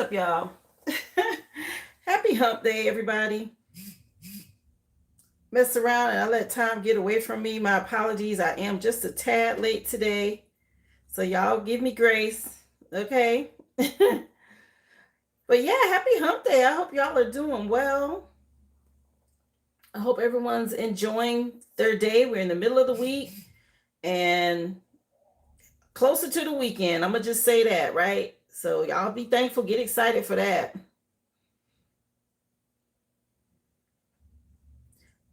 up, y'all? Happy hump day, everybody. Mess around and I let time get away from me. My apologies. I am just a tad late today. So y'all give me grace. Okay. But yeah, happy hump day. I hope y'all are doing well. I hope everyone's enjoying their day. We're in the middle of the week and closer to the weekend. I'm going to just say that, right? So y'all be thankful, get excited for that.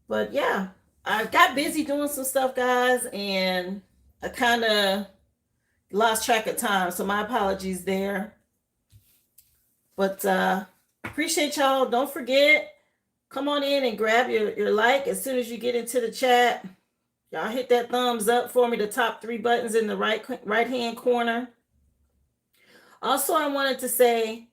But yeah, I got busy doing some stuff, guys, and I kind of lost track of time. So my apologies there. But appreciate y'all. Don't forget, come on in and grab your like as soon as you get into the chat. Y'all hit that thumbs up for me, the top 3 buttons in the right hand corner. Also, I wanted to say,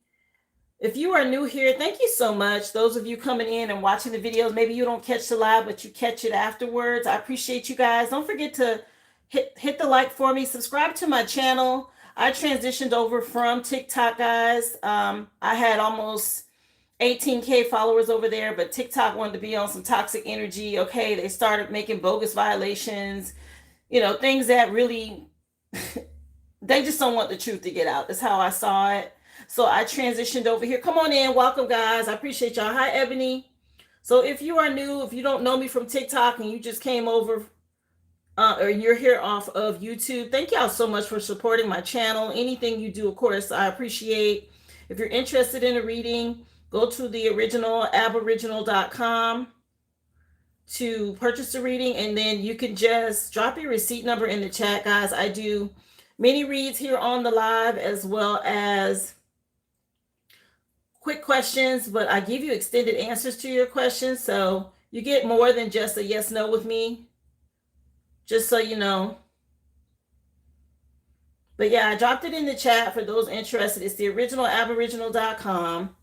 if you are new here, thank you so much. Those of you coming in and watching the videos, maybe you don't catch the live, but you catch it afterwards. I appreciate you guys. Don't forget to hit the like for me. Subscribe to my channel. I transitioned over from TikTok, guys. I had almost 18K followers over there, but TikTok wanted to be on some toxic energy. Okay, they started making bogus violations, things that really, they just don't want the truth to get out. That's how I saw it. So I transitioned over here. Come on in. Welcome, guys. I appreciate y'all. Hi, Ebony. So if you are new, if you don't know me from TikTok and you just came over or you're here off of YouTube, thank y'all so much for supporting my channel. Anything you do, of course, I appreciate. If you're interested in a reading, go to the original Aboriginal.com to purchase a reading, and then you can just drop your receipt number in the chat, guys. I do mini reads here on the live as well as quick questions, but I give you extended answers to your questions, so you get more than just a yes no with me, just so you know. But yeah, I dropped it in the chat for those interested. It's the original Aboriginal.com.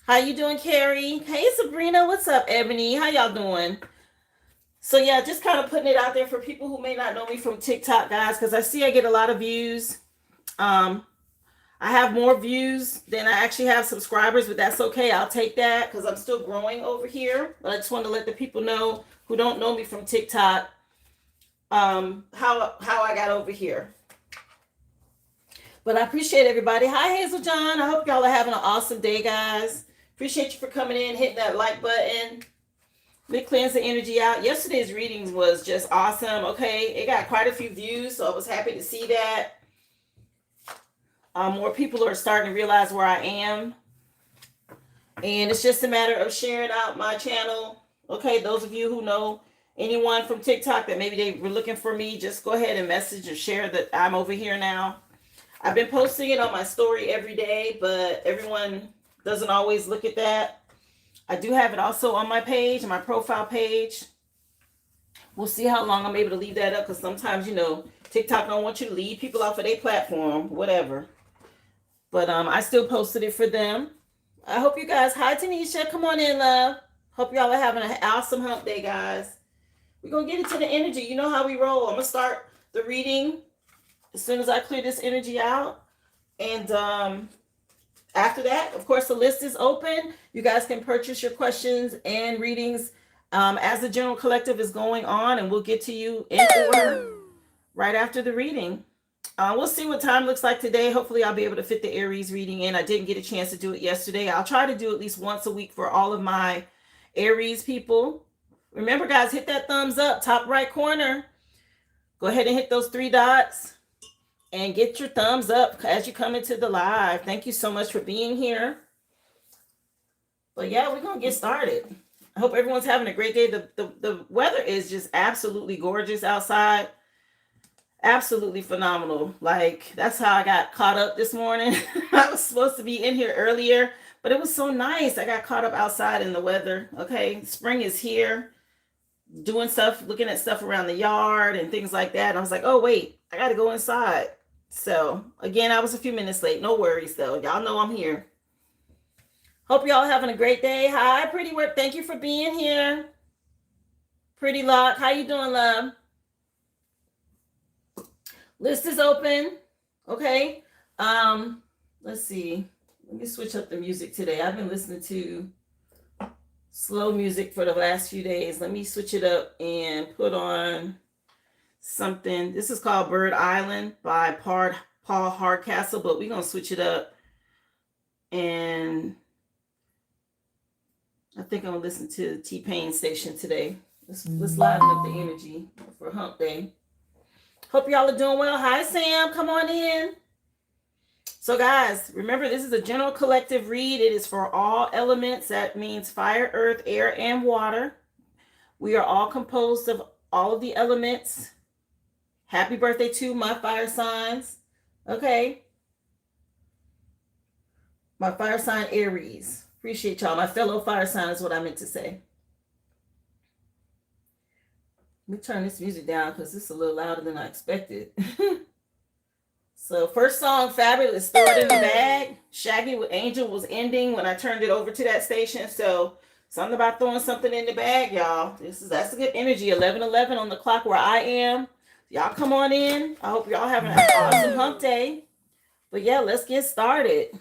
How you doing, Carrie? Hey, Sabrina. What's up, Ebony? How y'all doing? So yeah, just kind of putting it out there for people who may not know me from TikTok, guys, because I see I get a lot of views. I have more views than I actually have subscribers, but that's okay. I'll take that because I'm still growing over here. But I just wanted to let the people know who don't know me from TikTok how I got over here. But I appreciate everybody. Hi, Hazel John. I hope y'all are having an awesome day, guys. Appreciate you for coming in, hitting that like button. Let me cleanse the energy out. Yesterday's reading was just awesome. Okay, it got quite a few views, so I was happy to see that. More people are starting to realize where I am. And it's just a matter of sharing out my channel. Okay, those of you who know anyone from TikTok that maybe they were looking for me, just go ahead and message or share that I'm over here now. I've been posting it on my story every day, but everyone doesn't always look at that. I do have it also on my page, my profile page. We'll see how long I'm able to leave that up, because sometimes, TikTok don't want you to leave people off of their platform, whatever. But I still posted it for them. I hope you guys, hi Tanisha, come on in, love. Hope y'all are having an awesome hump day, guys. We're going to get into the energy. You know how we roll. I'm going to start the reading as soon as I clear this energy out. And after that, of course, the list is open. You guys can purchase your questions and readings as the general collective is going on, and we'll get to you in order right after the reading. We'll see what time looks like today. Hopefully I'll be able to fit the Aries reading in. I didn't get a chance to do it yesterday. I'll try to do at least once a week for all of my Aries people. Remember, guys, hit that thumbs up, top right corner. Go ahead and hit those 3 dots and get your thumbs up as you come into the live. Thank you so much for being here. But yeah, we're going to get started. I hope everyone's having a great day. The weather is just absolutely gorgeous outside. Absolutely phenomenal. Like, that's how I got caught up this morning. I was supposed to be in here earlier, but it was so nice. I got caught up outside in the weather. Okay, spring is here. Doing stuff, looking at stuff around the yard and things like that. And I was like, oh, wait, I got to go inside. So, again, I was a few minutes late. No worries, though. Y'all know I'm here. Hope y'all having a great day. Hi, Pretty Work. Thank you for being here. Pretty Lock. How you doing, love? List is open. Okay. Let's see. Let me switch up the music today. I've been listening to slow music for the last few days. Let me switch it up and put on something. This is called Bird Island by Paul Hardcastle, but we're going to switch it up. And I think I'm going to listen to the T-Pain station today. Let's liven up the energy for Hump Day. Hope y'all are doing well. Hi, Sam. Come on in. So, guys, remember, this is a general collective read. It is for all elements. That means fire, earth, air, and water. We are all composed of all of the elements. Happy birthday to my fire signs. Okay. My fire sign, Aries. Appreciate y'all. My fellow fire sign is what I meant to say. Let me turn this music down because it's a little louder than I expected. So first song, Fabulous, Throw It in the Bag. Shaggy with Angel was ending when I turned it over to that station. So something about throwing something in the bag, y'all. That's a good energy. 11:11 on the clock where I am. Y'all come on in. I hope y'all having an awesome hump day. But yeah, let's get started.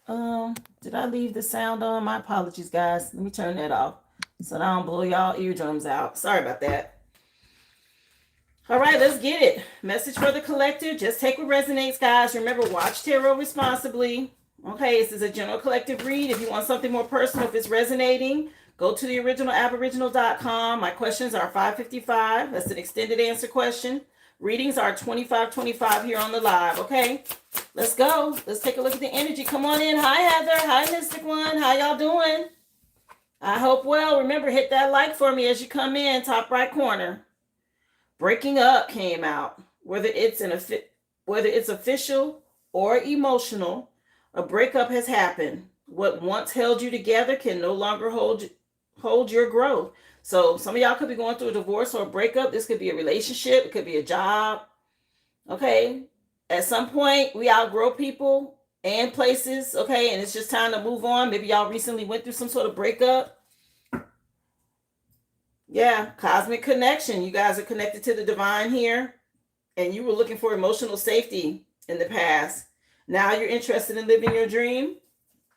Did I leave the sound on? My apologies, guys. Let me turn that off so that I don't blow y'all eardrums out. Sorry about that. All right, let's get it. Message for the collective. Just take what resonates, guys. Remember, watch tarot responsibly. Okay, this is a general collective read. If you want something more personal, if it's resonating, go to the original aboriginal.com. My questions are $5.55. That's an extended answer question. Readings are $25.25 here on the live. Okay, let's go. Let's take a look at the energy. Come on in. Hi, Heather. Hi, Mystic One. How y'all doing? I hope well. Remember, hit that like for me as you come in, top right corner. Breaking up came out. Whether it's official or emotional, a breakup has happened. What once held you together can no longer hold your growth. So some of y'all could be going through a divorce or a breakup. This could be a relationship. It could be a job. Okay. At some point, we outgrow people and places. Okay. And it's just time to move on. Maybe y'all recently went through some sort of breakup. Yeah, cosmic connection. You guys are connected to the divine here, and you were looking for emotional safety in the past. Now you're interested in living your dream.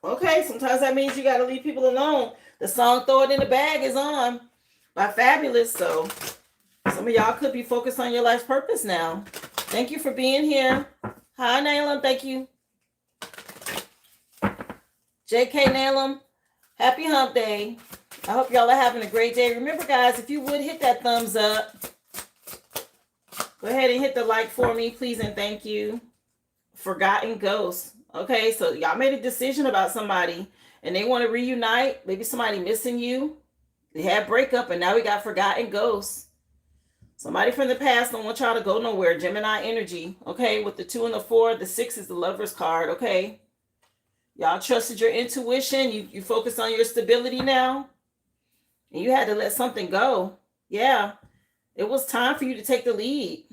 Okay, sometimes that means you got to leave people alone. The song Throw It in the Bag is on by Fabulous. So some of y'all could be focused on your life's purpose now. Thank you for being here. Hi, Naylam. Thank you. JK Naylam, happy hump day. I hope y'all are having a great day. Remember, guys, if you would hit that thumbs up. Go ahead and hit the like for me, please, and thank you. Forgotten Ghost. Okay, so y'all made a decision about somebody, and they want to reunite. Maybe somebody missing you. They had breakup, and now we got Forgotten Ghosts. Somebody from the past don't want y'all to go nowhere. Gemini energy. Okay, with the 2 and the 4, the 6 is the Lover's card. Okay, y'all trusted your intuition. You focus on your stability now. And you had to let something go. Yeah. It was time for you to take the lead.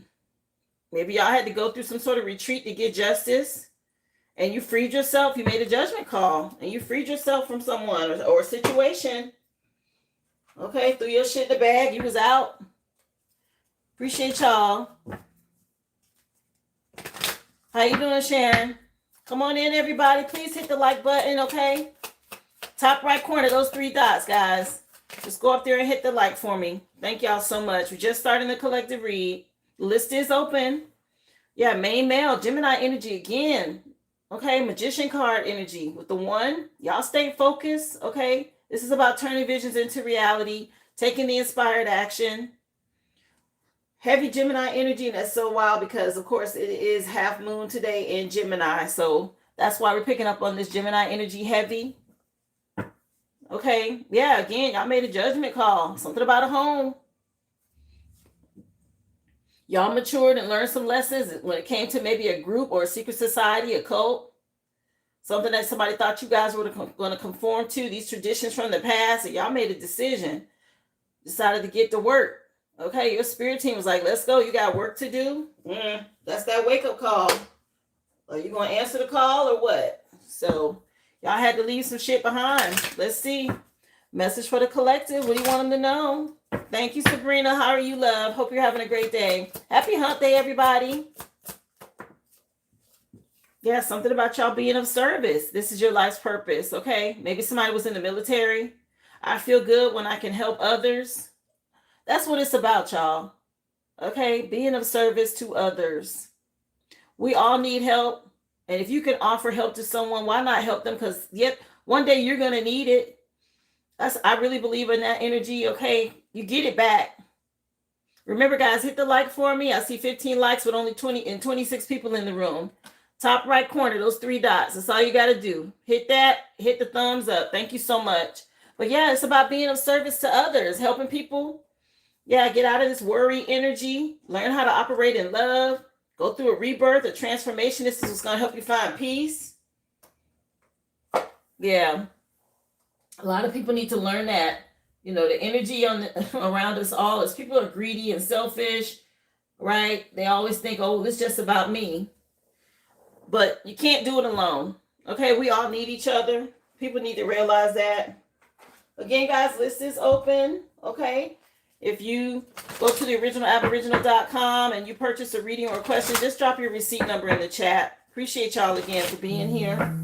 Maybe y'all had to go through some sort of retreat to get justice. And you freed yourself. You made a judgment call. And you freed yourself from someone or a situation. Okay. Threw your shit in the bag. You was out. Appreciate y'all. How you doing, Sharon? Come on in, everybody. Please hit the like button, okay? Top right corner, those 3 dots, guys. Just go up there and hit the like for me. Thank y'all so much. We're just starting the collective read. The list is open. Yeah, main male, Gemini energy again. Okay, Magician card energy with the 1. Y'all stay focused, okay? This is about turning visions into reality, taking the inspired action. Heavy Gemini energy, and that's so wild because, of course, it is half moon today in Gemini. So that's why we're picking up on this Gemini energy heavy. Okay, yeah, again, y'all made a judgment call. Something about a home. Y'all matured and learned some lessons when it came to maybe a group or a secret society, a cult. Something that somebody thought you guys were going to conform to, these traditions from the past, and y'all made a decision. Decided to get to work. Okay, your spirit team was like, let's go. You got work to do. That's that wake-up call. Are you going to answer the call or what? So y'all had to leave some shit behind. Let's see. Message for the collective. What do you want them to know? Thank you, Sabrina. How are you, love? Hope you're having a great day. Happy hump day, everybody. Yeah, something about y'all being of service. This is your life's purpose, okay? Maybe somebody was in the military. I feel good when I can help others. That's what it's about, y'all. Okay? Being of service to others. We all need help. And if you can offer help to someone, why not help them? Because yet one day you're going to need it. I really believe in that energy, okay? You get it back. Remember, guys, hit the like for me. I see 15 likes with only 20 and 26 people in the room. Top right corner, those 3 dots. That's all you got to do. Hit that. Hit the thumbs up. Thank you so much. But yeah, it's about being of service to others, helping people. Yeah, get out of this worry energy. Learn how to operate in love. Go through a rebirth, a transformation. This is what's going to help you find peace. Yeah. A lot of people need to learn that. You know, the energy around us all is people are greedy and selfish, right? They always think, oh, it's just about me. But you can't do it alone. Okay, we all need each other. People need to realize that. Again, guys, list is open. Okay. If you go to the originalaboriginal.com and you purchase a reading or a question, just drop your receipt number in the chat. Appreciate y'all again for being here.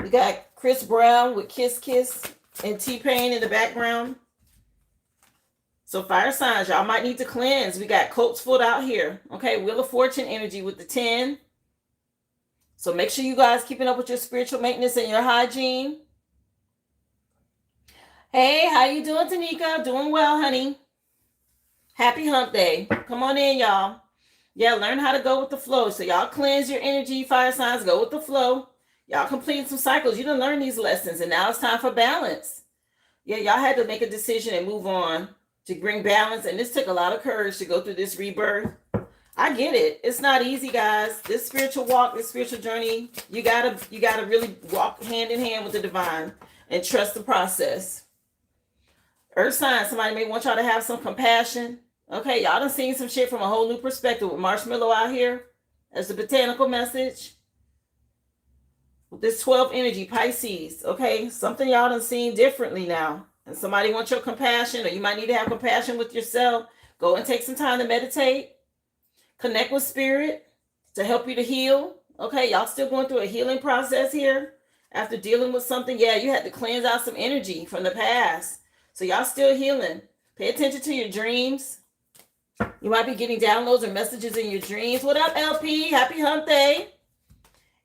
We got Chris Brown with Kiss Kiss and T-Pain in the background. So fire signs, y'all might need to cleanse. We got Coat's Foot out here. Okay, Wheel of Fortune energy with the 10. So make sure you guys keeping up with your spiritual maintenance and your hygiene. Hey, how you doing, Tanika? Doing well, honey. Happy hump day. Come on in, y'all. Yeah, learn how to go with the flow. So y'all cleanse your energy, fire signs, go with the flow. Y'all completed some cycles. You done learn these lessons, and now it's time for balance. Yeah, y'all had to make a decision and move on to bring balance, and this took a lot of courage to go through this rebirth. I get it. It's not easy, guys. This spiritual walk, this spiritual journey, you gotta really walk hand in hand with the divine and trust the process. Earth sign, somebody may want y'all to have some compassion. Okay, y'all done seen some shit from a whole new perspective with Marshmallow out here as the botanical message. With this 12 energy, Pisces, okay? Something y'all done seen differently now. And somebody wants your compassion, or you might need to have compassion with yourself. Go and take some time to meditate. Connect with spirit to help you to heal. Okay, y'all still going through a healing process here after dealing with something. Yeah, you had to cleanse out some energy from the past. So y'all still healing. Pay attention to your dreams. You might be getting downloads or messages in your dreams. What up, LP? Happy hump day.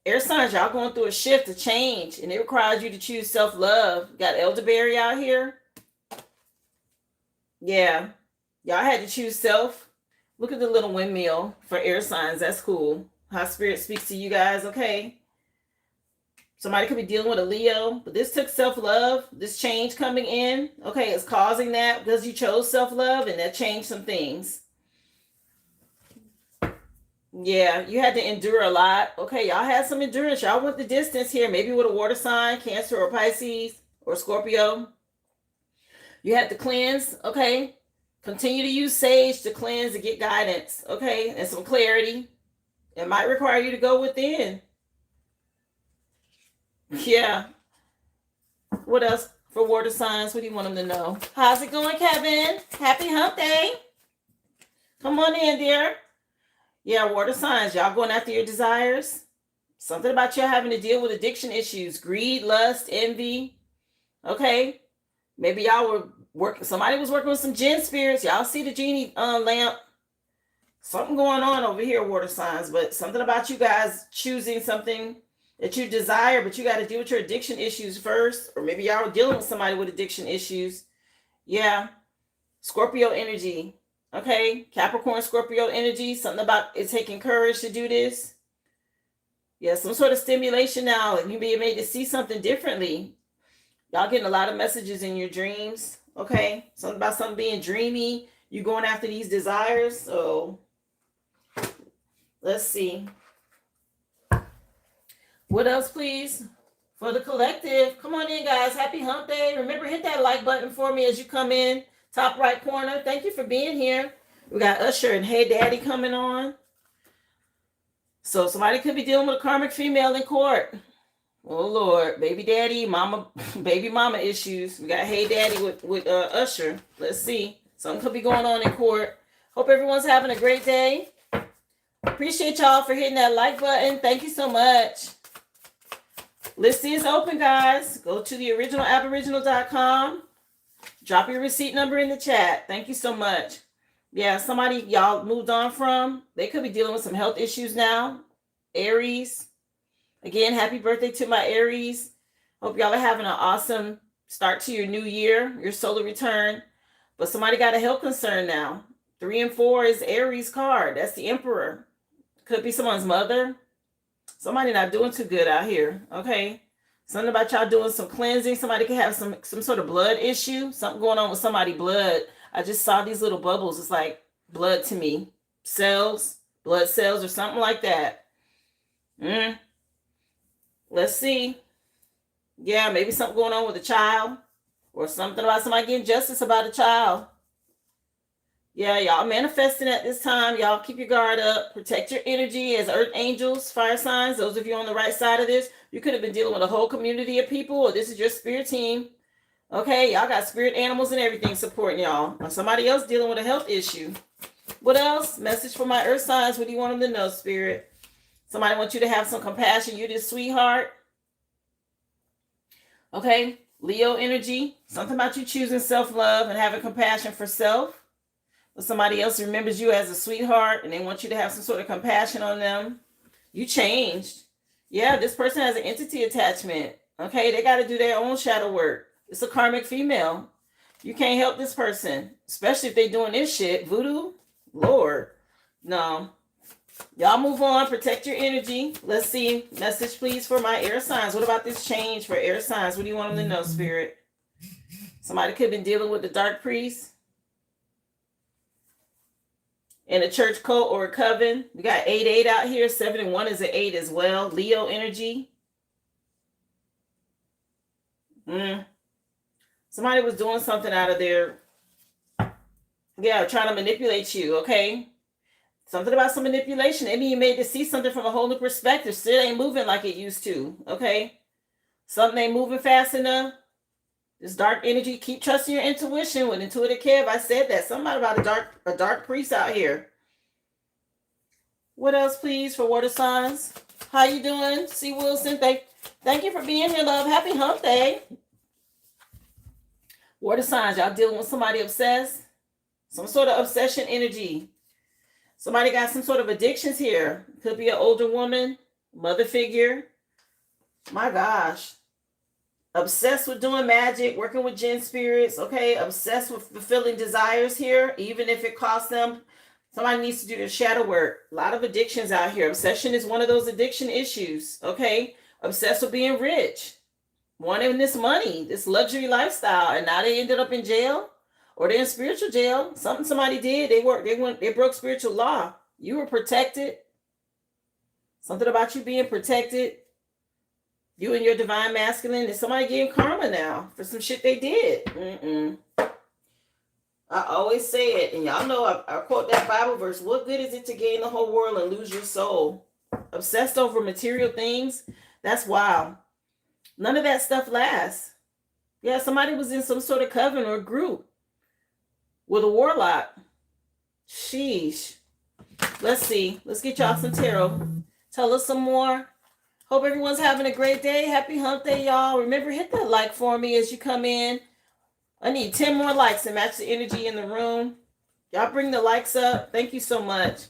Air signs, y'all going through a shift, a change, and it requires you to choose self-love. Got elderberry out here. Yeah, y'all had to choose self. Look at the little windmill for air signs. That's cool. How spirit speaks to you guys, okay? Somebody could be dealing with a Leo, but this took self-love. This change coming in, okay, is causing that because you chose self-love, and that changed some things. Yeah, you had to endure a lot. Okay, y'all had some endurance. Y'all went the distance here, maybe with a water sign, Cancer or Pisces or Scorpio. You had to cleanse, okay? Continue to use sage to cleanse and get guidance, okay? And some clarity. It might require you to go within. Yeah. What else for water signs? What do you want them to know? How's it going, Kevin? Happy hump day. Come on in, dear. Yeah, water signs. Y'all going after your desires. Something about you having to deal with addiction issues. Greed, lust, envy. Okay. Maybe y'all were working. Somebody was working with some jinn spirits. Y'all see the genie lamp. Something going on over here, water signs. But something about you guys choosing something that you desire, but you got to deal with your addiction issues first. Or maybe y'all were dealing with somebody with addiction issues. Yeah. Scorpio energy. Okay. Capricorn, Scorpio energy. Something about it taking courage to do this. Yeah, some sort of stimulation now. And you be made to see something differently. Y'all getting a lot of messages in your dreams. Okay. Something about something being dreamy. You going after these desires. So let's see. What else, please? For the collective. Come on in, guys. Happy hump day. Remember, hit that like button for me as you come in. Top right corner. Thank you for being here. We got Usher and Hey Daddy coming on. So somebody could be dealing with a karmic female in court. Oh, Lord. Baby daddy, mama, baby mama issues. We got Hey Daddy with Usher. Let's see. Something could be going on in court. Hope everyone's having a great day. Appreciate y'all for hitting that like button. Thank you so much. Listing is open, guys. Go to the originalaboriginal.com. Drop your receipt number in the chat. Thank you so much. Yeah, somebody y'all moved on from, they could be dealing with some health issues now. Aries. Again, happy birthday to my Aries. Hope y'all are having an awesome start to your new year, your solar return. But somebody got a health concern now. 3 and 4 is Aries card. That's the Emperor. Could be someone's mother. Somebody not doing too good out here. Okay. Something about y'all doing some cleansing. Somebody could have some sort of blood issue. Something going on with somebody's blood. I just saw these little bubbles. It's like blood to me. Cells, blood cells or something like that. Let's see. Yeah, maybe something going on with a child. Or something about somebody getting justice about a child. Yeah, y'all manifesting at this time. Y'all keep your guard up. Protect your energy as earth angels, fire signs. Those of you on the right side of this, you could have been dealing with a whole community of people, or this is your spirit team. Okay, y'all got spirit animals and everything supporting y'all. Or somebody else dealing with a health issue. What else? Message for my earth signs. What do you want them to know, spirit? Somebody wants you to have some compassion. You this sweetheart. Okay, Leo energy. Something about you choosing self-love and having compassion for self. Somebody else remembers you as a sweetheart and they want you to have some sort of compassion on them. You changed. Yeah, this person has an entity attachment. Okay, they got to do their own shadow work. It's a karmic female. You can't help this person, especially if they're doing this shit. Voodoo? Lord. No. Y'all move on. Protect your energy. Let's see. Message, please, for my air signs. What about this change for air signs? What do you want them to know, spirit? Somebody could have been dealing with the dark priest. In a church cult or a coven. We got 8-8 out here. 7 and 1 is an 8 as well. Leo energy. Somebody was doing something out of their, trying to manipulate you, okay? Something about some manipulation. Maybe you made to see something from a whole new perspective. Still ain't moving like it used to, okay? Something ain't moving fast enough. This dark energy, keep trusting your intuition. With Intuitive Kev, I said that. Somebody about a dark priest out here. What else, please, for water signs? How you doing? C. Wilson, thank you for being here, love. Happy hump day. Water signs, y'all dealing with somebody obsessed? Some sort of obsession energy. Somebody got some sort of addictions here. Could be an older woman, mother figure. My gosh. Obsessed with doing magic, working with jinn spirits, okay? Obsessed with fulfilling desires here, even if it costs them. Somebody needs to do their shadow work. A lot of addictions out here. Obsession is one of those addiction issues, okay? Obsessed with being rich, wanting this money, this luxury lifestyle, and now they ended up in jail, or they're in spiritual jail. Something somebody did. They broke spiritual law. You were protected. Something about you being protected. You and your divine masculine, is somebody getting karma now for some shit they did. I always say it, and y'all know I quote that Bible verse. What good is it to gain the whole world and lose your soul? Obsessed over material things? That's wild. None of that stuff lasts. Yeah, somebody was in some sort of coven or group with a warlock. Sheesh. Let's see. Let's get y'all some tarot. Tell us some more. Hope everyone's having a great day. Happy hump day, y'all. Remember, hit that like for me as you come in. I need 10 more likes to match the energy in the room. Y'all bring the likes up. Thank you so much.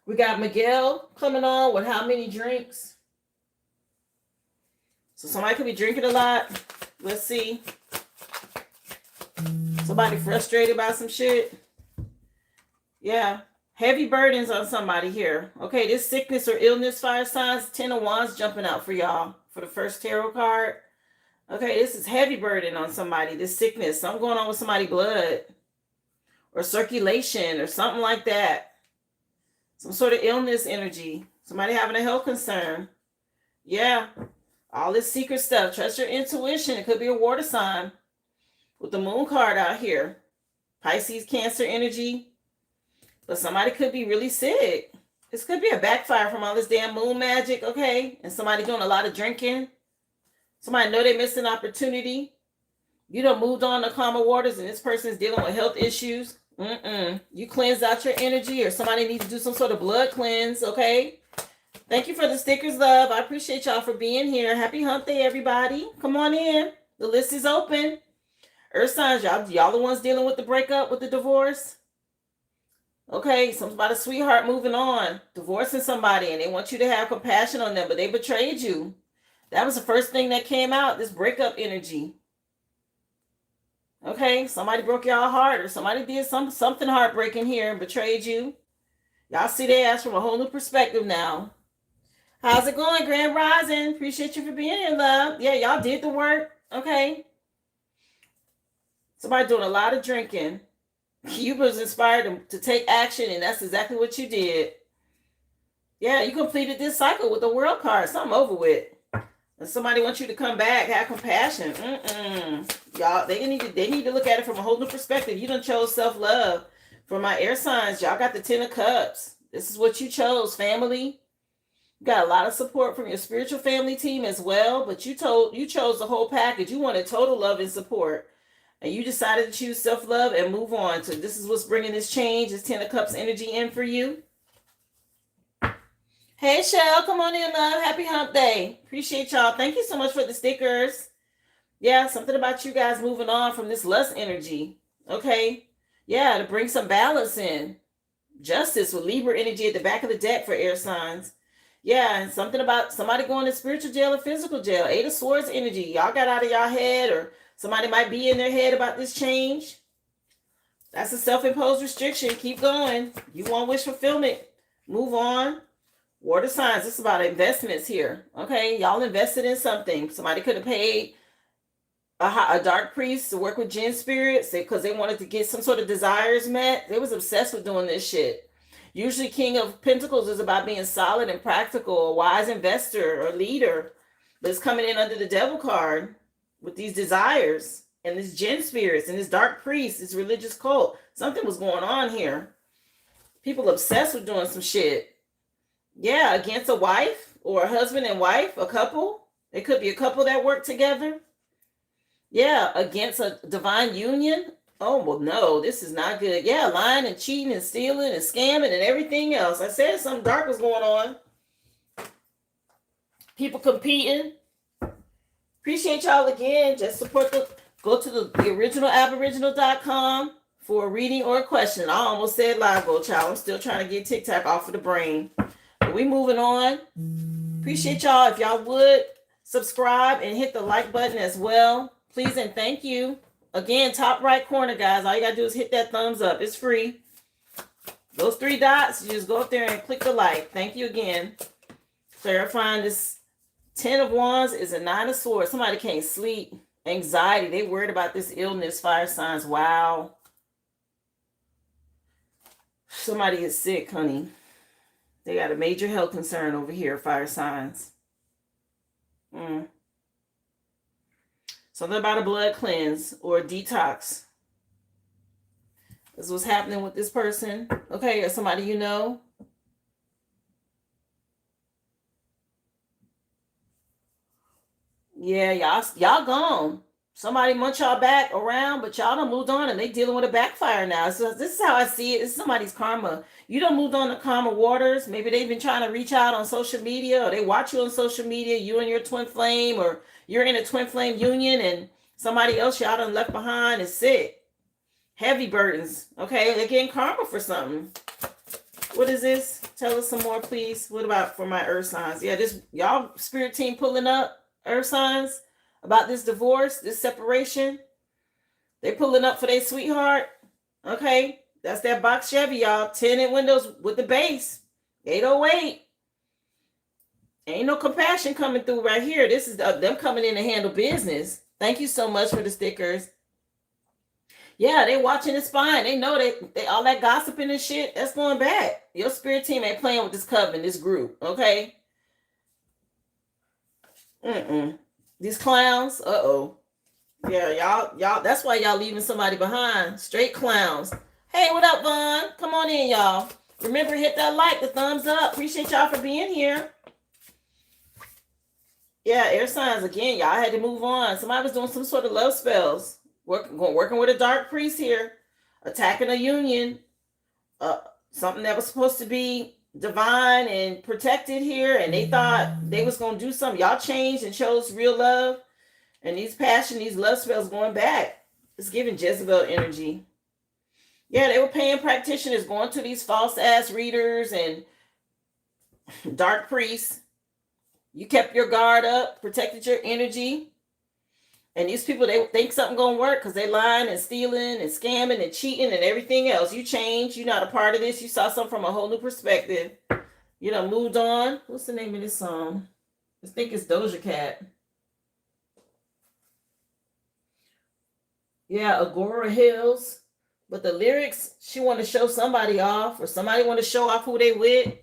We got Miguel coming on with how many drinks? So somebody could be drinking a lot. Let's see. Somebody frustrated about some shit. Yeah. Heavy burdens on somebody here. Okay, this sickness or illness, fire signs, 10 of Wands jumping out for y'all for the first tarot card. Okay, this is heavy burden on somebody, this sickness. Something going on with somebody's blood or circulation or something like that. Some sort of illness energy. Somebody having a health concern. Yeah, all this secret stuff. Trust your intuition. It could be a water sign with the moon card out here. Pisces, Cancer energy. But somebody could be really sick. This could be a backfire from all this damn moon magic, okay? And somebody doing a lot of drinking. Somebody know they missed an opportunity. You done moved on to calmer waters and this person is dealing with health issues. You cleanse out your energy, or somebody needs to do some sort of blood cleanse, okay? Thank you for the stickers, love. I appreciate y'all for being here. Happy hump day, everybody. Come on in. The list is open. Earth signs, y'all the ones dealing with the breakup, with the divorce. Okay, somebody's sweetheart moving on, divorcing somebody, and they want you to have compassion on them, but they betrayed you. That was the first thing that came out, this breakup energy. Okay, somebody broke y'all heart, or somebody did something heartbreaking here and betrayed you. Y'all see their ass from a whole new perspective now. How's it going, Grand Rising? Appreciate you for being here, love. Yeah, y'all did the work. Okay. Somebody doing a lot of drinking. You was inspired to take action, and that's exactly what you did. Yeah, you completed this cycle with the World card. Something over with. And somebody wants you to come back, have compassion. Y'all, they need to look at it from a whole new perspective. You done chose self-love. For my air signs, y'all got the 10 of Cups. This is what you chose, family. You got a lot of support from your spiritual family team as well, but you chose the whole package. You wanted total love and support. And you decided to choose self-love and move on. So this is what's bringing this change, this 10 of Cups energy in for you. Hey, Shell, come on in, love. Happy hump day. Appreciate y'all. Thank you so much for the stickers. Yeah, something about you guys moving on from this lust energy. Okay. Yeah, to bring some balance in. Justice with Libra energy at the back of the deck for air signs. Yeah, and something about somebody going to spiritual jail or physical jail. 8 of Swords energy. Y'all got out of y'all head, or somebody might be in their head about this change. That's a self-imposed restriction. Keep going. You want wish fulfillment. Move on. Water signs. This is about investments here. Okay, y'all invested in something. Somebody could have paid a dark priest to work with Jinn spirits because they wanted to get some sort of desires met. They was obsessed with doing this shit. Usually King of Pentacles is about being solid and practical, a wise investor or leader, but it's coming in under the Devil card with these desires and this Jinn spirits and this dark priest, this religious cult. Something was going on here. People obsessed with doing some shit. Yeah, against a wife or a husband and wife, a couple. It could be a couple that work together. Yeah, against a divine union. Oh, well, no, this is not good. Yeah, lying and cheating and stealing and scamming and everything else. I said something dark was going on. People competing. Appreciate y'all again. Just support go to the original Aboriginal.com for a reading or a question. I almost said live gold, child. I'm still trying to get TikTok off of the brain. But we moving on. Appreciate y'all. If y'all would subscribe and hit the like button as well. Please and thank you. Again, top right corner, guys. All you got to do is hit that thumbs up. It's free. Those 3 dots, you just go up there and click the like. Thank you again. Clarifying this 10 of Wands is a 9 of Swords. Somebody can't sleep. Anxiety. They worried about this illness. Fire signs. Wow. Somebody is sick, honey. They got a major health concern over here. Fire signs. Something about a blood cleanse or a detox. This is what's happening with this person. Okay, or somebody you know. Yeah, y'all gone. Somebody munch y'all back around, but y'all done moved on and they dealing with a backfire now. So this is how I see it. It's somebody's karma. You done moved on to calmer waters. Maybe they've been trying to reach out on social media, or they watch you on social media, you and your twin flame, or you're in a twin flame union and somebody else y'all done left behind is sick. Heavy burdens. Okay, they're getting karma for something. What is this? Tell us some more, please. What about for my earth signs? Yeah, this y'all spirit team pulling up, earth signs, about this divorce, this separation. They pulling up for their sweetheart. Okay, that's that box Chevy, y'all. Tinted windows with the base. 808. Ain't no compassion coming through right here. This is them coming in to handle business. Thank you so much for the stickers. Yeah, they watching the spine. They know they all that gossiping and shit, that's going back. Your spirit team ain't playing with this coven, this group, okay? These clowns, yeah, y'all, that's why y'all leaving somebody behind. Straight clowns. Hey, what up, Vaughn? Come on in, y'all. Remember, hit that like, the thumbs up. Appreciate y'all for being here. Yeah, air signs again. Y'all had to move on. Somebody was doing some sort of love spells. Working with a dark priest here, attacking a union, something that was supposed to be divine and protected here, and they thought they was gonna do something. Y'all changed and chose real love, and these love spells going back. It's giving Jezebel energy. Yeah, they were paying practitioners, going to these false ass readers and dark priests. You kept your guard up, protected your energy. And these people, they think something gonna work because they lying and stealing and scamming and cheating and everything else. You changed. You're not a part of this. You saw something from a whole new perspective. You know, moved on. What's the name of this song? I think it's Doja Cat. Yeah, Agora Hills. But the lyrics, she want to show somebody off, or somebody want to show off who they with.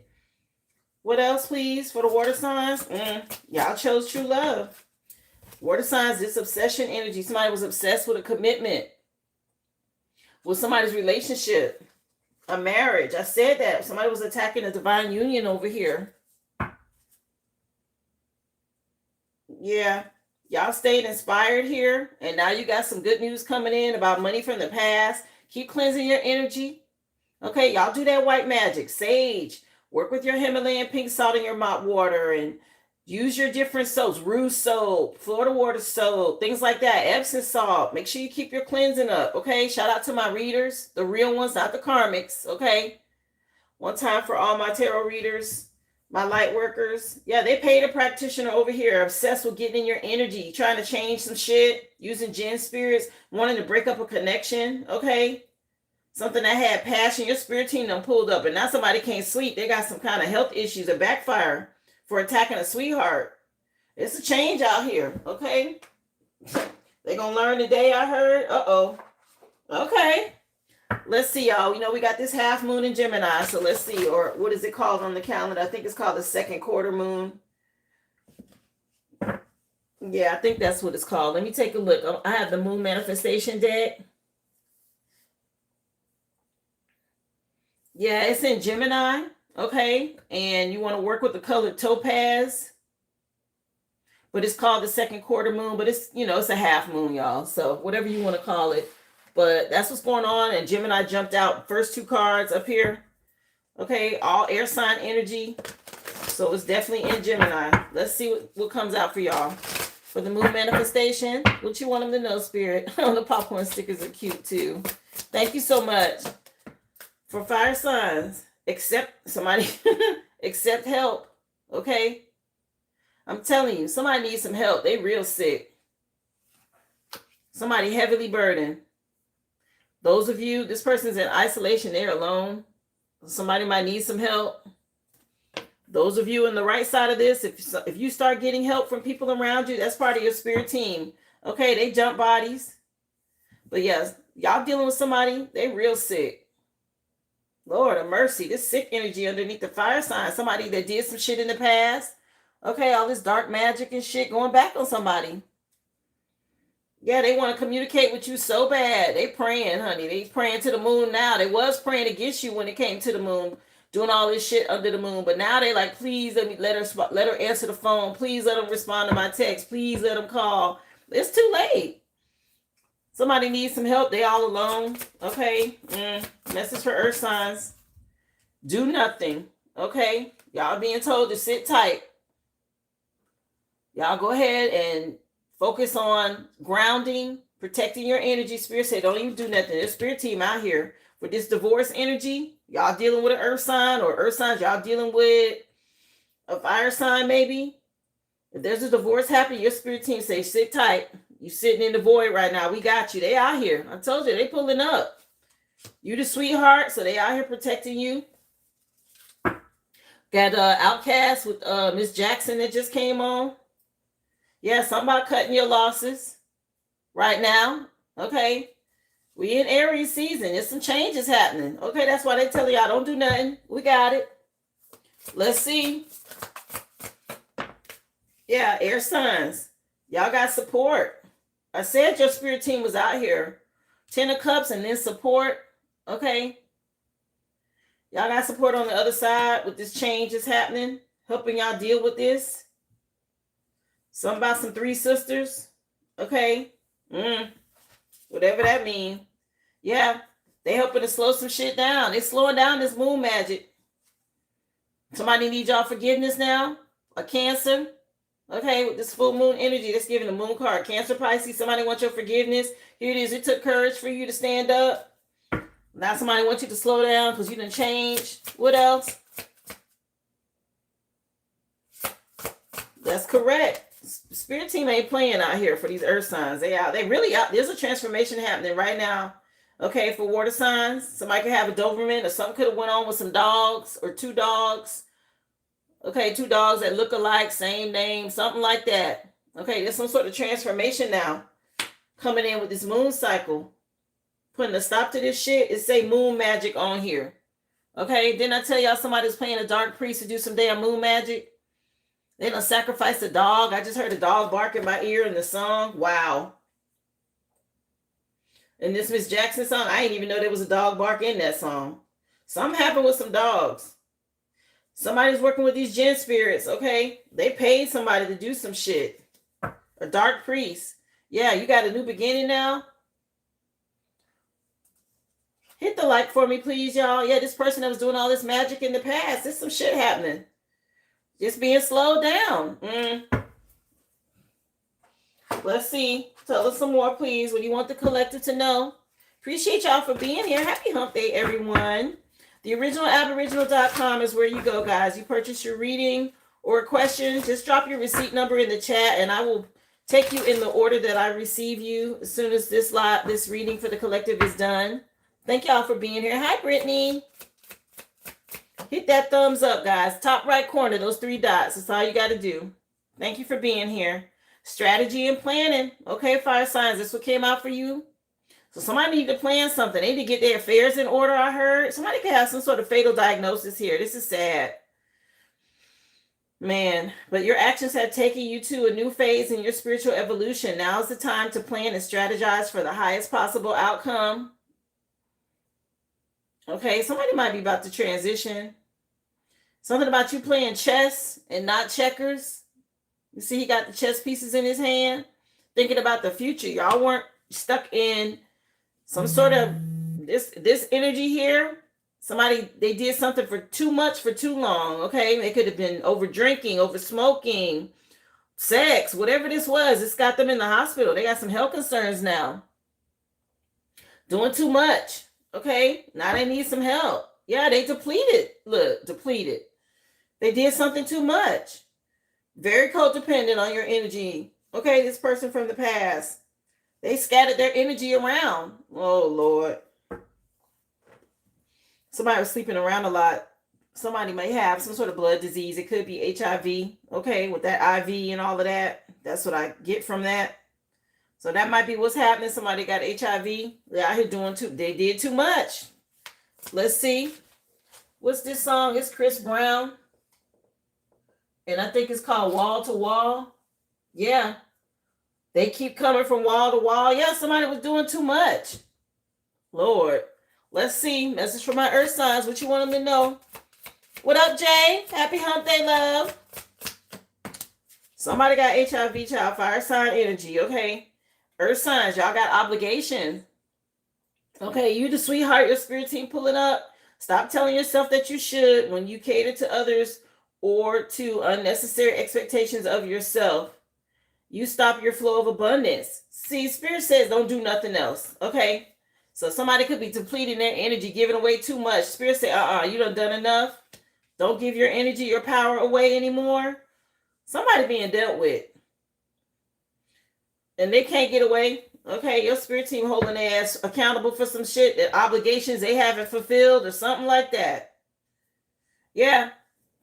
What else, please, for the water signs? Y'all chose true love. Water signs, this obsession energy. Somebody was obsessed with a commitment, with somebody's relationship, a marriage. I said that. Somebody was attacking a divine union over here. Yeah. Y'all stayed inspired here. And now you got some good news coming in about money from the past. Keep cleansing your energy. Okay, y'all do that white magic. Sage. Work with your Himalayan pink salt in your mop water and use your different soaps, ruse soap, Florida water soap, things like that, Epsom salt. Make sure you keep your cleansing up, okay? Shout out to my readers, the real ones, not the karmics, okay? One time for all my tarot readers, my light workers. Yeah, they paid a practitioner over here, obsessed with getting in your energy, trying to change some shit, using jinn spirits, wanting to break up a connection, okay? Something that had passion. Your spirit team done pulled up, and now somebody can't sleep. They got some kind of health issues that backfire for attacking a sweetheart. It's a change out here, okay? They gonna learn today, I heard. Uh-oh. Okay. Let's see, y'all. You know, we got this half moon in Gemini, so let's see. Or what is it called on the calendar? I think it's called the second quarter moon. Yeah, I think that's what it's called. Let me take a look. I have the moon manifestation deck. Yeah, it's in Gemini. Okay, and you want to work with the color topaz, but it's called the second quarter moon, but it's, you know, it's a half moon, y'all, so whatever you want to call it. But that's what's going on. And Gemini jumped out first two cards up here. Okay, all air sign energy, so it's definitely in Gemini. Let's see what comes out for y'all for the moon manifestation. What you want them to know, spirit. The popcorn stickers are cute too. Thank you so much. For fire signs, accept somebody, accept help, okay? I'm telling you, somebody needs some help. They real sick. Somebody heavily burdened. Those of you, this person's in isolation, they're alone. Somebody might need some help. Those of you on the right side of this, if you start getting help from people around you, that's part of your spirit team. Okay, they jump bodies. But yes, y'all dealing with somebody, they real sick. Lord of mercy, this sick energy underneath the fire sign. Somebody that did some shit in the past. Okay, all this dark magic and shit going back on somebody. Yeah, they want to communicate with you so bad. They praying, honey. They praying to the moon now. They was praying against you when it came to the moon, doing all this shit under the moon. But now they like, please let her answer the phone. Please let them respond to my text. Please let them call. It's too late. Somebody needs some help. They all alone. Okay. Message for earth signs. Do nothing. Okay. Y'all being told to sit tight. Y'all go ahead and focus on grounding, protecting your energy. Spirit said, don't even do nothing. There's spirit team out here for this divorce energy. Y'all dealing with an earth sign, or earth signs, y'all dealing with a fire sign maybe. If there's a divorce happening, your spirit team say, sit tight. You sitting in the void right now. We got you. They out here. I told you, they pulling up. You the sweetheart, so they out here protecting you. Got Outcast with Miss Jackson that just came on. Yeah, something about cutting your losses right now. Okay. We in Aries season. There's some changes happening. Okay, that's why they tell y'all don't do nothing. We got it. Let's see. Yeah, air signs. Y'all got support. I said your spirit team was out here. 10 of Cups and then support. Okay. Y'all got support on the other side with this change that's happening. Helping y'all deal with this. Something about some three sisters. Okay. whatever that means. Yeah, they helping to slow some shit down. They slowing down this moon magic. Somebody need y'all forgiveness now? A Cancer? Okay, with this full moon energy, that's giving the moon card. Cancer, Pisces, somebody wants your forgiveness. Here it is. It took courage for you to stand up. Now somebody wants you to slow down because you done changed. What else? That's correct. Spirit team ain't playing out here for these earth signs. They really out. There's a transformation happening right now. Okay, for water signs. Somebody could have a Doberman, or something could have went on with some dogs, or 2 dogs. Okay, 2 dogs that look alike, same name, something like that. Okay, there's some sort of transformation now coming in with this moon cycle. Putting a stop to this shit. It say moon magic on here. Okay, didn't I tell y'all somebody's playing a dark priest to do some damn moon magic? They done sacrificed a dog. I just heard a dog bark in my ear in the song. Wow. And this Miss Jackson song, I didn't even know there was a dog bark in that song. Something happened with some dogs. Somebody's working with these gen spirits, okay? They paid somebody to do some shit. A dark priest. Yeah, you got a new beginning now. Hit the like for me, please, y'all. Yeah, this person that was doing all this magic in the past, there's some shit happening. Just being slowed down. Let's see. Tell us some more, please. What do you want the collective to know? Appreciate y'all for being here. Happy hump day, everyone. The original Aboriginal.com is where you go, guys. You purchase your reading or a question, just drop your receipt number in the chat, and I will take you in the order that I receive you as soon as this reading for the collective is done. Thank y'all for being here. Hi, Brittany. Hit that thumbs up, guys. Top right corner, those 3 dots. That's all you got to do. Thank you for being here. Strategy and planning. Okay, fire signs. This what came out for you. So somebody need to plan something. They need to get their affairs in order, I heard. Somebody could have some sort of fatal diagnosis here. This is sad. Man, but your actions have taken you to a new phase in your spiritual evolution. Now is the time to plan and strategize for the highest possible outcome. Okay, somebody might be about to transition. Something about you playing chess and not checkers. You see, he got the chess pieces in his hand, thinking about the future. Y'all weren't stuck in some sort of this energy here. Somebody, they did something for too much for too long. Okay, it could have been over drinking, over smoking, sex, whatever this was. It's got them in the hospital. They got some health concerns now. Doing too much. Okay, now they need some help. Yeah, they depleted. Look, depleted. They did something too much. Very codependent on your energy. Okay, this person from the past. They scattered their energy around. Oh, Lord. Somebody was sleeping around a lot. Somebody may have some sort of blood disease. It could be HIV. Okay, with that IV and all of that. That's what I get from that. So that might be what's happening. Somebody got HIV. They're out here doing they did too much. Let's see. What's this song? It's Chris Brown. And I think it's called Wall to Wall. Yeah. They keep coming from wall to wall. Yeah, somebody was doing too much. Lord. Let's see. Message from my earth signs. What you want them to know? What up, Jay? Happy hump day, love. Somebody got HIV, child. Fire sign energy. Okay. Earth signs. Y'all got obligations. Okay. You the sweetheart. Your spirit team pulling up. Stop telling yourself that you should when you cater to others or to unnecessary expectations of yourself. You stop your flow of abundance. See, Spirit says don't do nothing else. Okay? So somebody could be depleting their energy, giving away too much. Spirit say, you done enough. Don't give your energy, your power away anymore. Somebody being dealt with. And they can't get away. Okay? Your spirit team holding their ass accountable for some shit, that obligations they haven't fulfilled or something like that. Yeah.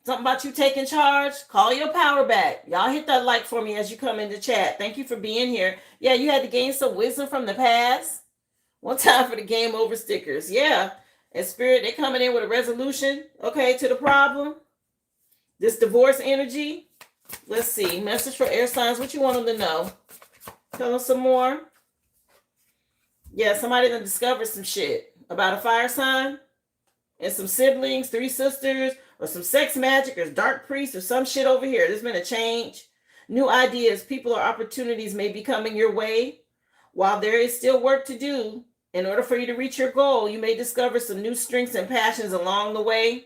Something about you taking charge. Call your power back. Y'all hit that like for me as you come into chat. Thank you for being here. Yeah, you had to gain some wisdom from the past. One time for the game over stickers. Yeah. And Spirit, they coming in with a resolution, okay, to the problem. This divorce energy. Let's see. Message for air signs. What you want them to know? Tell them some more. Yeah, somebody done discovered some shit about a fire sign and some siblings, 3 sisters, or some sex magic or dark priest or some shit over here. There's been a change. New ideas, people or opportunities may be coming your way. while there is still work to do, in order for you to reach your goal, you may discover some new strengths and passions along the way.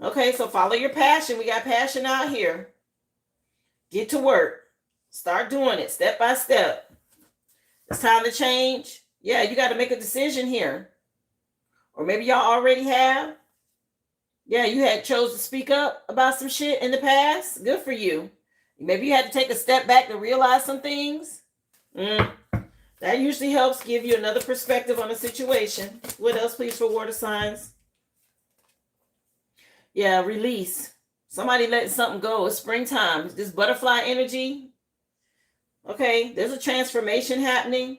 Okay, so follow your passion. We got passion out here. Get to work. Start doing it step by step. It's time to change. Yeah, you got to make a decision here. Or maybe y'all already have. Yeah, you had chose to speak up about some shit in the past. Good for you. Maybe you had to take a step back to realize some things. That usually helps give you another perspective on a situation. What else, please, for water signs? Yeah, release. Somebody letting something go. It's springtime. This butterfly energy. Okay, there's a transformation happening.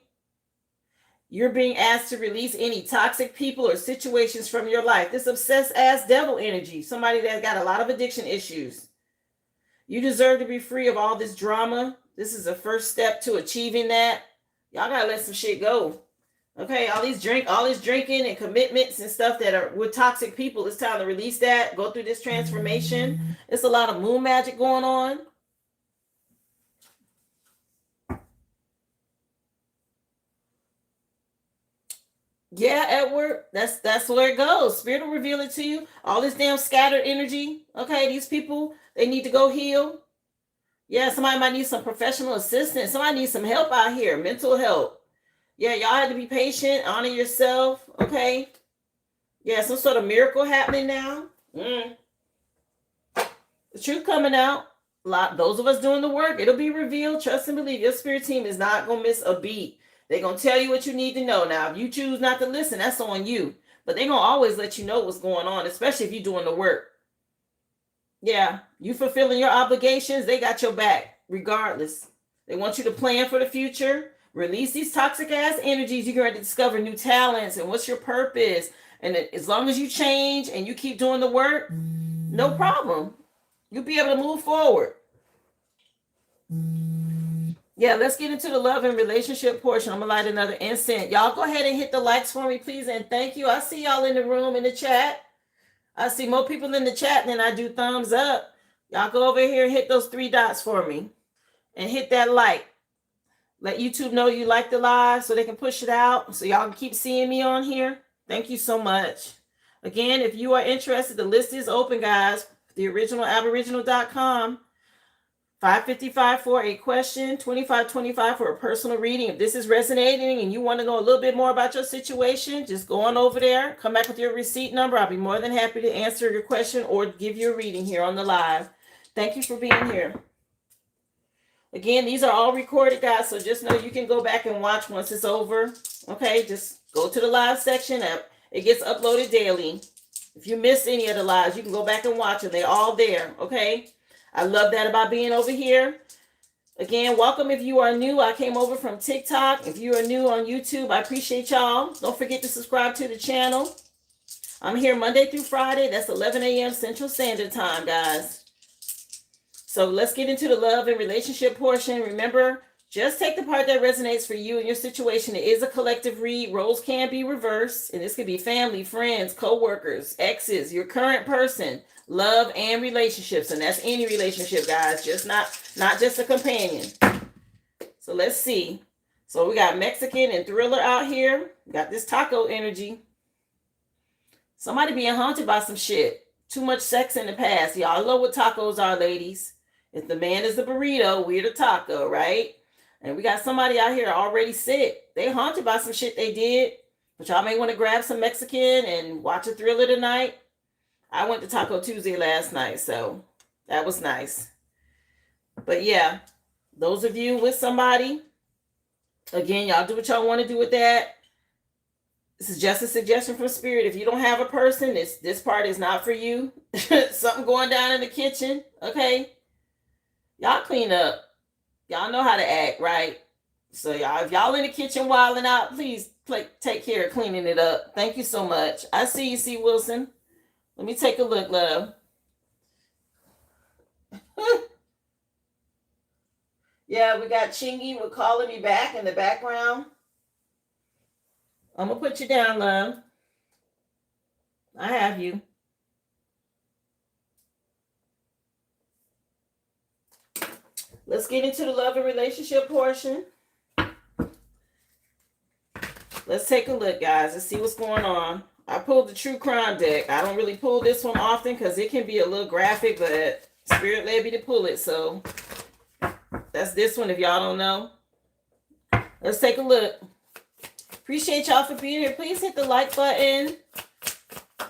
You're being asked to release any toxic people or situations from your life. This obsessed ass devil energy. Somebody that's got a lot of addiction issues. You deserve to be free of all this drama. This is the first step to achieving that. Y'all gotta let some shit go. Okay, all this drinking and commitments and stuff that are with toxic people. It's time to release that. Go through this transformation. It's a lot of moon magic going on. Yeah, Edward, that's where it goes. Spirit will reveal it to you. All this damn scattered energy. Okay, these people, they need to go heal. Yeah, somebody might need some professional assistance. Somebody needs some help out here, mental help. Yeah, y'all have to be patient, honor yourself. Okay. Yeah, some sort of miracle happening now. The truth coming out. Those of us doing the work, it'll be revealed. Trust and believe. Your spirit team is not gonna miss a beat. They're going to tell you what you need to know. Now, if you choose not to listen, that's on you. But they're going to always let you know what's going on, especially if you're doing the work. Yeah, you fulfilling your obligations, they got your back, regardless. They want you to plan for the future. Release these toxic ass energies. You're going to discover new talents and what's your purpose. And as long as you change and you keep doing the work, no problem. You'll be able to move forward. Yeah, let's get into the love and relationship portion. I'm going to light another incense. Y'all go ahead and hit the likes for me, please. And thank you. I see y'all in the room, in the chat. I see more people in the chat than I do thumbs up. Y'all go over here and hit those 3 dots for me. And hit that like. Let YouTube know you like the live so they can push it out. So y'all can keep seeing me on here. Thank you so much. Again, if you are interested, the list is open, guys. TheOriginalAboriginal.com. $5.55 for a question, $25.25 for a personal reading. If this is resonating and you want to know a little bit more about your situation, just go on over there. Come back with your receipt number. I'll be more than happy to answer your question or give you a reading here on the live. Thank you for being here. Again, these are all recorded, guys, so just know you can go back and watch once it's over. Okay, just go to the live section. It gets uploaded daily. If you missed any of the lives, you can go back and watch them. They're all there, okay? I love that about being over here. Again, welcome if you are new. I came over from TikTok. If you are new on YouTube, I appreciate y'all. Don't forget to subscribe to the channel. I'm here Monday through Friday. That's 11 a.m. Central Standard Time, guys. So let's get into the love and relationship portion. Remember, just take the part that resonates for you and your situation. It is a collective read. Roles can be reversed. And this could be family, friends, co-workers, exes, your current person. Love and relationships, and that's any relationship, guys, just not just a companion. So let's see. So we got Mexican and Thriller out here. We got this taco energy. Somebody being haunted by some shit. Too much sex in the past. Y'all know what tacos are, ladies. If the man is the burrito, we're the taco, right? And we got somebody out here already sick. They haunted by some shit they did. But y'all may want to grab some Mexican and watch a Thriller tonight. I went to Taco Tuesday last night, so that was nice. But yeah, those of you with somebody, again, y'all do what y'all want to do with that. This is just a suggestion from Spirit. If you don't have a person, this part is not for you. Something going down in the kitchen, okay? Y'all clean up. Y'all know how to act, right? So y'all, if y'all in the kitchen wilding out, please take care of cleaning it up. Thank you so much. I see you, C. Wilson. Let me take a look, love. Yeah, we got Chingy with calling me back in the background. I'm going to put you down, love. I have you. Let's get into the love and relationship portion. Let's take a look, guys. Let's see what's going on. I pulled the True Crime deck. I don't really pull this one often because it can be a little graphic, but Spirit led me to pull it. So that's this one if y'all don't know. Let's take a look. Appreciate y'all for being here. Please hit the like button.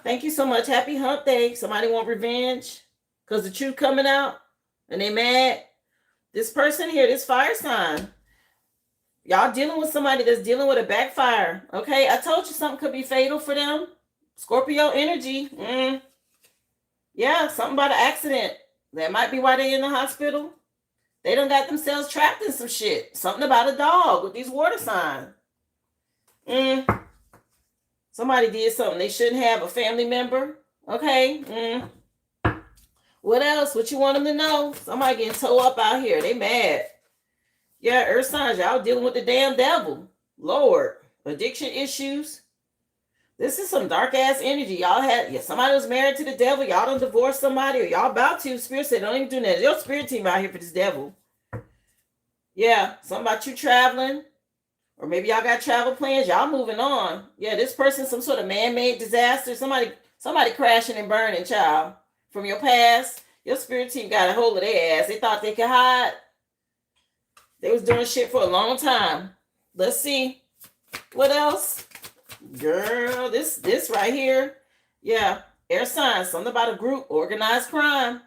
Thank you so much. Happy hump day. Somebody want revenge because the truth coming out and they mad. This person here, this fire sign. Y'all dealing with somebody that's dealing with a backfire. Okay, I told you something could be fatal for them. Scorpio energy. Yeah, something about an accident. That might be why they're in the hospital. They done got themselves trapped in some shit. Something about a dog with these water signs. Somebody did something they shouldn't have, a family member. Okay. What else? What you want them to know? Somebody getting towed up out here. They mad. Yeah, earth signs, y'all dealing with the damn devil. Lord. Addiction issues. This is some dark ass energy. Y'all had, somebody was married to the devil. Y'all done divorced somebody, or y'all about to. Spirit said, don't even do that. Your spirit team out here for this devil. Yeah, something about you traveling. Or maybe y'all got travel plans. Y'all moving on. Yeah, this person, some sort of man-made disaster. Somebody crashing and burning, child. From your past. Your spirit team got a hold of their ass. They thought they could hide. They was doing shit for a long time. Let's see. What else? Girl, this right here. Yeah, air signs. Something about a group. Organized crime.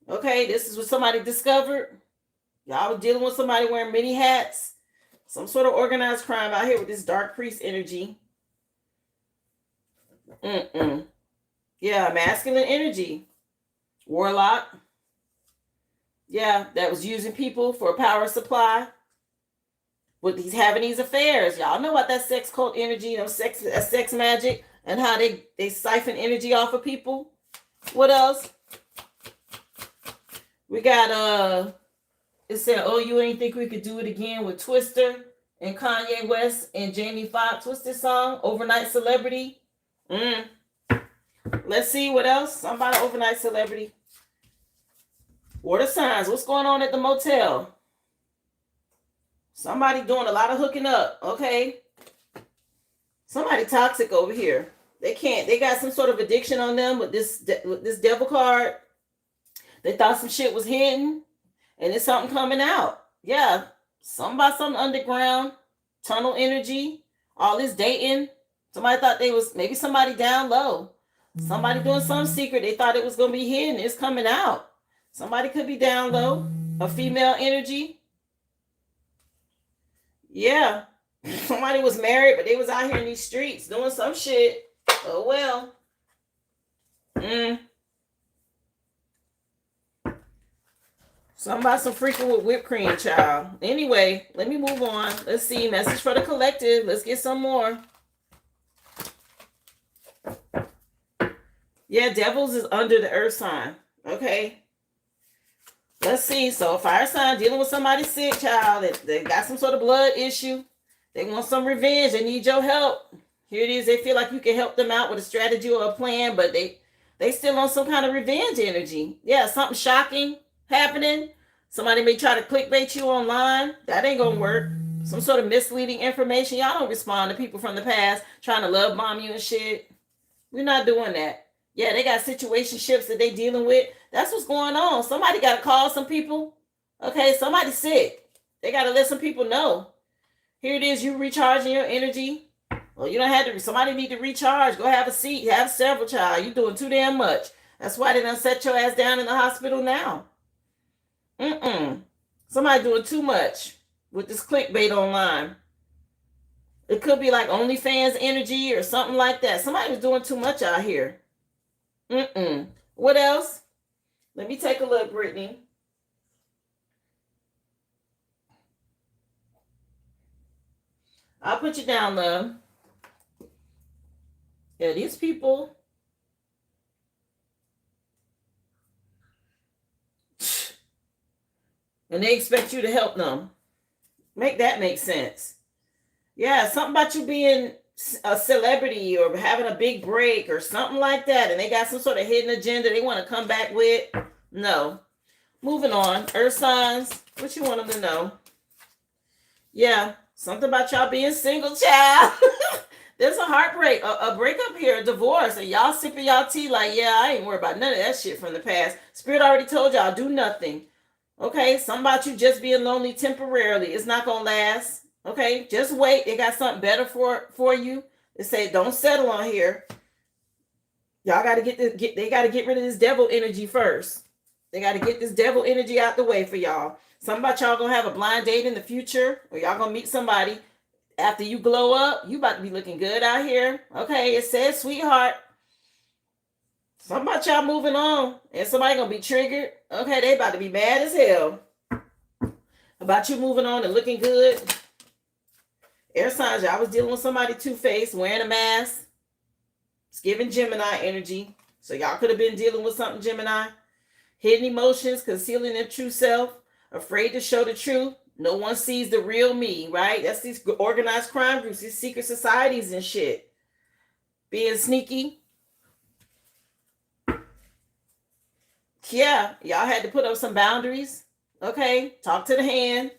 Okay, this is what somebody discovered. Y'all were dealing with somebody wearing many hats. Some sort of organized crime out here with this dark priest energy. Yeah, masculine energy. Warlock. Yeah, that was using people for a power supply. With these having these affairs. Y'all know about that sex cult energy, sex magic, and how they siphon energy off of people. What else? We got it said, oh, you ain't think we could do it again with Twister and Kanye West and Jamie Foxx. What's this song? Overnight Celebrity. Let's see what else. Something about an overnight celebrity. Water signs. What's going on at the motel? Somebody doing a lot of hooking up. Okay. Somebody toxic over here. They got some sort of addiction on them with this devil card. They thought some shit was hidden. And it's something coming out. Yeah. Something about something underground. Tunnel energy. All this dating. Somebody thought they was maybe somebody down low. Somebody doing something secret. They thought it was going to be hidden. It's coming out. Somebody could be down low. A female energy. Yeah. Somebody was married, but they was out here in these streets doing some shit. Oh, well. Something about some freaking with whipped cream, child. Anyway, let me move on. Let's see. Message for the collective. Let's get some more. Yeah, devils is under the earth sign. Okay. Let's see. So, fire sign dealing with somebody sick, child. They got some sort of blood issue. They want some revenge. They need your help. Here it is. They feel like you can help them out with a strategy or a plan, but they still on some kind of revenge energy. Yeah, something shocking happening. Somebody may try to clickbait you online. That ain't gonna work. Some sort of misleading information. Y'all don't respond to people from the past trying to love bomb you and shit. We're not doing that. Yeah, they got situationships that they dealing with. That's what's going on. Somebody got to call some people. Okay, somebody's sick. They got to let some people know. Here it is. You recharging your energy. Well, you don't have to. Somebody need to recharge. Go have a seat. Have several, child. You're doing too damn much. That's why they done set your ass down in the hospital now. Somebody doing too much with this clickbait online. It could be like OnlyFans energy or something like that. Somebody was doing too much out here. What else? Let me take a look, Brittany. I'll put you down, love. Yeah, these people. And they expect you to help them. Make that make sense. Yeah, something about you being a celebrity or having a big break or something like that. And they got some sort of hidden agenda they want to come back with. No. Moving on. Earth signs. What you want them to know? Yeah. Something about y'all being single, child. There's a heartbreak, a breakup here, a divorce, and y'all sipping y'all tea like, yeah, I ain't worried about none of that shit from the past. Spirit already told y'all, do nothing. Okay, something about you just being lonely temporarily. It's not gonna last. Okay, just wait. They got something better for you. They say, don't settle on here. Y'all got to they got to get rid of this devil energy first. They got to get this devil energy out the way for y'all. Some about y'all gonna have a blind date in the future, or y'all gonna meet somebody after you glow up. You about to be looking good out here. Okay, it says sweetheart. Some about y'all moving on, and somebody gonna be triggered. Okay, they about to be mad as hell about you moving on and looking good. Air signs, y'all was dealing with somebody two-faced, wearing a mask. It's giving Gemini energy. So y'all could have been dealing with something, Gemini. Hidden emotions, concealing their true self, afraid to show the truth. No one sees the real me, right? That's these organized crime groups, these secret societies and shit. Being sneaky. Yeah, y'all had to put up some boundaries. Okay, talk to the hand.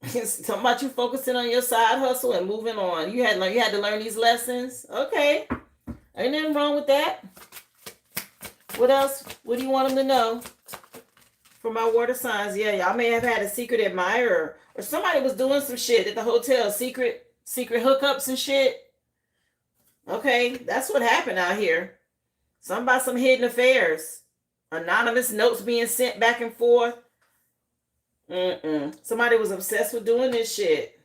Something about you focusing on your side hustle and moving on. You had to learn these lessons. Okay. Ain't nothing wrong with that. What else? What do you want them to know? For my water signs, yeah, y'all may have had a secret admirer, or somebody was doing some shit at the hotel, secret hookups and shit. Okay, that's what happened out here. Something about some hidden affairs. Anonymous notes being sent back and forth. Somebody was obsessed with doing this shit.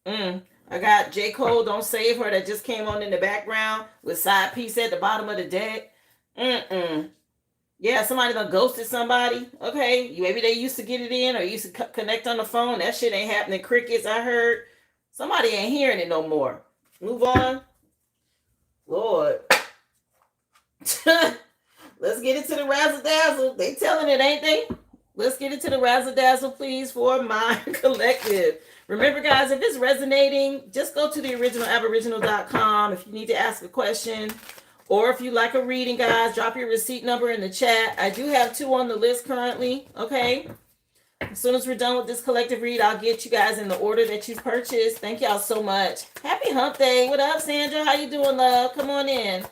I got J. Cole, Don't Save Her, that just came on in the background with side piece at the bottom of the deck. Yeah, somebody done ghosted somebody. Okay, maybe they used to get it in or used to connect on the phone. That shit ain't happening. Crickets, I heard. Somebody ain't hearing it no more. Move on. Lord. Let's get into the Razledazzle. They telling it, ain't they? Let's get into the Razledazzle, please, for my collective. Remember, guys, if it's resonating, just go to the Aboriginal.com if you need to ask a question. Or if you like a reading, guys, drop your receipt number in the chat. I do have 2 on the list currently, okay? As soon as we're done with this collective read, I'll get you guys in the order that you purchased. Thank y'all so much. Happy hump day. What up, Sandra? How you doing, love? Come on in.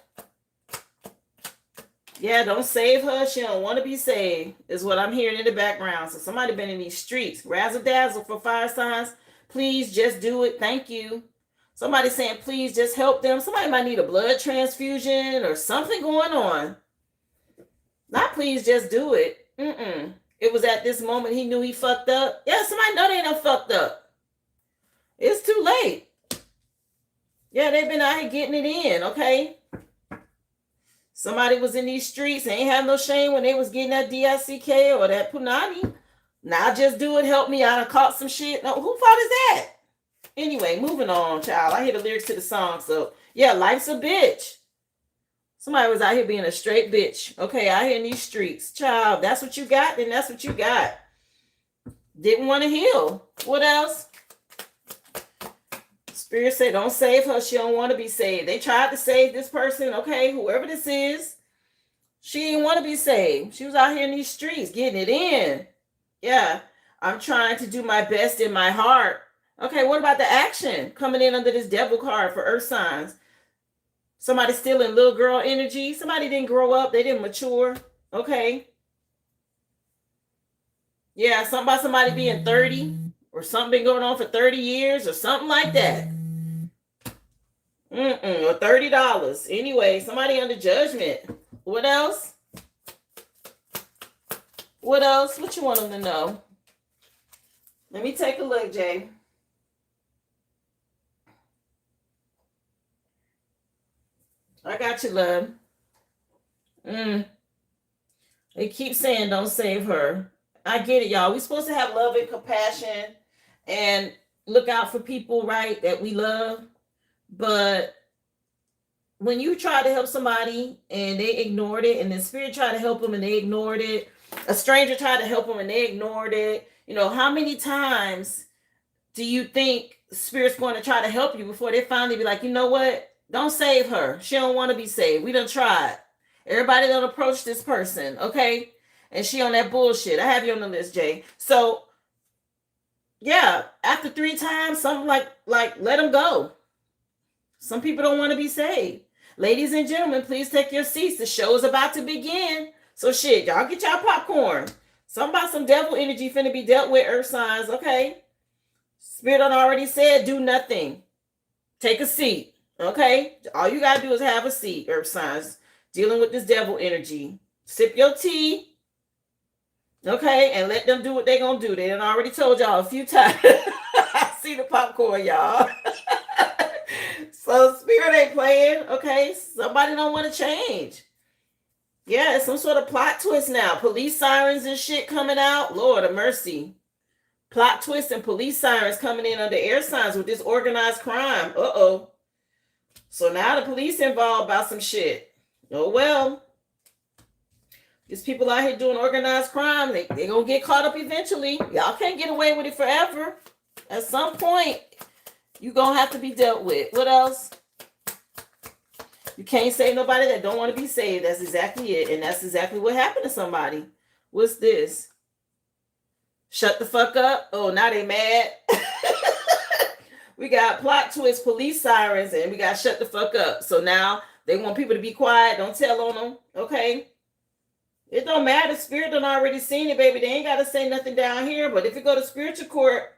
Yeah, don't save her. She don't want to be saved, is what I'm hearing in the background. So somebody been in these streets. Razledazzle for fire signs. Please just do it. Thank you. Somebody saying, please just help them. Somebody might need a blood transfusion or something going on. Not please just do it. It was at this moment he knew he fucked up. Yeah, somebody know they done fucked up. It's too late. Yeah, they've been out here getting it in, okay? Somebody was in these streets. They ain't have no shame when they was getting that DICK or that Punani. Now just do it. Help me. I done caught some shit. No, who fault is that? Anyway, moving on, child. I hear the lyrics to the song. So, yeah, life's a bitch. Somebody was out here being a straight bitch. Okay, out here in these streets. Child, that's what you got, then that's what you got. Didn't want to heal. What else? Spirit said, don't save her. She don't want to be saved. They tried to save this person. Okay, whoever this is, she didn't want to be saved. She was out here in these streets getting it in. Yeah, I'm trying to do my best in my heart. Okay, what about the action coming in under this devil card for earth signs? Somebody stealing little girl energy. Somebody didn't grow up. They didn't mature. Okay. Yeah, something about somebody being 30 or something been going on for 30 years or something like that. Or $30. Anyway, somebody under judgment. What else? What else? What you want them to know? Let me take a look, Jay. I got you, love. They keep saying don't save her. I get it, y'all. We're supposed to have love and compassion and look out for people, right, that we love. But when you try to help somebody and they ignored it, and the spirit tried to help them and they ignored it, a stranger tried to help them and they ignored it, you know, how many times do you think spirit's going to try to help you before they finally be like, you know what? Don't save her. She don't want to be saved. We done tried. Everybody done approach this person, okay? And she on that bullshit. I have you on the list, Jay. So Yeah, after 3 times, something like let them go. Some people don't want to be saved. Ladies and gentlemen, please take your seats. The show is about to begin. So shit, y'all get y'all popcorn. Something about some devil energy finna be dealt with, earth signs, okay? Spirit done already said do nothing. Take a seat, okay? All you gotta do is have a seat, earth signs. Dealing with this devil energy. Sip your tea, okay? And let them do what they gonna do. They done already told y'all a few times. I see the popcorn, y'all. So spirit ain't playing, okay? Somebody don't want to change. Yeah, it's some sort of plot twist now. Police sirens and shit coming out. Lord of mercy. Plot twist and police sirens coming in under air signs with this organized crime. Uh-oh. So now the police involved about some shit. Oh, well. These people out here doing organized crime, they gonna get caught up eventually. Y'all can't get away with it forever. At some point, you gonna have to be dealt with. What else? You can't save nobody that don't want to be saved. That's exactly it. And that's exactly what happened to somebody. What's this? Shut the fuck up. Oh, now they mad. We got plot twist, police sirens, and we got shut the fuck up. So now they want people to be quiet. Don't tell on them. Okay? It don't matter. Spirit done already seen it, baby. They ain't got to say nothing down here. But if it go to spiritual court,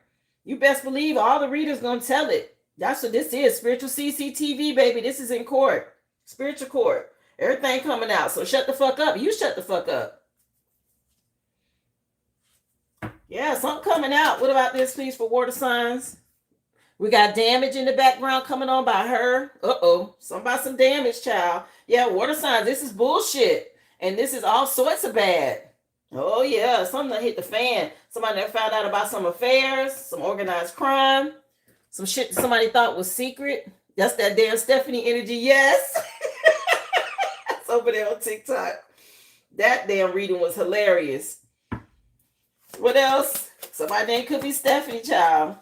you best believe all the readers gonna tell it. That's what this is. Spiritual CCTV, baby. This is in court. Spiritual court. Everything coming out. So shut the fuck up. You shut the fuck up. Yeah, something coming out. What about this, please, for water signs? We got damage in the background coming on by her. Uh-oh. Something about some damage, child. Yeah, water signs. This is bullshit. And this is all sorts of bad. Oh, yeah. Something that hit the fan. Somebody that found out about some affairs, some organized crime, some shit that somebody thought was secret. That's that damn Stephanie energy. Yes. It's over there on TikTok. That damn reading was hilarious. What else? Somebody name could be Stephanie, child.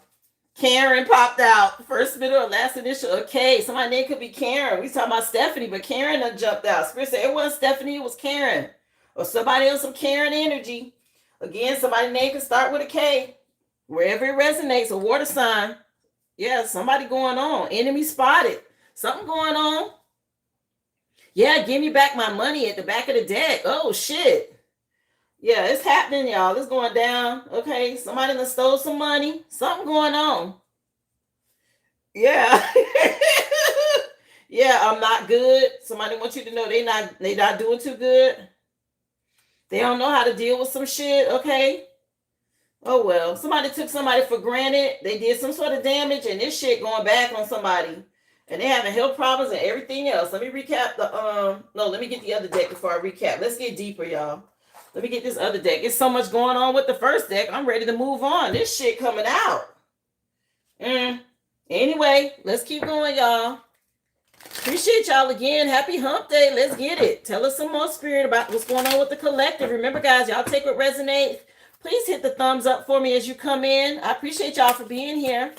Karen popped out. First, middle, or last initial of K. Somebody name could be Karen. We talking about Stephanie, but Karen done jumped out. Spirit said it wasn't Stephanie, it was Karen. Or somebody else, some Karen energy. Again, somebody name could start with a K. Wherever it resonates, a water sign. Yeah, somebody going on. Enemy spotted. Something going on. Yeah, give me back my money at the back of the deck. Oh, shit. Yeah, it's happening, y'all. It's going down. Okay, somebody done stole some money. Something going on. Yeah. Yeah, I'm not good. Somebody wants you to know they not doing too good. They don't know how to deal with some shit, okay? Oh, well. Somebody took somebody for granted. They did some sort of damage, and this shit going back on somebody. And they having health problems and everything else. Let me recap let me get the other deck before I recap. Let's get deeper, y'all. Let me get this other deck. It's so much going on with the first deck. I'm ready to move on. This shit coming out. Anyway, let's keep going, y'all. Appreciate y'all again. Happy hump day. Let's get it. Tell us some more, Spirit, about what's going on with the collective. Remember, guys, y'all take what resonates. Please hit the thumbs up for me as you come in. I appreciate y'all for being here.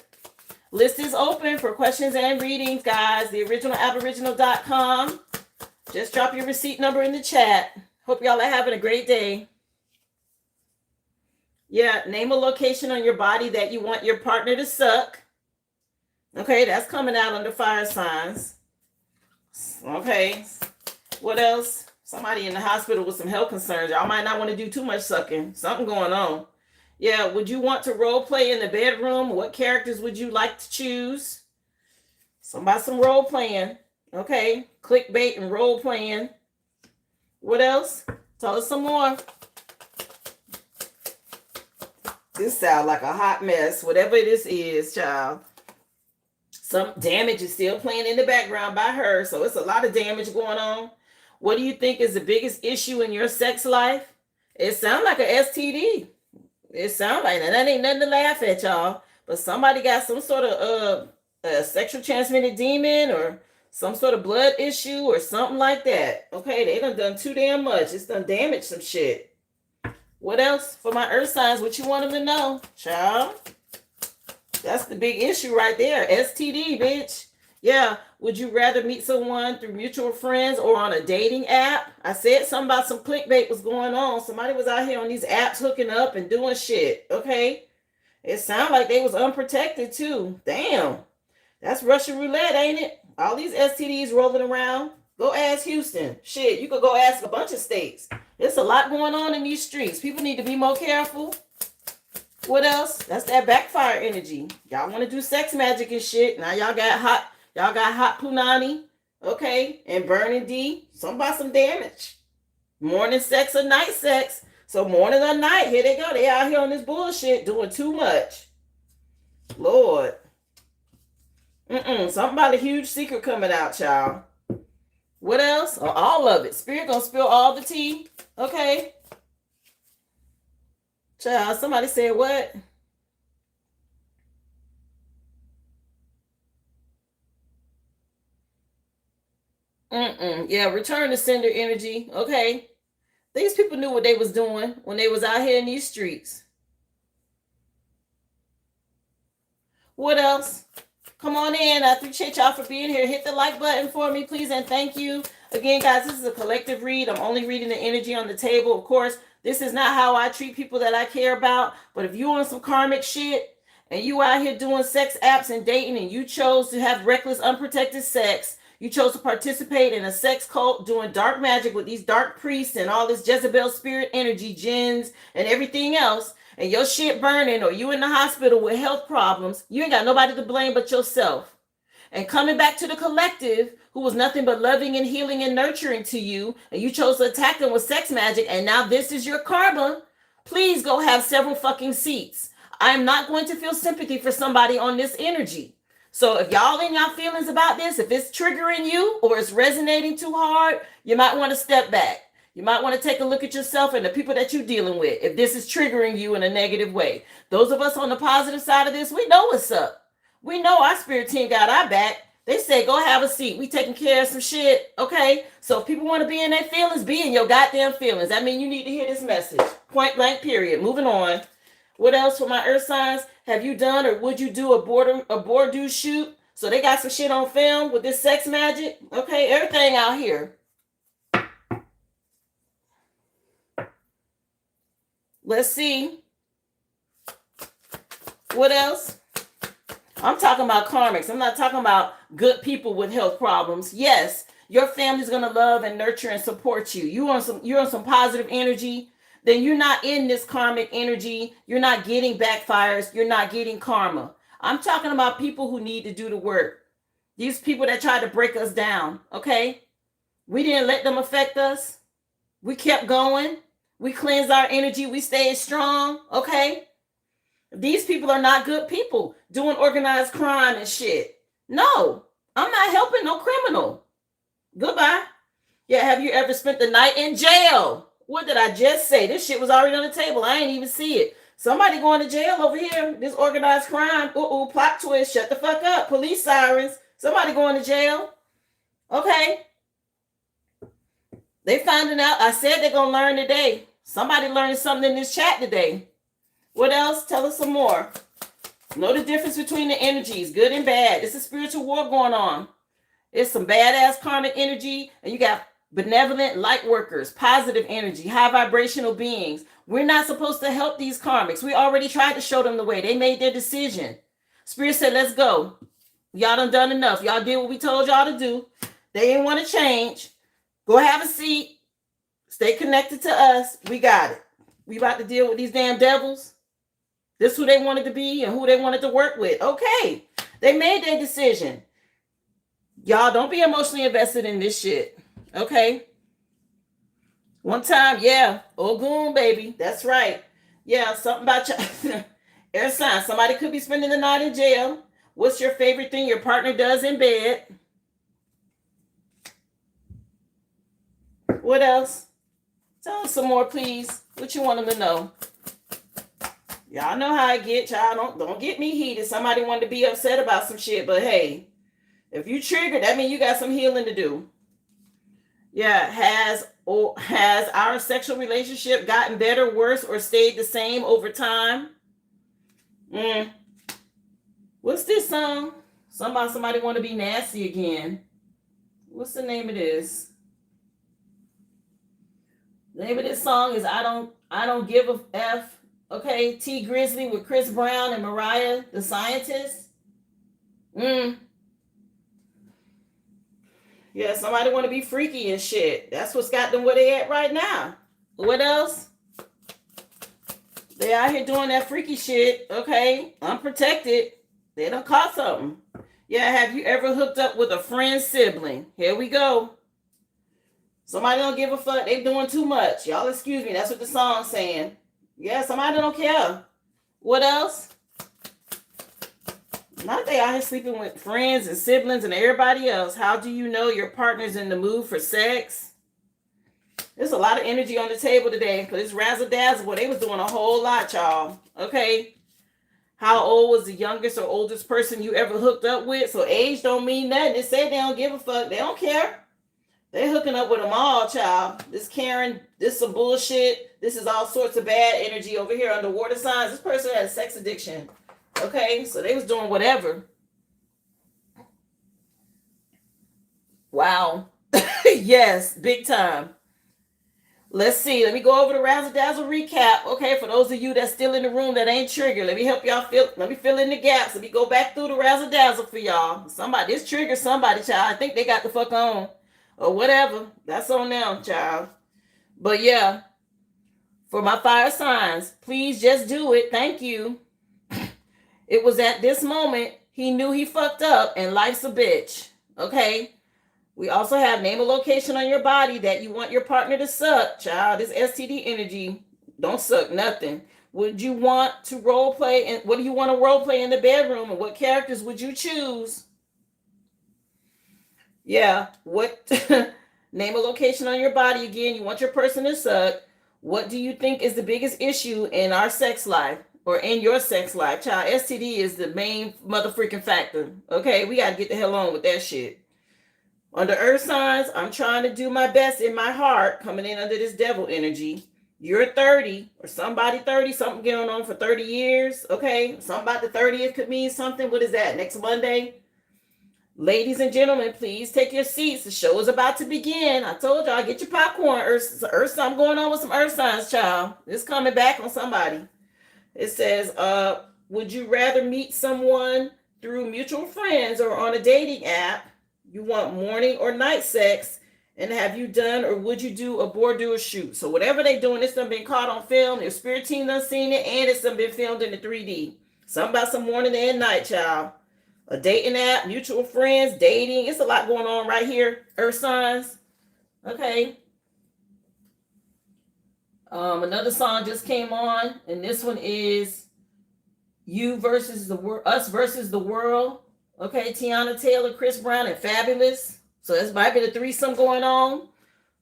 List is open for questions and readings, guys. TheOriginalAboriginal.com. Just drop your receipt number in the chat. Hope y'all are having a great day. Yeah, name a location on your body that you want your partner to suck. Okay, that's coming out under fire signs. Okay, what else? Somebody in the hospital with some health concerns. Y'all might not want to do too much sucking. Something going on. Yeah, would you want to role play in the bedroom? What characters would you like to choose? Somebody some role playing. Okay, clickbait and role playing. What else? Tell us some more. This sounds like a hot mess. Whatever this is, child. Some damage is still playing in the background by her. So it's a lot of damage going on. What do you think is the biggest issue in your sex life? It sounds like an STD. It sounds like that. That ain't nothing to laugh at, y'all. But somebody got some sort of sexual transmitted demon or some sort of blood issue or something like that. Okay, they done too damn much. It's done damaged some shit. What else for my earth signs? What you want them to know, child? That's the big issue right there. STD, bitch. Yeah. Would you rather meet someone through mutual friends or on a dating app? I said something about some clickbait was going on. Somebody was out here on these apps hooking up and doing shit. Okay. It sounded like they was unprotected too. Damn. That's Russian roulette, ain't it? All these STDs rolling around. Go ask Houston. Shit, you could go ask a bunch of states. There's a lot going on in these streets. People need to be more careful. What else? That's that backfire energy. Y'all want to do sex magic and shit. Now y'all got hot punani, okay, and burning D. Some about some damage. Morning sex or night sex. So morning or night, here they go. They out here on this bullshit doing too much. Lord. Something about a huge secret coming out, y'all. What else? Oh, all of it. Spirit gonna spill all the tea. Okay. Child, somebody said what? Yeah, return to sender energy. Okay. These people knew what they was doing when they was out here in these streets. What else? Come on in. I appreciate y'all for being here. Hit the like button for me, please, and thank you. Again, guys, this is a collective read. I'm only reading the energy on the table. Of course, this is not how I treat people that I care about. But if you on some karmic shit and you out here doing sex apps and dating and you chose to have reckless, unprotected sex, you chose to participate in a sex cult doing dark magic with these dark priests and all this Jezebel spirit energy, jinns, and everything else, and your shit burning, or you in the hospital with health problems, you ain't got nobody to blame but yourself. And coming back to the collective, who was nothing but loving and healing and nurturing to you, and you chose to attack them with sex magic, and now this is your karma, please go have several fucking seats. I am not going to feel sympathy for somebody on this energy. So if y'all in y'all feelings about this, if it's triggering you or it's resonating too hard, you might want to step back. You might want to take a look at yourself and the people that you're dealing with if this is triggering you in a negative way. Those of us on the positive side of this, we know what's up. We know our spirit team got our back. They say, go have a seat. We taking care of some shit, okay? So if people want to be in their feelings, be in your goddamn feelings. I mean, you need to hear this message. Point blank, period. Moving on. What else for my earth signs? Have you done or would you do a Bordeaux shoot? So they got some shit on film with this sex magic. Okay, everything out here. Let's see. What else? I'm talking about karmics. I'm not talking about good people with health problems. Yes, your family's gonna love and nurture and support you. You're on some positive energy. Then you're not in this karmic energy. You're not getting backfires. You're not getting karma. I'm talking about people who need to do the work. These people that try to break us down. Okay, we didn't let them affect us. We kept going. We cleansed our energy. We stayed strong. Okay. These people are not good people doing organized crime and shit. No, I'm not helping no criminal. Goodbye. Yeah, have you ever spent the night in jail? What did I just say? This shit was already on the table. I ain't even see it. Somebody going to jail over here. This organized crime. Plot twist. Shut the fuck up. Police sirens. Somebody going to jail. Okay. They finding out. I said they're going to learn today. Somebody learned something in this chat today. What else? Tell us some more. Know the difference between the energies, good and bad. It's a spiritual war going on. It's some badass karmic energy, and you got benevolent light workers, positive energy, high vibrational beings. We're not supposed to help these karmics. We already tried to show them the way. They made their decision. Spirit said, let's go. Y'all done enough. Y'all did what we told y'all to do. They didn't want to change. Go have a seat. Stay connected to us. We got it. We about to deal with these damn devils. This who they wanted to be and who they wanted to work with. Okay. They made their decision. Y'all don't be emotionally invested in this shit. Okay. One time, yeah. Ogun, baby. That's right. Yeah, something about your air sign. Somebody could be spending the night in jail. What's your favorite thing your partner does in bed? What else? Tell us some more, please. What you want them to know. Y'all know how I get. Y'all don't get me heated. Somebody wanted to be upset about some shit, but hey, if you triggered, that means you got some healing to do. Yeah, has our sexual relationship gotten better, worse, or stayed the same over time? What's this song? Somebody want to be nasty again. What's the name of this? The name of this song is I don't give a F. Okay, T Grizzly with Chris Brown and Mariah, the scientist. Yeah, somebody want to be freaky and shit. That's what's got them where they at right now. What else? They out here doing that freaky shit. Okay, unprotected. They done caught something. Yeah, have you ever hooked up with a friend's sibling? Here we go. Somebody don't give a fuck. They doing too much. Y'all excuse me. That's what the song's saying. Yeah, somebody don't care. What else? Not they out here sleeping with friends and siblings and everybody else. How do you know your partner's in the mood for sex? There's a lot of energy on the table today because it's Razledazzle. Well, they was doing a whole lot, y'all. Okay. How old was the youngest or oldest person you ever hooked up with? So age don't mean nothing. They say they don't give a fuck. They don't care. They hooking up with them all, child. This Karen, this some bullshit. This is all sorts of bad energy over here under water signs. This person had a sex addiction. Okay, so they was doing whatever. Wow. Yes, big time. Let's see. Let me go over the Razledazzle recap. Okay, for those of you that's still in the room that ain't triggered, let me help y'all let me fill in the gaps. Let me go back through the Razledazzle for y'all. Somebody, this triggers somebody, child. I think they got the fuck on. Or whatever. That's on them, child. But yeah, for my fire signs, please just do it. Thank you. It was at this moment he knew he fucked up and life's a bitch. Okay? We also have name a location on your body that you want your partner to suck. Child, this STD energy don't suck nothing. Would you want to role play? And what do you want to role play in the bedroom? And what characters would you choose? Yeah, what? Name a location on your body again. You want your person to suck. What do you think is the biggest issue in our sex life or in your sex life? Child, STD is the main motherfucking factor. Okay, we got to get the hell on with that shit. Under earth signs, I'm trying to do my best in my heart, coming in under this devil energy. You're 30 or somebody 30, something going on for 30 years. Okay, something about the 30th could mean something. What is that? Next Monday? Ladies and gentlemen, please take your seats. The show is about to begin. I told y'all, get your popcorn. Earth something going on with some earth signs, child. It's coming back on somebody. It says, would you rather meet someone through mutual friends or on a dating app? You want morning or night sex, and have you done or would you do a boudoir shoot? So whatever they doing, it's done been caught on film. Their spirit team done seen it, and it's done been filmed in the 3D. Something about some morning and night, child. A dating app, mutual friends, dating. It's a lot going on right here. Earth signs. Okay. Another song just came on, and this one is You versus the world, Us versus the World. Okay, Tiana Taylor, Chris Brown, and Fabulous. So this might be the threesome going on.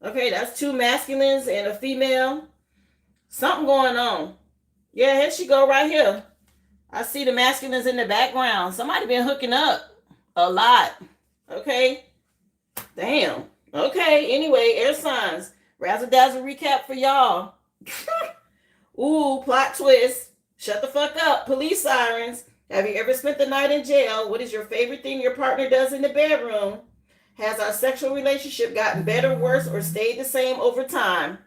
Okay, that's two masculines and a female. Something going on. Yeah, here she go right here. I see the masculines in the background. Somebody been hooking up a lot. Okay. Damn. Okay, anyway, air signs. Razledazzle recap for y'all. Ooh, plot twist. Shut the fuck up. Police sirens. Have you ever spent the night in jail? What is your favorite thing your partner does in the bedroom? Has our sexual relationship gotten better, worse, or stayed the same over time?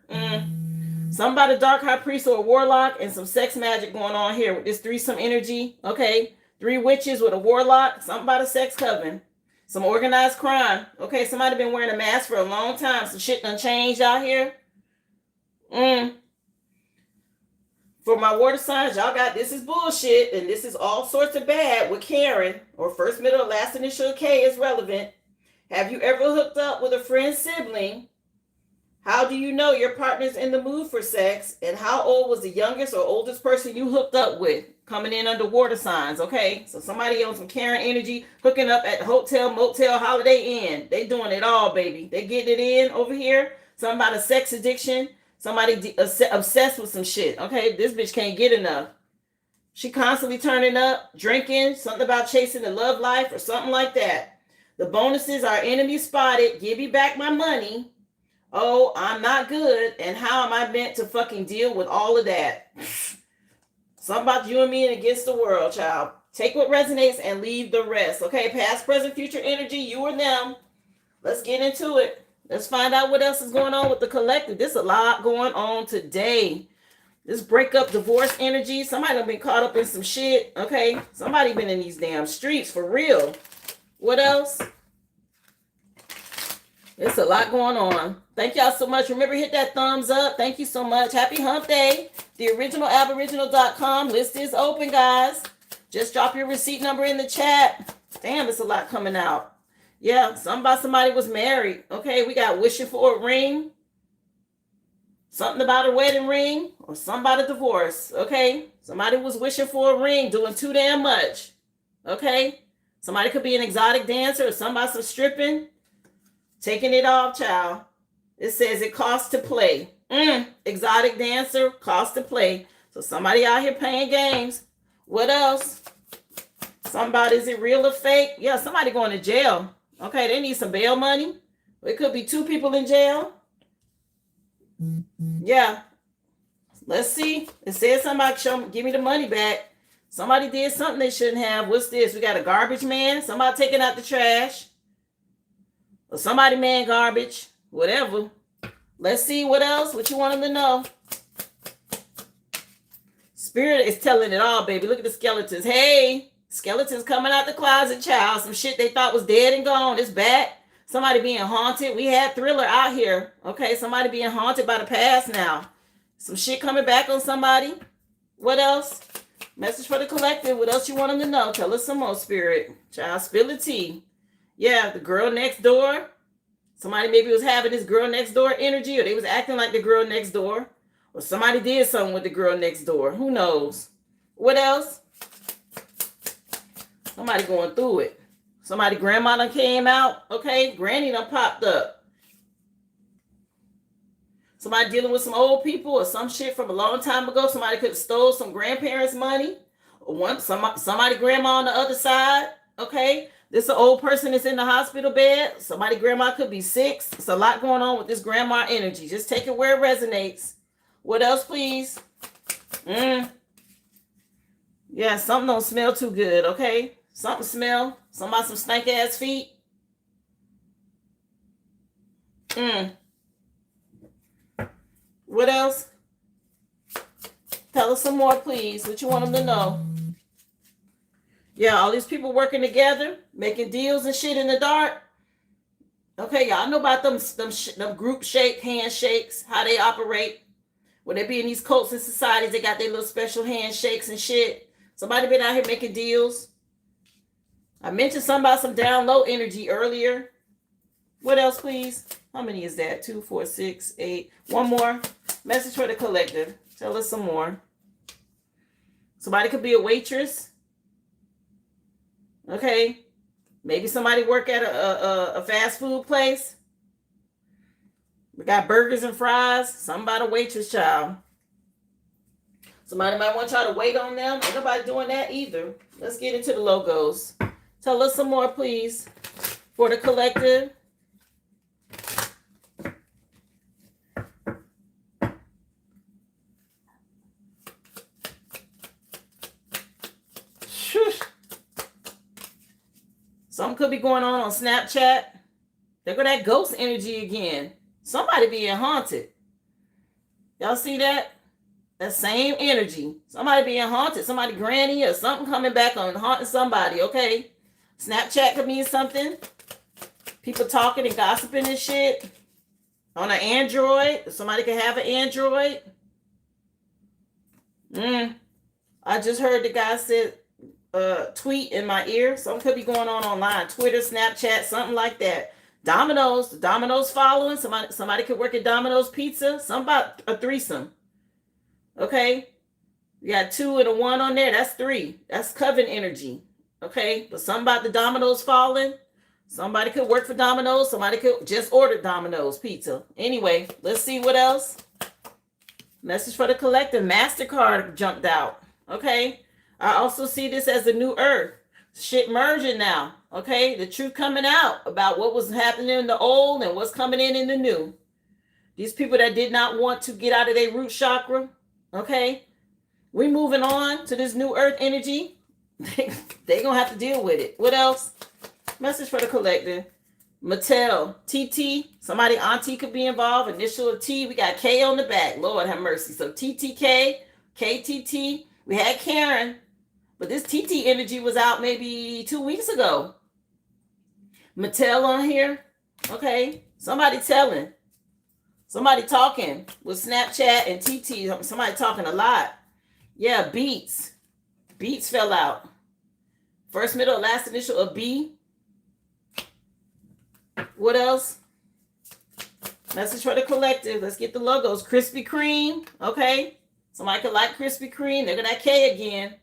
Something about a dark high priest or a warlock and some sex magic going on here with this threesome energy. Okay, 3 witches with a warlock. Something about a sex coven. Some organized crime. Okay, somebody been wearing a mask for a long time. Some shit done changed out here. For my water signs, y'all got this is bullshit and this is all sorts of bad with Karen or first, middle, last initial K is relevant. Have you ever hooked up with a friend's sibling? How do you know your partner's in the mood for sex? And how old was the youngest or oldest person you hooked up with? Coming in under water signs, okay? So somebody on some Karen energy hooking up at the hotel, motel, Holiday Inn. They doing it all, baby. They getting it in over here. Something about a sex addiction. Somebody obsessed with some shit. Okay, this bitch can't get enough. She constantly turning up, drinking, something about chasing the love life or something like that. The bonuses are enemy spotted. Give me back my money. Oh, I'm not good. And how am I meant to fucking deal with all of that? Something about you and me and against the world, child. Take what resonates and leave the rest. Okay, past, present, future energy, you or them. Let's get into it. Let's find out what else is going on with the collective. There's a lot going on today. This breakup, divorce energy. Somebody done been caught up in some shit. Okay. Somebody been in these damn streets for real. What else? It's a lot going on. Thank y'all so much. Remember, hit that thumbs up. Thank you so much. Happy hump day. TheOriginalAboriginal.com. List is open, guys. Just drop your receipt number in the chat. Damn, it's a lot coming out. Yeah, somebody was married. Okay, we got wishing for a ring. Something about a wedding ring. Or somebody divorce. Okay, somebody was wishing for a ring. Doing too damn much. Okay, somebody could be an exotic dancer. Or somebody some stripping. Taking it off, child. It says it costs to play. Exotic dancer, costs to play. So somebody out here playing games. What else? Somebody, is it real or fake? Yeah, somebody going to jail. Okay, they need some bail money. It could be 2 people in jail. Yeah. Let's see. It says somebody give me the money back. Somebody did something they shouldn't have. What's this? We got a garbage man. Somebody taking out the trash. Or somebody man garbage. Whatever. Let's see what else. What you want them to know. Spirit is telling it all, baby. Look at the skeletons. Hey, skeletons coming out the closet, child. Some shit they thought was dead and gone. It's back. Somebody being haunted. We had Thriller out here. Okay, somebody being haunted by the past now. Some shit coming back on somebody. What else? Message for the collective. What else you want them to know? Tell us some more, Spirit. Child, spill the tea. Yeah, the girl next door. Somebody maybe was having this girl next door energy, or they was acting like the girl next door. Or somebody did something with the girl next door. Who knows? What else? Somebody going through it. Somebody grandma done came out. Okay, granny done popped up. Somebody dealing with some old people or some shit from a long time ago. Somebody could have stole some grandparents' money. Or somebody grandma on the other side. Okay. This is an old person that's in the hospital bed. Somebody grandma could be sick. It's a lot going on with this grandma energy. Just take it where it resonates. What else, please? Yeah, something don't smell too good, okay? Something smell. Somebody some stank ass feet. What else? Tell us some more, please. What you want them to know? Yeah, all these people working together, making deals and shit in the dark. Okay, y'all know about them group handshakes, how they operate. When they be in these cults and societies, they got their little special handshakes and shit. Somebody been out here making deals. I mentioned something about some down low energy earlier. What else, please? How many is that? 2, 4, 6, 8. One more. Message for the collective. Tell us some more. Somebody could be a waitress. Okay, maybe somebody work at a fast food place. We got burgers and fries. Somebody waitress, child. Somebody might want y'all to wait on them. Ain't nobody doing that either. Let's get into the logos. Tell us some more, please, for the collective. Something could be going on Snapchat. There go that ghost energy again. Somebody being haunted. Y'all see that? That same energy. Somebody being haunted. Somebody granny or something coming back on haunting somebody, okay? Snapchat could mean something. People talking and gossiping and shit. On an Android. Somebody could have an Android. I just heard the guy said tweet in my ear. Something could be going on online. Twitter, Snapchat, something like that. Domino's. The Domino's following. Somebody could work at Domino's Pizza. Something about a threesome. Okay? You got 2 and a 1 on there. That's 3. That's coven energy. Okay? But something about the Domino's falling. Somebody could work for Domino's. Somebody could just order Domino's Pizza. Anyway, let's see what else. Message for the collective. MasterCard jumped out. Okay? I also see this as the new earth. Shit merging now. Okay? The truth coming out about what was happening in the old and what's coming in the new. These people that did not want to get out of their root chakra. Okay? We moving on to this new earth energy. They gonna have to deal with it. What else? Message for the collective. Mattel. TT. Somebody auntie could be involved. Initial of T. We got K on the back. Lord have mercy. So TTK. KTT. We had Karen, but this TT energy was out maybe 2 weeks ago. Mattel on here. Okay. Somebody telling. Somebody talking with Snapchat and TT. Somebody talking a lot. Yeah, Beats. Beats fell out. First, middle, last initial of B. What else? Message for the collective. Let's get the logos. Krispy Kreme. Okay. Somebody could like Krispy Kreme. Look at that K again.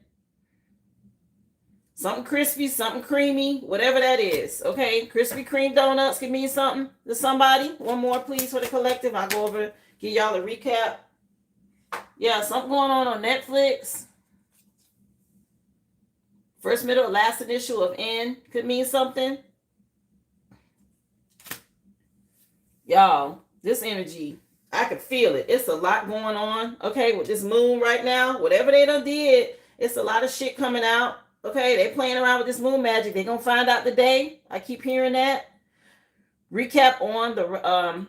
Something crispy, something creamy, whatever that is. Okay. Krispy Kreme donuts could mean something to somebody. One more, please, for the collective. I'll go over, give y'all a recap. Yeah, something going on Netflix. First, middle, last initial of N could mean something. Y'all, this energy, I could feel it. It's a lot going on, okay, with this moon right now. Whatever they done did, it's a lot of shit coming out, okay? They playing around with this moon magic. They gonna find out today. I keep hearing that. Recap on the on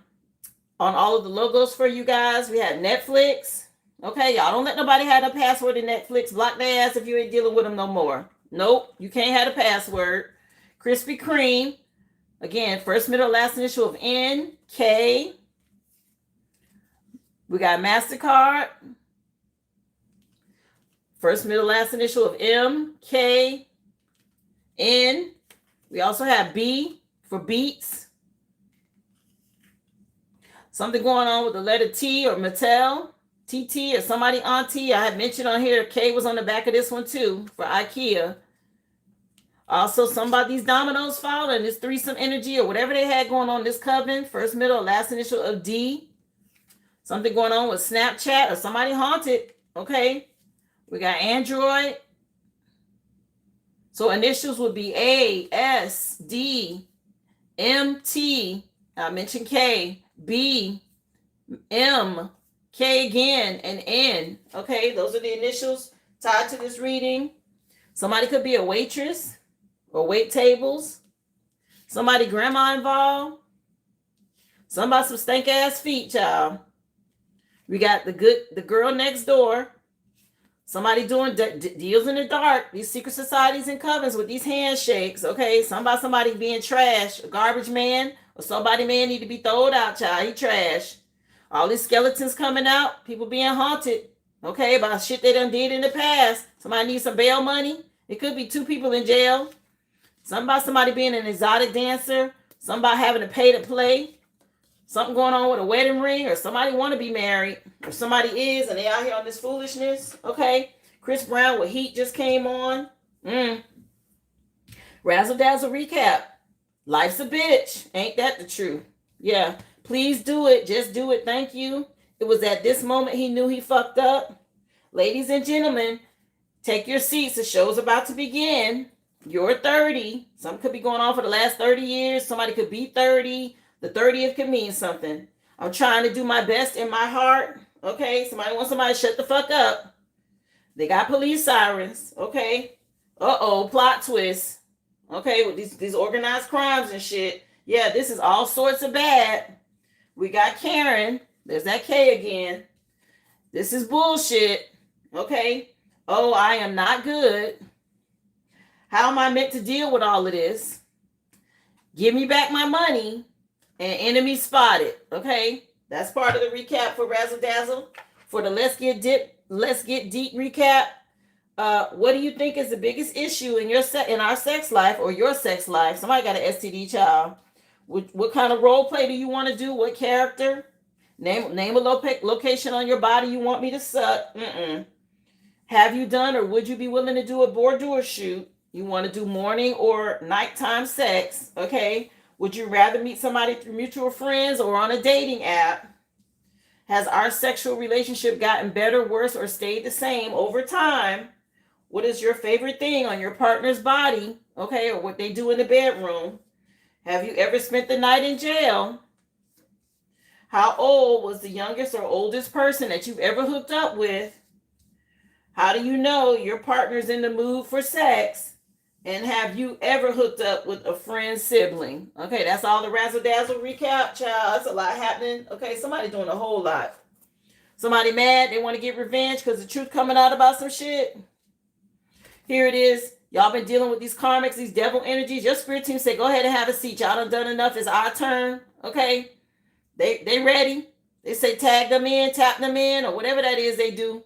all of the logos for you guys. We had Netflix. Okay, y'all don't let nobody have a password in Netflix. Block their ass if you ain't dealing with them no more. Nope, you can't have a password. Krispy Kreme. Again, first, middle, last initial of N, K. We got MasterCard. First, middle, last initial of M, K, N. We also have B for Beats. Something going on with the letter T or Mattel, TT or somebody auntie. I had mentioned on here, K was on the back of this one too for IKEA. Also, somebody's dominoes falling, this threesome energy or whatever they had going on this coven. First, middle, last initial of D. Something going on with Snapchat or somebody haunted. Okay. We got Android. So initials would be A, S, D, M, T. I mentioned K, B, M, K again, and N. Okay. Those are the initials tied to this reading. Somebody could be a waitress. Or wait tables. Somebody grandma involved. Somebody some stank ass feet, child. We got the girl next door. Somebody doing deals in the dark. These secret societies and covens with these handshakes. Okay, somebody being trash. A garbage man or somebody man need to be thrown out, child. He trash. All these skeletons coming out. People being haunted. Okay, about shit they done did in the past. Somebody needs some bail money. It could be 2 people in jail. Somebody being an exotic dancer. Somebody having to pay to play. Something going on with a wedding ring. Or somebody want to be married. Or somebody is and they out here on this foolishness. Okay. Chris Brown with Heat just came on. Razledazzle recap. Life's a bitch. Ain't that the truth? Yeah. Please do it. Just do it. Thank you. It was at this moment he knew he fucked up. Ladies and gentlemen, take your seats. The show's about to begin. You're 30. Something could be going on for the last 30 years. Somebody could be 30. The 30th could mean something. I'm trying to do my best in my heart. Okay. Somebody wants somebody to shut the fuck up. They got police sirens. Okay. Plot twist. Okay. With these organized crimes and shit. Yeah, this is all sorts of bad. We got Karen. There's that K again. This is bullshit. Okay. Oh, I am not good. How am I meant to deal with all of this? Give me back my money and enemy spotted. Okay. That's part of the recap for Razledazzle. For the Let's Get Deep recap. What do you think is the biggest issue in our sex life or your sex life? Somebody got an STD, child. What kind of role play do you want to do? What character? Name a location on your body you want me to suck. Have you done or would you be willing to do a boudoir shoot? You want to do morning or nighttime sex, okay? Would you rather meet somebody through mutual friends or on a dating app? Has our sexual relationship gotten better, worse, or stayed the same over time? What is your favorite thing on your partner's body, okay, or what they do in the bedroom? Have you ever spent the night in jail? How old was the youngest or oldest person that you've ever hooked up with? How do you know your partner's in the mood for sex? And have you ever hooked up with a friend's sibling? Okay, that's all the Razledazzle recap, child. That's a lot happening. Okay, somebody doing a whole lot. Somebody mad, they want to get revenge because the truth coming out about some shit. Here it is. Y'all been dealing with these karmics, these devil energies. Your spirit team say, go ahead and have a seat. Y'all done enough. It's our turn. Okay? They ready. They say tag them in, tap them in, or whatever that is they do.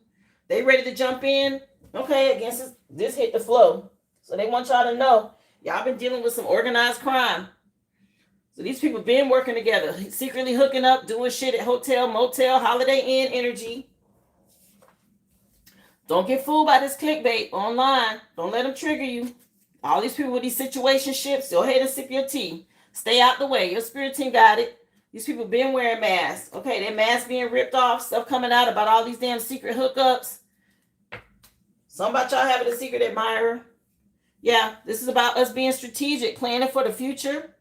They ready to jump in. Okay, against this hit the flow. So they want y'all to know, y'all been dealing with some organized crime. So these people been working together, secretly hooking up, doing shit at hotel, motel, Holiday Inn energy. Don't get fooled by this clickbait online. Don't let them trigger you. All these people with these situationships, go ahead and sip your tea. Stay out the way. Your spirit team got it. These people been wearing masks. Okay, their masks being ripped off, stuff coming out about all these damn secret hookups. Some about y'all having a secret admirer. Yeah, this is about us being strategic, planning for the future.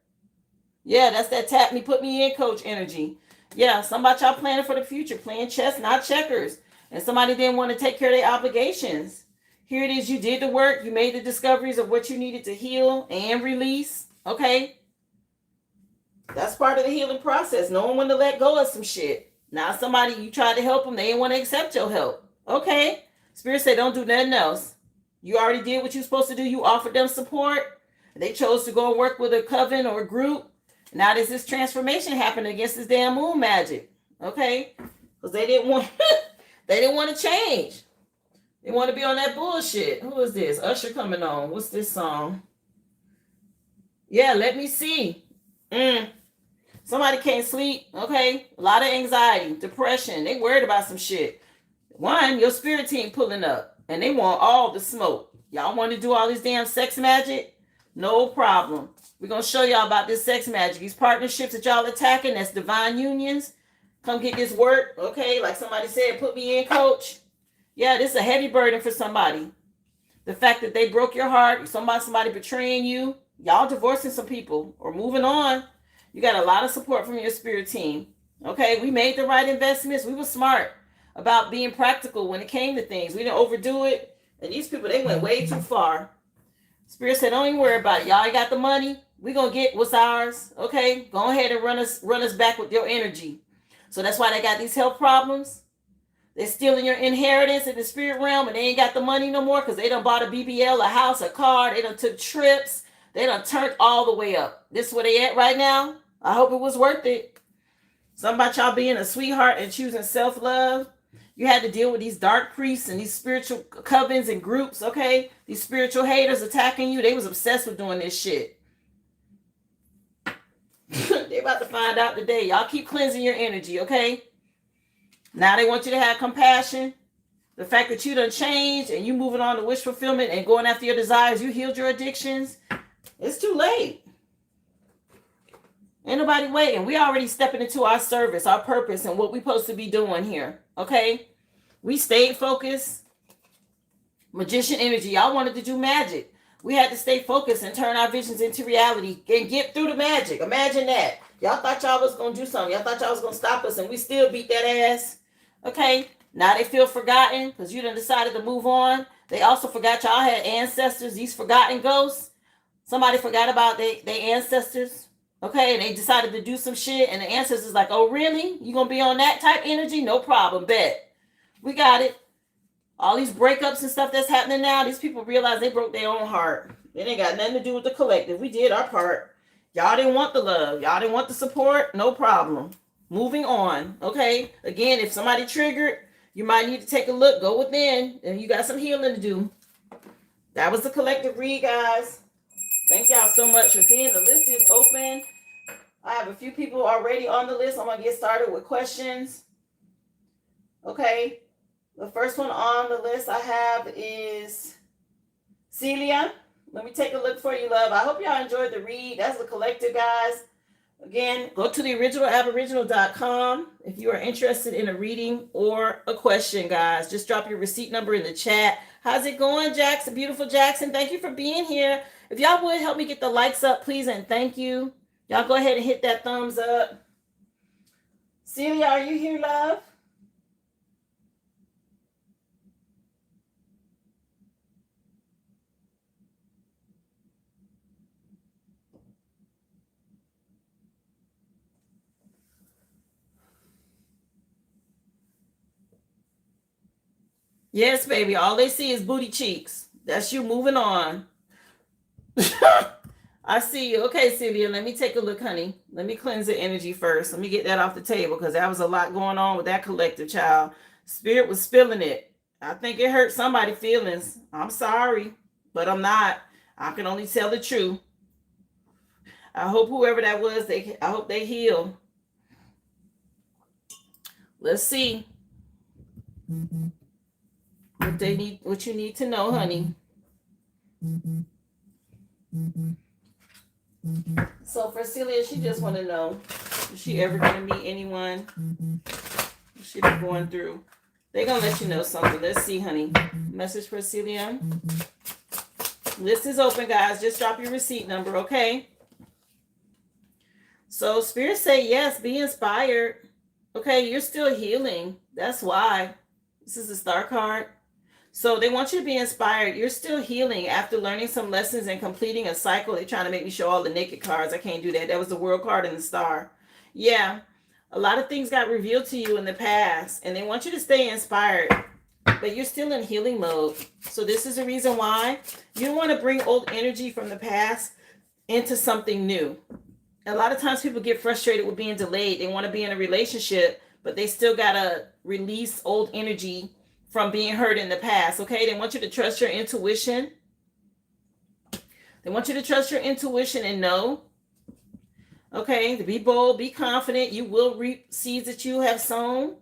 Yeah, that's that tap me, put me in coach energy. Yeah, some about y'all planning for the future, playing chess, not checkers. And somebody didn't want to take care of their obligations. Here it is, you did the work, you made the discoveries of what you needed to heal and release. Okay? That's part of the healing process. No one wanted to let go of some shit. Now somebody, you tried to help them, they didn't want to accept your help. Okay? Spirit said don't do nothing else. You already did what you're supposed to do. You offered them support. They chose to go and work with a coven or a group. Now there's this transformation happening against this damn moon magic. Okay? Because they didn't want they didn't want to change. They want to be on that bullshit. Who is this? Usher coming on. What's this song? Yeah, let me see. Somebody can't sleep. Okay? A lot of anxiety, depression. They worried about some shit. One, your spirit team pulling up. And they want all the smoke. Y'all want to do all this damn sex magic? No problem. We're going to show y'all about this sex magic. These partnerships that y'all attacking, that's divine unions. Come get this work, okay? Like somebody said, put me in, coach. Yeah, this is a heavy burden for somebody. The fact that they broke your heart, somebody betraying you, y'all divorcing some people or moving on. You got a lot of support from your spirit team. Okay, we made the right investments. We were smart about being practical when it came to things. We didn't overdo it. And these people, they went way too far. Spirit said, don't even worry about it. Y'all ain't got the money. We're going to get what's ours. Okay, go ahead and run us back with your energy. So that's why they got these health problems. They're stealing your inheritance in the spirit realm, and they ain't got the money no more because they done bought a BBL, a house, a car. They done took trips. They done turned all the way up. This is where they at right now. I hope it was worth it. Something about y'all being a sweetheart and choosing self-love. You had to deal with these dark priests and these spiritual covens and groups, okay? These spiritual haters attacking you. They was obsessed with doing this shit. They about to find out today. Y'all keep cleansing your energy, okay? Now they want you to have compassion. The fact that you done changed and you moving on to wish fulfillment and going after your desires, you healed your addictions. It's too late. Ain't nobody waiting. We already stepping into our service, our purpose, and what we supposed to be doing here, okay? We stayed focused. Magician energy. Y'all wanted to do magic. We had to stay focused and turn our visions into reality and get through the magic. Imagine that. Y'all thought y'all was going to do something. Y'all thought y'all was going to stop us, and we still beat that ass. Okay? Now they feel forgotten because you done decided to move on. They also forgot y'all had ancestors, these forgotten ghosts. Somebody forgot about their ancestors. Okay? And they decided to do some shit, and the ancestors like, oh, really? You going to be on that type energy? No problem. Bet. We got it. All these breakups and stuff that's happening now, these people realize they broke their own heart. It ain't got nothing to do with the collective. We did our part. Y'all didn't want the love. Y'all didn't want the support. No problem. Moving on. Okay? Again, if somebody triggered, you might need to take a look. Go within. And you got some healing to do. That was the collective read, guys. Thank y'all so much. Again, the list is open. I have a few people already on the list. I'm going to get started with questions. Okay? The first one on the list I have is Celia. Let me take a look for you, love. I hope y'all enjoyed the read. That's the collective, guys. Again, go to the original Aboriginal.com if you are interested in a reading or a question, guys. Just drop your receipt number in the chat. How's it going, Jackson? Beautiful Jackson. Thank you for being here. If y'all would help me get the likes up, please, and thank you. Y'all go ahead and hit that thumbs up. Celia, are you here, love? Yes, baby. All they see is booty cheeks. That's you moving on. I see you. Okay, Sylvia, let me take a look, honey. Let me cleanse the energy first. Let me get that off the table because that was a lot going on with that collective child. Spirit was spilling it. I think it hurt somebody's feelings. I'm sorry, but I'm not. I can only tell the truth. I hope whoever that was, I hope they heal. Let's see what you need to know, honey. So for Celia, she just want to know, is she ever going to meet anyone she been going through? They're going to let you know something. Let's see, honey. Message for Celia. List is open, guys. Just drop your receipt number, okay? So Spirit say yes, be inspired. Okay, you're still healing. That's why. This is the Star card. So they want you to be inspired. You're still healing after learning some lessons and completing a cycle. They're trying to make me show all the naked cards. I can't do that. That was the World card and the Star. Yeah, a lot of things got revealed to you in the past, and they want you to stay inspired, but you're still in healing mode. So this is the reason why you don't want to bring old energy from the past into something new. A lot of times people get frustrated with being delayed. They want to be in a relationship, but they still got to release old energy from being hurt in the past, okay? They want you to trust your intuition. They want you to trust your intuition and know, okay? To be bold, be confident. You will reap seeds that you have sown,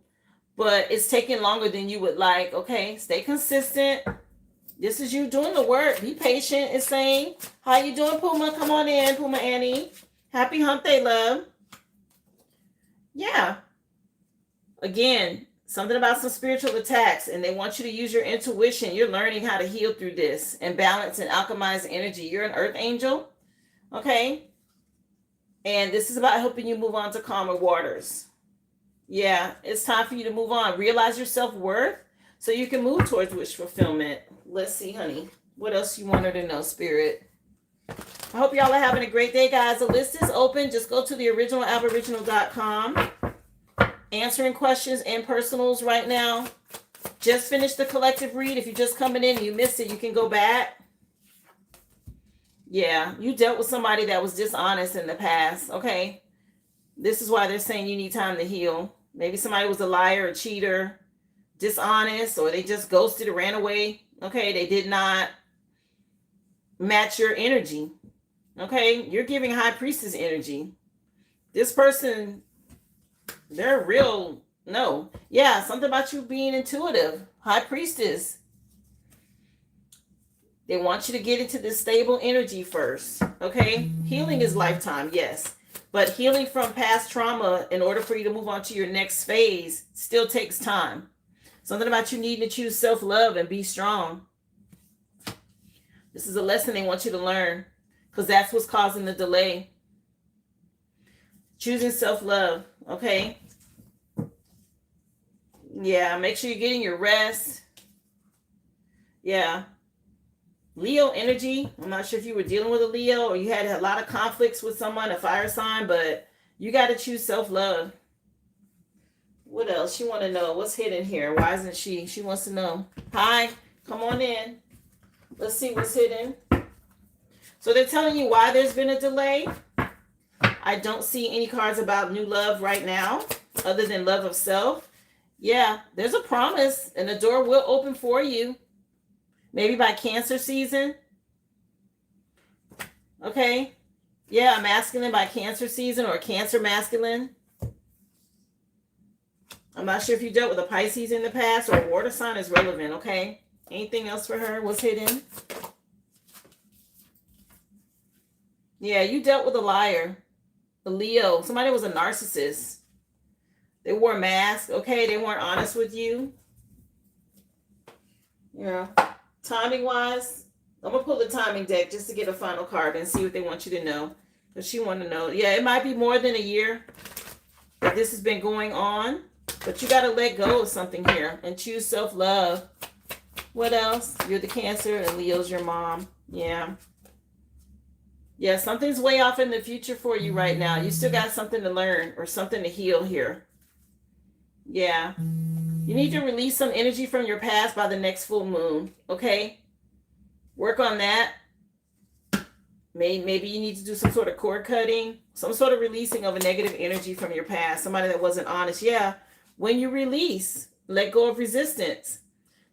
but it's taking longer than you would like, okay? Stay consistent. This is you doing the work. Be patient. It's saying, how you doing, Puma? Come on in, Puma Annie. Happy hump day, love. Yeah. Again, something about some spiritual attacks, and they want you to use your intuition. You're learning how to heal through this and balance and alchemize energy. You're an earth angel, okay? And this is about helping you move on to calmer waters. Yeah, it's time for you to move on. Realize your self-worth so you can move towards wish fulfillment. Let's see, honey. What else you want her to know, Spirit? I hope y'all are having a great day, guys. The list is open. Just go to the originalaboriginal.com. Answering questions and personals right now. Just finished the collective read. If you're just coming in and you missed it, you can go back. Yeah, you dealt with somebody that was dishonest in the past, okay? This is why they're saying you need time to heal. Maybe somebody was a liar, a cheater, dishonest, or they just ghosted or ran away. Okay, they did not match your energy. Okay, you're giving High Priestess energy. This person, they're real. No. Yeah, something about you being intuitive. High Priestess. They want you to get into this stable energy first. Okay? Healing is lifetime, yes. But healing from past trauma in order for you to move on to your next phase still takes time. Something about you needing to choose self-love and be strong. This is a lesson they want you to learn because that's what's causing the delay. Choosing self-love, okay? Yeah, make sure you're getting your rest. Yeah. Leo energy. I'm not sure if you were dealing with a Leo or you had a lot of conflicts with someone, a fire sign, but you got to choose self-love. What else? She want to know what's hidden here. Why isn't she? She wants to know. Hi, come on in. Let's see what's hidden. So they're telling you why there's been a delay. I don't see any cards about new love right now other than love of self. Yeah, there's a promise and the door will open for you. Maybe by Cancer season. Okay. Yeah, masculine by Cancer season or Cancer masculine. I'm not sure if you dealt with a Pisces in the past or a water sign is relevant, okay? Anything else for her? What's hidden? Yeah, you dealt with a liar, a Leo. Somebody was a narcissist. They wore a mask, okay? They weren't honest with you. Yeah. Timing-wise, I'm going to pull the timing deck just to get a final card and see what they want you to know. Because she want to know. Yeah, it might be more than a year that this has been going on. But you got to let go of something here and choose self-love. What else? You're the Cancer and Leo's your mom. Yeah. Yeah, something's way off in the future for you right now. You still got something to learn or something to heal here. Yeah. You need to release some energy from your past by the next full moon, okay? Work on that. Maybe you need to do some sort of cord cutting, some sort of releasing of a negative energy from your past, somebody that wasn't honest. Yeah, when you release, let go of resistance.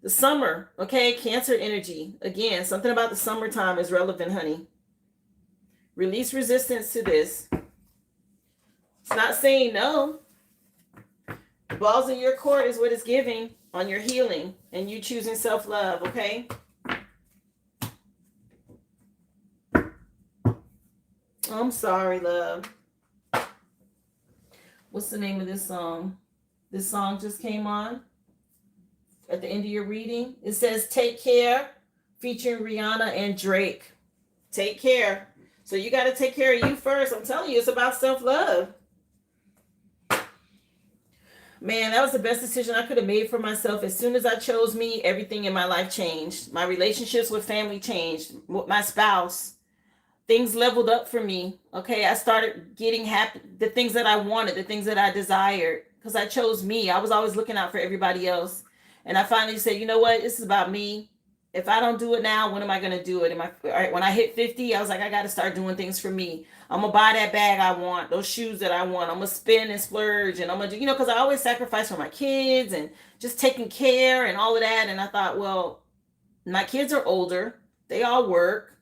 The summer, okay, Cancer energy. Again, something about the summertime is relevant, honey. Release resistance to this. It's not saying no. The balls in your court is what it's giving on your healing and you choosing self-love, okay? I'm sorry, love. What's the name of this song? This song just came on at the end of your reading. It says Take Care, featuring Rihanna and Drake. Take care. So you got to take care of you first. I'm telling you, it's about self-love. Man, that was the best decision I could have made for myself. As soon as I chose me, everything in my life changed. My relationships with family changed. With my spouse, things leveled up for me. Okay, I started getting happy, the things that I wanted, the things that I desired, because I chose me. I was always looking out for everybody else. And I finally said, you know what? This is about me. If I don't do it now, when am I going to do it? When I hit 50, I was like, I got to start doing things for me. I'm going to buy that bag I want, those shoes that I want. I'm going to spend and splurge. And I'm going to do, because I always sacrifice for my kids and just taking care and all of that. And I thought, well, my kids are older. They all work.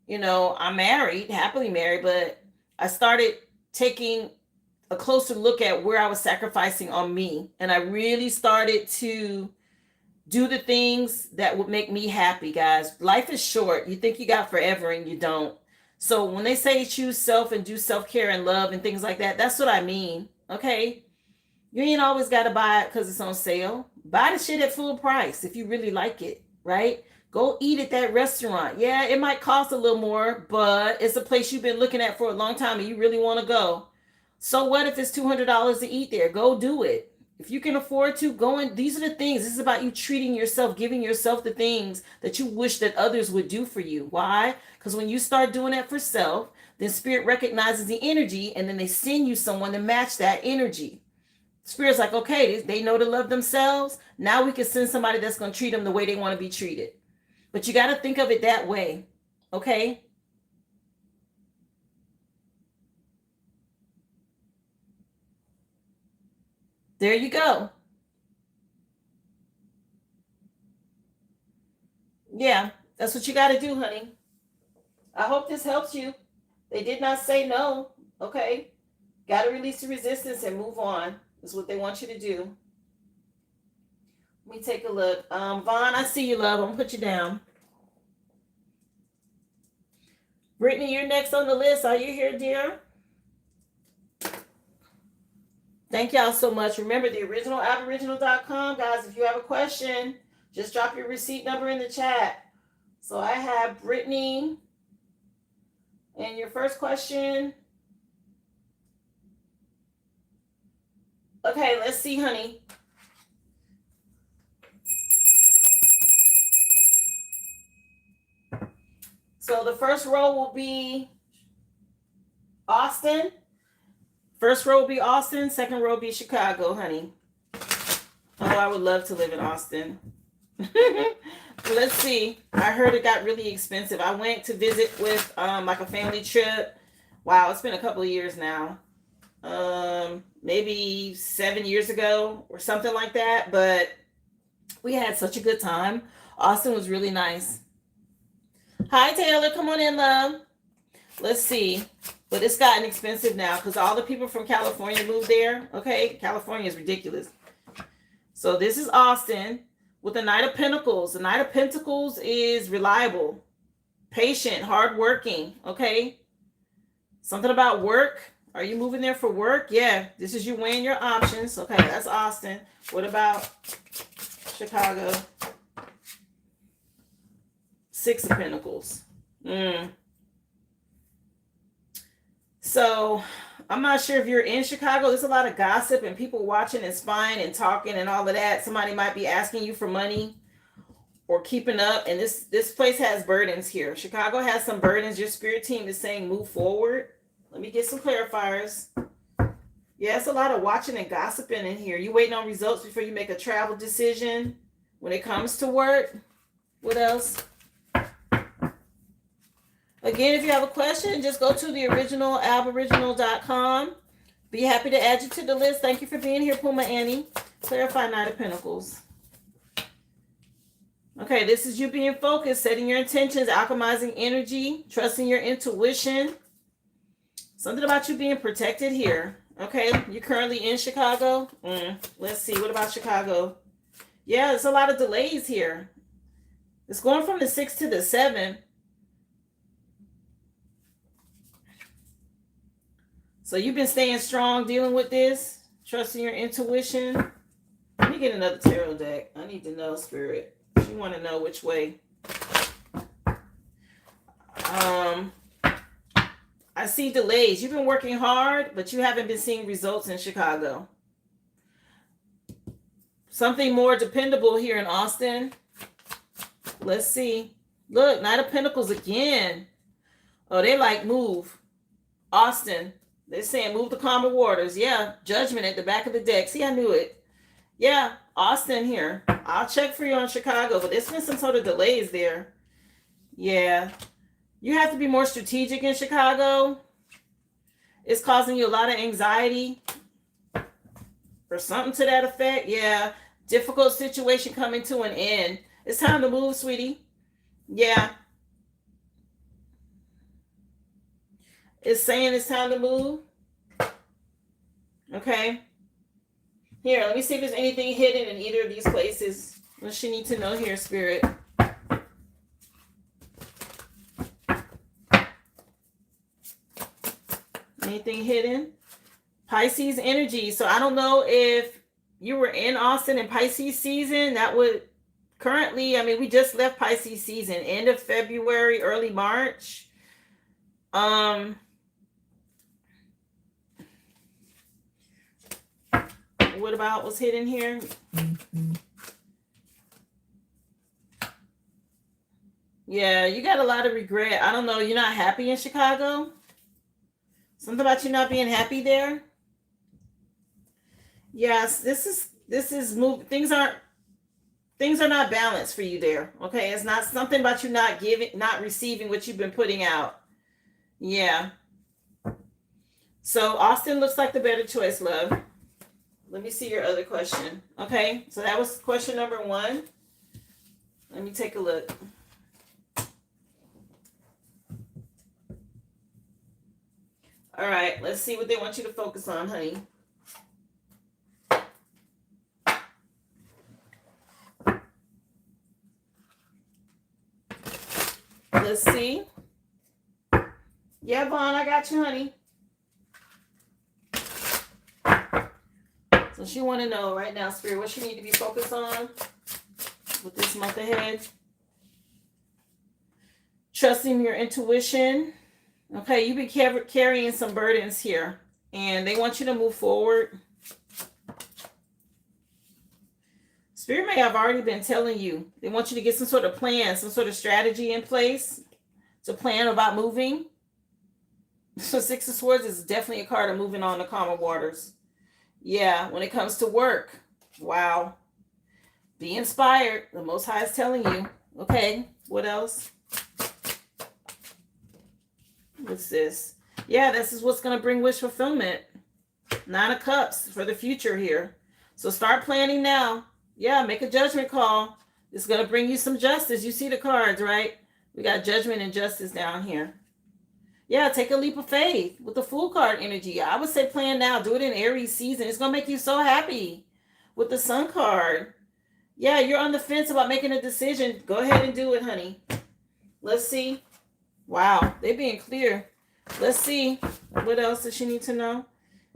I'm married, happily married, but I started taking a closer look at where I was sacrificing on me. And I really started to do the things that would make me happy, guys. Life is short. You think you got forever and you don't. So when they say choose self and do self-care and love and things like that, that's what I mean. Okay. You ain't always got to buy it because it's on sale. Buy the shit at full price if you really like it, right? Go eat at that restaurant. Yeah, it might cost a little more, but it's a place you've been looking at for a long time and you really want to go. So what if it's $200 to eat there? Go do it. If you can afford to, go in. These are the things. This is about you treating yourself, giving yourself the things that you wish that others would do for you. Why? Because when you start doing that for self, then spirit recognizes the energy and then they send you someone to match that energy. Spirit's like, okay, they know to love themselves. Now we can send somebody that's going to treat them the way they want to be treated. But you got to think of it that way. Okay? There you go. Yeah, that's what you got to do, honey. I hope this helps you. They did not say no. Okay? Got to release the resistance and move on. That's what they want you to do. Let me take a look. Vaughn, I see you, love. I'm going to put you down. Brittany, you're next on the list. Are you here, dear? Thank y'all so much. Remember, the original Aboriginal.com, guys. If you have a question, just drop your receipt number in the chat. So I have Brittany. And your first question. Okay, let's see, honey. So the first row will be Austin. First row will be Austin. Second row will be Chicago, honey. Oh, I would love to live in Austin. Let's see. I heard it got really expensive. I went to visit with like a family trip. Wow, it's been a couple of years now. Maybe 7 years ago or something like that. But we had such a good time. Austin was really nice. Hi, Taylor. Come on in, love. Let's see. But it's gotten expensive now because all the people from California moved there. Okay, California is ridiculous. So this is Austin with the Knight of Pentacles. The Knight of Pentacles is reliable, patient, hardworking. Okay. Something about work. Are you moving there for work? Yeah. This is you weighing your options. Okay, that's Austin. What about Chicago? Six of Pentacles. So I'm not sure if you're in Chicago. There's a lot of gossip and people watching and spying and talking and all of that. Somebody might be asking you for money or keeping up. And this place has burdens here. Chicago has some burdens. Your spirit team is saying move forward. Let me get some clarifiers. Yeah, it's a lot of watching and gossiping in here. You waiting on results before you make a travel decision when it comes to work. What else? Again, if you have a question, just go to the original aboriginal.com. Be happy to add you to the list. Thank you for being here, Puma Annie. Clarify Knight of Pentacles. Okay, this is you being focused, setting your intentions, alchemizing energy, trusting your intuition. Something about you being protected here. Okay, you're currently in Chicago. Let's see, what about Chicago? Yeah, there's a lot of delays here. It's going from the 6 to the 7. So you've been staying strong dealing with this, trusting your intuition. Let me get another tarot deck. I need to know, Spirit. You want to know which way. I see delays. You've been working hard, but you haven't been seeing results in Chicago. Something more dependable here in Austin. Let's see. Look, Knight of Pentacles again. Oh, they like move. Austin. They're saying move the calmer waters. Yeah, Judgment at the back of the deck. See, I knew it. Yeah, Austin here. I'll check for you on Chicago, but there's been some sort of delays there. Yeah. You have to be more strategic in Chicago. It's causing you a lot of anxiety or something to that effect. Yeah. Difficult situation coming to an end. It's time to move, sweetie. Yeah. It's saying it's time to move. Okay. Here, let me see if there's anything hidden in either of these places. What she need to know here, Spirit. Anything hidden? Pisces energy. So I don't know if you were in Austin in Pisces season. That would currently, I mean, we just left Pisces season, end of February, early March. What about what's hidden here? Yeah, you got a lot of regret. I don't know. You're not happy in Chicago? Something about you not being happy there? Yes, this is move. Things are not balanced for you there. Okay, it's not something about you not receiving what you've been putting out. Yeah. So Austin looks like the better choice, love. Let me see your other question. Okay, so that was question number 1. Let me take a look. All right, let's see what they want you to focus on, honey. Let's see. Yeah, Vaughn, I got you, honey. So she want to know right now, Spirit, what she need to be focused on with this month ahead. Trusting your intuition. Okay, you've been carrying some burdens here, and they want you to move forward. Spirit may have already been telling you. They want you to get some sort of plan, some sort of strategy in place to plan about moving. So 6 of Swords is definitely a card of moving on to calmer waters. Yeah, when it comes to work. Wow. Be inspired. The Most High is telling you. Okay, what else? What's this? Yeah, this is what's going to bring wish fulfillment. 9 of Cups for the future here. So start planning now. Yeah, make a judgment call. It's going to bring you some justice. You see the cards, right? We got judgment and justice down here. Yeah, take a leap of faith with the Fool card energy. I would say plan now. Do it in Aries season. It's going to make you so happy with the Sun card. Yeah, you're on the fence about making a decision. Go ahead and do it, honey. Let's see. Wow, they're being clear. Let's see. What else does she need to know?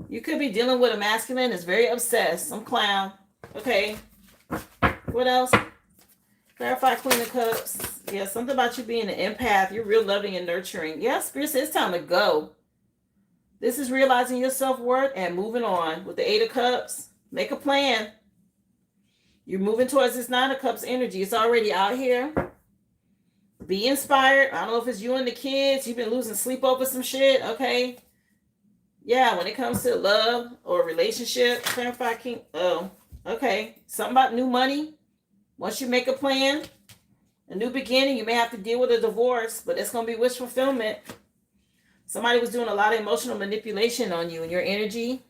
You could be dealing with a masculine that's very obsessed. Some clown. Okay. What else? Clarify Queen of Cups. Yeah, something about you being an empath. You're real loving and nurturing. Yeah, Spirit says it's time to go. This is realizing your self-worth and moving on. With the 8 of Cups, make a plan. You're moving towards this 9 of Cups energy. It's already out here. Be inspired. I don't know if it's you and the kids. You've been losing sleep over some shit. Okay. Yeah, when it comes to love or relationship, clarify king. Oh, okay. Something about new money. Once you make a plan, a new beginning, you may have to deal with a divorce, but it's going to be wish fulfillment. Somebody was doing a lot of emotional manipulation on you and your energy.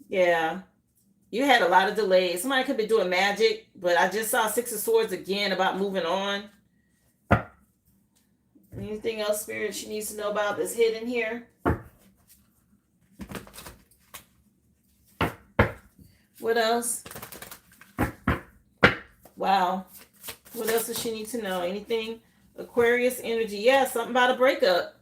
Yeah. You had a lot of delays. Somebody could be doing magic, but I just saw Six of Swords again about moving on. Anything else, Spirit, she needs to know about that's hidden here? What else? Wow. What else does she need to know? Anything? Aquarius energy. Yeah, something about a breakup.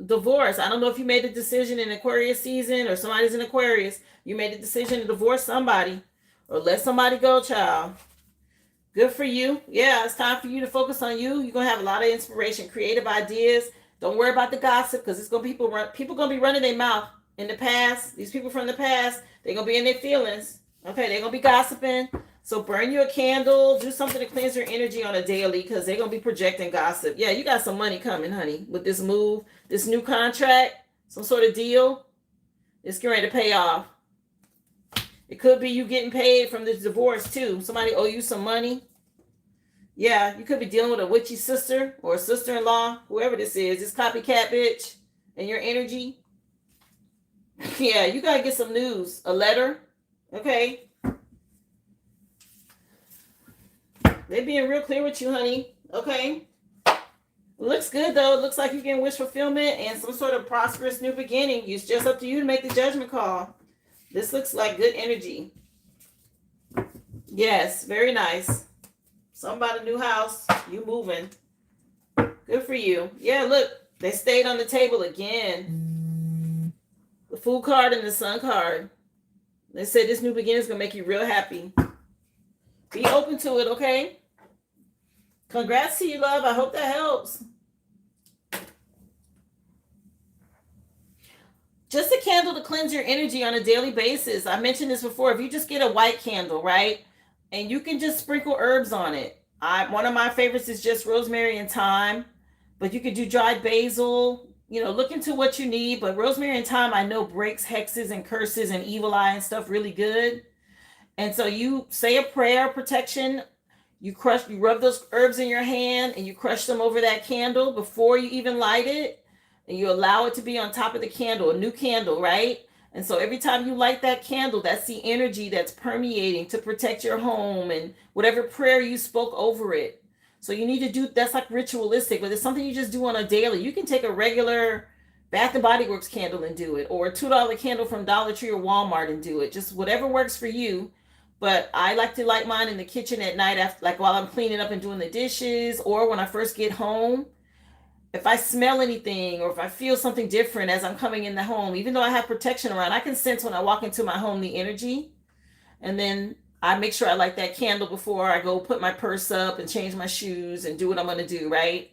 Divorce. I don't know if you made a decision in Aquarius season or somebody's in Aquarius. You made a decision to divorce somebody or let somebody go, child. Good for you. Yeah, it's time for you to focus on you. You're going to have a lot of inspiration, creative ideas. Don't worry about the gossip because it's going to people going to be running their mouth in the past. These people from the past, they're going to be in their feelings. Okay, they're going to be gossiping. So burn you a candle, do something to cleanse your energy on a daily because they're going to be projecting gossip. Yeah, you got some money coming, honey, with this move, this new contract, some sort of deal. It's getting ready to pay off. It could be you getting paid from this divorce too. Somebody owe you some money. Yeah, you could be dealing with a witchy sister or a sister-in-law, whoever this is. This copycat bitch and your energy. Yeah, you got to get some news. A letter. Okay. They're being real clear with you, honey. Okay. Looks good, though. It looks like you're getting wish fulfillment and some sort of prosperous new beginning. It's just up to you to make the judgment call. This looks like good energy. Yes, very nice. Something about a new house. You moving. Good for you. Yeah, look. They stayed on the table again. The Fool card and the Sun card. They said this new beginning is going to make you real happy. Be open to it, okay? Congrats to you, love. I hope that helps. Just a candle to cleanse your energy on a daily basis. I mentioned this before. If you just get a white candle, right? And you can just sprinkle herbs on it. One of my favorites is just rosemary and thyme. But you could do dried basil. You know, look into what you need. But rosemary and thyme, I know, breaks hexes and curses and evil eye and stuff really good. And so you say a prayer of protection. You rub those herbs in your hand and you crush them over that candle before you even light it. And you allow it to be on top of the candle, a new candle, right? And so every time you light that candle, that's the energy that's permeating to protect your home and whatever prayer you spoke over it. So you need to do, that's like ritualistic, but it's something you just do on a daily. You can take a regular Bath and Body Works candle and do it, or a $2 candle from Dollar Tree or Walmart and do it. Just whatever works for you. But I like to light mine in the kitchen at night, after, like while I'm cleaning up and doing the dishes, or when I first get home. If I smell anything or if I feel something different as I'm coming in the home, even though I have protection around, I can sense when I walk into my home the energy. And then I make sure I light that candle before I go put my purse up and change my shoes and do what I'm going to do, right?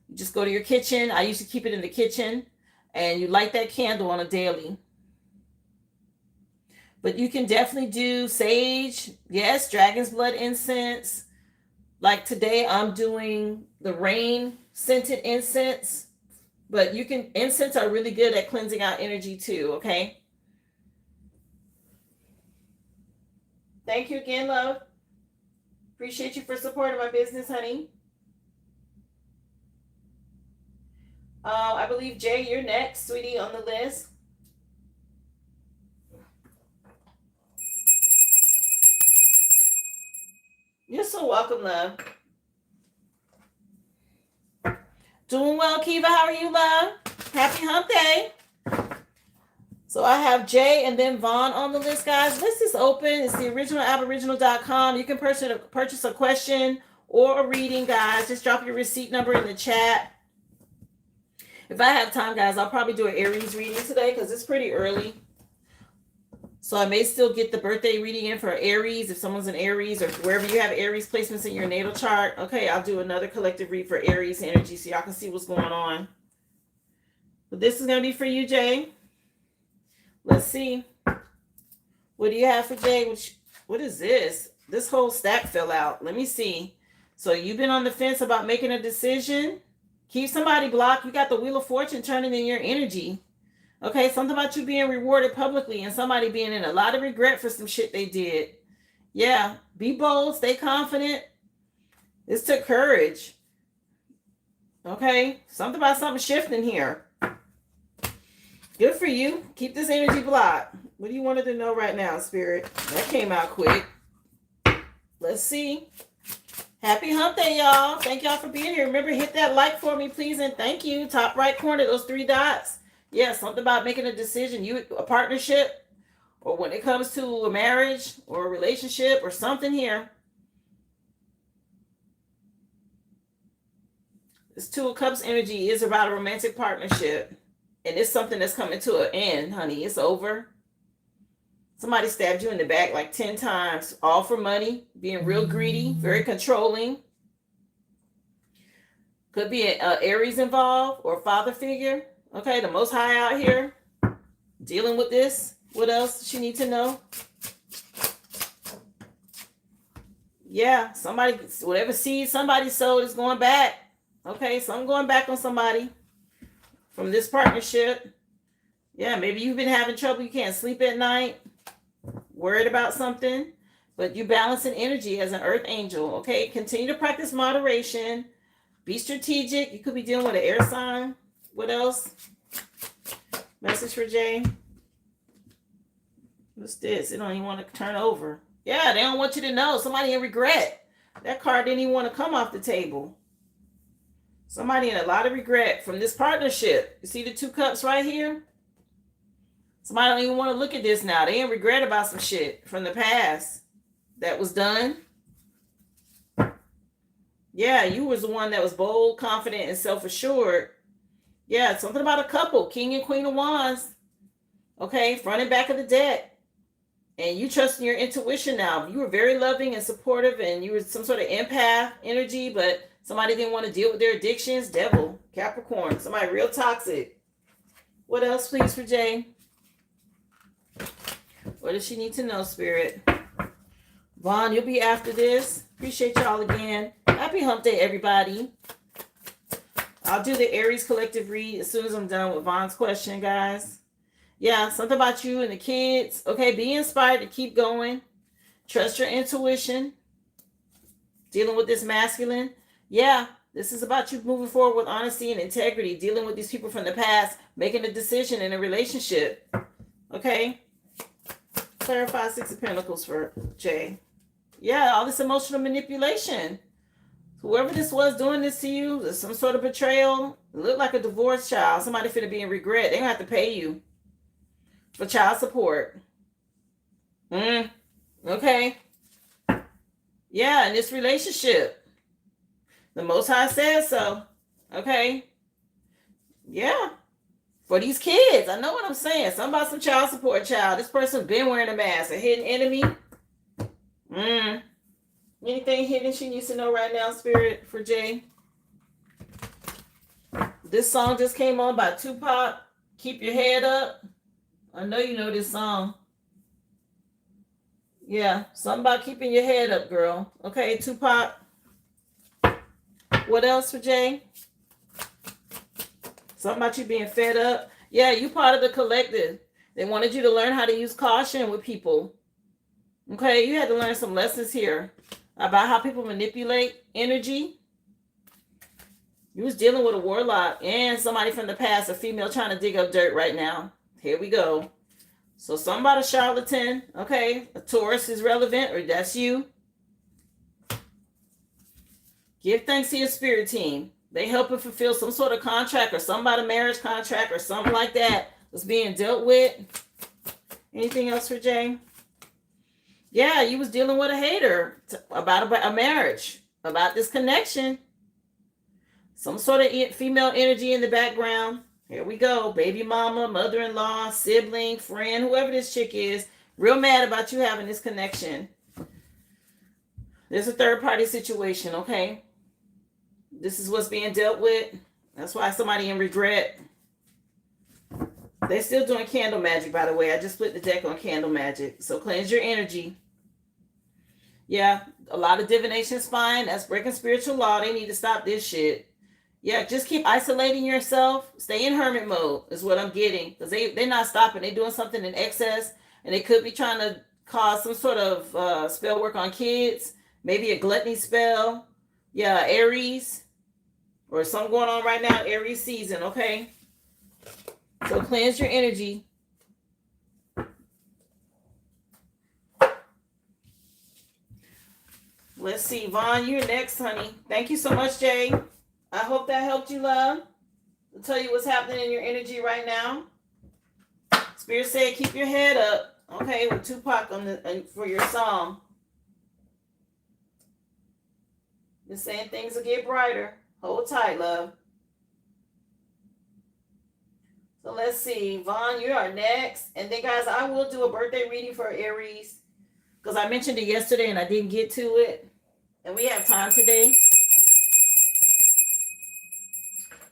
You just go to your kitchen. I usually keep it in the kitchen. And you light that candle on a daily. But you can definitely do sage. Yes, dragon's blood incense. Like today, I'm doing the rain scented incense. But you can, incense are really good at cleansing out energy too, okay? Thank you again, love. Appreciate you for supporting my business, honey. I believe, Jay, you're next, sweetie, on the list. You're so welcome, love. Doing well, Kiva. How are you, love? Happy hump day. So I have Jay and then Vaughn on the list, guys. List is open. It's the originalaboriginal.com. You can purchase a question or a reading, guys. Just drop your receipt number in the chat. If I have time, guys, I'll probably do an Aries reading today because it's pretty early. So I may still get the birthday reading in for Aries if someone's an Aries or wherever you have Aries placements in your natal chart. Okay, I'll do another collective read for Aries energy so y'all can see what's going on. But this is going to be for you, Jay. Let's see. What do you have for Jay? What is this? This whole stack fell out. Let me see. So you've been on the fence about making a decision. Keep somebody blocked. You got the Wheel of Fortune turning in your energy. Okay, something about you being rewarded publicly and somebody being in a lot of regret for some shit they did. Yeah, be bold, stay confident. This took courage. Okay, something about something shifting here. Good for you. Keep this energy blocked. What do you want to know right now, Spirit? That came out quick. Let's see. Happy hump day, y'all. Thank y'all for being here. Remember, hit that like for me, please, and thank you. Top right corner, those 3 dots. Yeah, something about making a decision. A partnership, or when it comes to a marriage or a relationship or something here. This 2 of Cups energy is about a romantic partnership. And it's something that's coming to an end, honey. It's over. Somebody stabbed you in the back like 10 times, all for money, being real greedy, very controlling. Could be an Aries involved or a father figure. Okay, the Most High out here dealing with this. What else does she need to know? Yeah, somebody, whatever seed somebody sowed is going back. Okay, something going back on somebody from this partnership. Yeah, maybe you've been having trouble. You can't sleep at night, worried about something, but you balancing energy as an earth angel. Okay, continue to practice moderation. Be strategic. You could be dealing with an air sign. What else? Message for Jay. What's this? They don't even want to turn over. Yeah, they don't want you to know. Somebody in regret. That card didn't even want to come off the table. Somebody in a lot of regret from this partnership. You see the 2 cups right here? Somebody don't even want to look at this now. They in regret about some shit from the past that was done. Yeah, you was the one that was bold, confident, and self-assured. Yeah, something about a couple, King and Queen of Wands. Okay, front and back of the deck. And you trusting your intuition now. You were very loving and supportive, and you were some sort of empath energy, but somebody didn't want to deal with their addictions. Devil, Capricorn, somebody real toxic. What else, please, for Jay? What does she need to know, Spirit? Vaughn, you'll be after this. Appreciate y'all again. Happy hump day, everybody. I'll do the Aries collective read as soon as I'm done with Vaughn's question, guys. Yeah, something about you and the kids. Okay, be inspired to keep going. Trust your intuition. Dealing with this masculine. Yeah, this is about you moving forward with honesty and integrity. Dealing with these people from the past. Making a decision in a relationship. Okay. Clarify 6 of Pentacles for Jay. Yeah, all this emotional manipulation. Whoever this was doing this to you, there's some sort of betrayal. It looked like a divorced child. Somebody finna be in regret. They're gonna have to pay you for child support. Okay. Yeah, in this relationship. The Most High says so. Okay. Yeah. For these kids. I know what I'm saying. Something about some child support child. This person been wearing a mask. A hidden enemy. Anything hidden she needs to know right now, Spirit, for Jay? This song just came on by Tupac. Keep your head up. I know you know this song. Yeah, something about keeping your head up, girl. Okay, Tupac. What else for Jay? Something about you being fed up. Yeah, you part of the collective. They wanted you to learn how to use caution with people. Okay, you had to learn some lessons here about how people manipulate energy. You was dealing with a warlock and somebody from the past, a female trying to dig up dirt right now. Here we go. So something about a charlatan. Okay, a Taurus is relevant, or that's you. Give thanks to your spirit team. They help you fulfill some sort of contract or some about a marriage contract or something like that was being dealt with. Anything else for Jay? Yeah, you was dealing with a hater about a marriage, about this connection. Some sort of female energy in the background. Here we go. Baby mama, mother-in-law, sibling, friend, whoever this chick is, real mad about you having this connection. There's a third-party situation, okay? This is what's being dealt with. That's why somebody in regret. They're still doing candle magic, by the way. I just split the deck on candle magic. So cleanse your energy. Yeah, a lot of divination is fine. That's breaking spiritual law. They need to stop this shit. Yeah, just keep isolating yourself. Stay in hermit mode is what I'm getting. Because they're not stopping. They're doing something in excess. And they could be trying to cause some sort of spell work on kids. Maybe a gluttony spell. Yeah, Aries. Or something going on right now, Aries season, okay? So cleanse your energy. Let's see. Vaughn, you're next, honey. Thank you so much, Jay. I hope that helped you, love. I'll tell you what's happening in your energy right now. Spirit said keep your head up. Okay, with Tupac for your song. Just saying things will get brighter. Hold tight, love. So let's see. Vaughn, you are next. And then, guys, I will do a birthday reading for Aries. Because I mentioned it yesterday and I didn't get to it. And we have time today.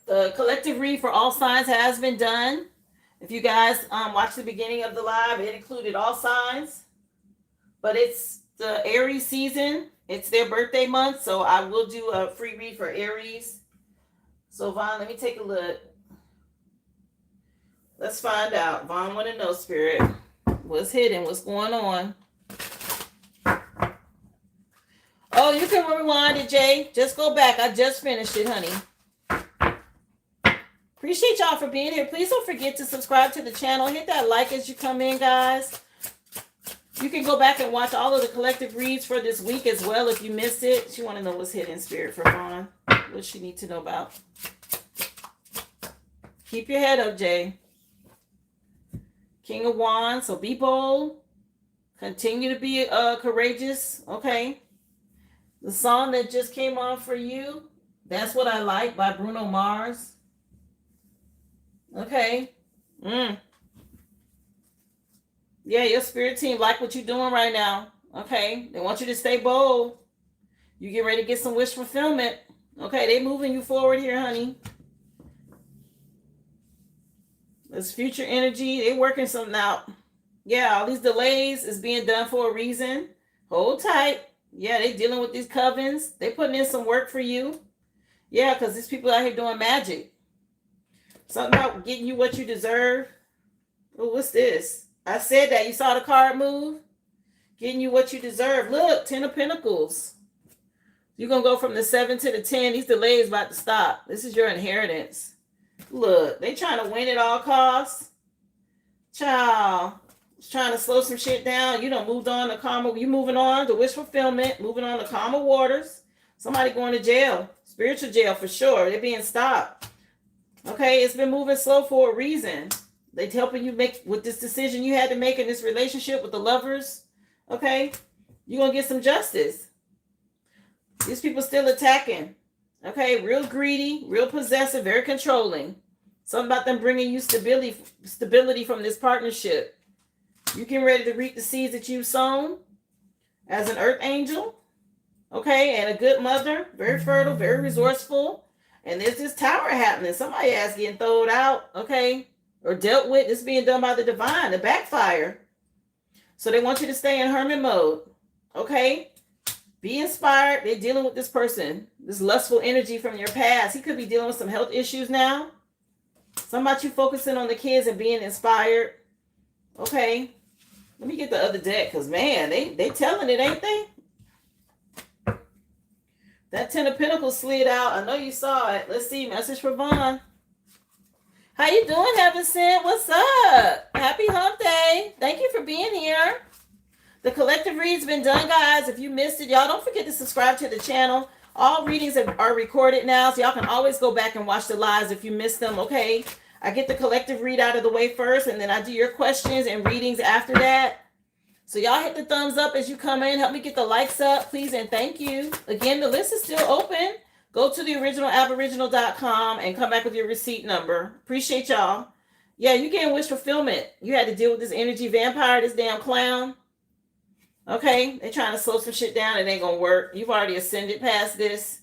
The collective read for all signs has been done. If you guys watched the beginning of the live, it included all signs. But it's the Aries season. It's their birthday month. So I will do a free read for Aries. So, Vaughn, let me take a look. Let's find out. Vaughn want to know, Spirit. What's hidden? What's going on? Oh, you can rewind it, Jay. Just go back. I just finished it, honey. Appreciate y'all for being here. Please don't forget to subscribe to the channel. Hit that like as you come in, guys. You can go back and watch all of the collective reads for this week as well if you missed it. She want to know what's hidden, Spirit, for Vaughn. What does she need to know about? Keep your head up, Jay. King of Wands. So be bold. Continue to be courageous. Okay. The song that just came on for you, That's What I Like by Bruno Mars. Okay. Yeah, your spirit team like what you're doing right now. Okay. They want you to stay bold. You get ready to get some wish fulfillment. Okay, they moving you forward here, honey. This future energy, they working something out. Yeah, all these delays is being done for a reason. Hold tight. Yeah, they dealing with these covens. They putting in some work for you. Yeah, because these people out here doing magic. Something about getting you what you deserve. Oh, what's this? I said that. You saw the card move? Getting you what you deserve. Look, 10 of Pentacles. You're going to go from the 7 to the 10. These delays about to stop. This is your inheritance. Look, they trying to win at all costs. Child. Trying to slow some shit down. You done moved on to karma. You moving on to wish fulfillment. Moving on to calmer waters. Somebody going to jail. Spiritual jail for sure. They're being stopped. Okay, it's been moving slow for a reason. They're helping you make with this decision you had to make in this relationship with the lovers. Okay, you're going to get some justice. These people still attacking. Okay, real greedy, real possessive, very controlling. Something about them bringing you stability from this partnership. You getting ready to reap the seeds that you've sown as an earth angel. Okay, and a good mother, very fertile, very resourceful. And there's this tower happening. Somebody ass getting thrown out, okay, or dealt with. This being done by the divine, the backfire. So they want you to stay in hermit mode, okay? Be inspired. They're dealing with this person, this lustful energy from your past. He could be dealing with some health issues now. Something about you focusing on the kids and being inspired, okay? Let me get the other deck, because, man, they telling it, ain't they? That 10 of Pentacles slid out. I know you saw it. Let's see. Message for Vaughn. How you doing, Heaven Sent? What's up? Happy hump day. Thank you for being here. The collective read's been done, guys. If you missed it, y'all don't forget to subscribe to the channel. All readings are recorded now, so y'all can always go back and watch the lives if you missed them, okay? I get the collective read out of the way first, and then I do your questions and readings after that. So y'all hit the thumbs up as you come in. Help me get the likes up, please, and thank you. Again, the list is still open. Go to the original aboriginal.com and come back with your receipt number. Appreciate y'all. Yeah, you getting wish fulfillment. You had to deal with this energy vampire, this damn clown. Okay, they're trying to slow some shit down. It ain't gonna work. You've already ascended past this.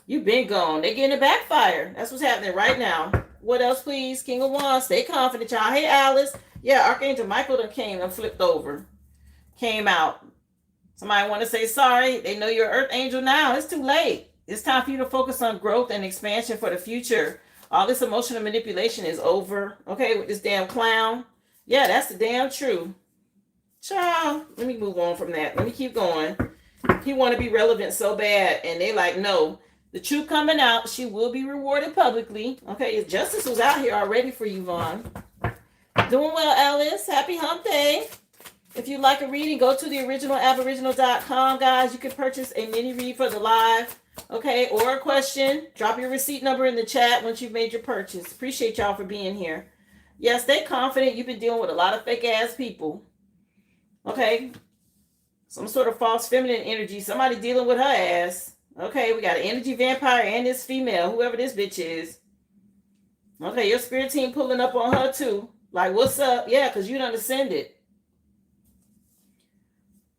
You've been gone. They're getting a backfire. That's what's happening right now. What else, please? King of Wands. Stay confident, y'all. Hey, Alice. Yeah, Archangel Michael done came and flipped over. Came out. Somebody want to say sorry. They know you're an earth angel now. It's too late. It's time for you to focus on growth and expansion for the future. All this emotional manipulation is over. Okay, with this damn clown. Yeah, that's the damn truth. Child, let me move on from that. Let me keep going. He want to be relevant so bad, and they like, no. The truth coming out, she will be rewarded publicly. Okay, justice was out here already for you, Vaughn. Doing well, Alice. Happy hump day. If you'd like a reading, go to the original aboriginal.com, guys. You can purchase a mini read for the live, okay, or a question. Drop your receipt number in the chat once you've made your purchase. Appreciate y'all for being here. Yeah, stay confident. You've been dealing with a lot of fake ass people. Okay, some sort of false feminine energy. Somebody dealing with her ass. Okay, we got an energy vampire and this female, whoever this bitch is. Okay, your spirit team pulling up on her too. Like, what's up? Yeah, because you done ascended.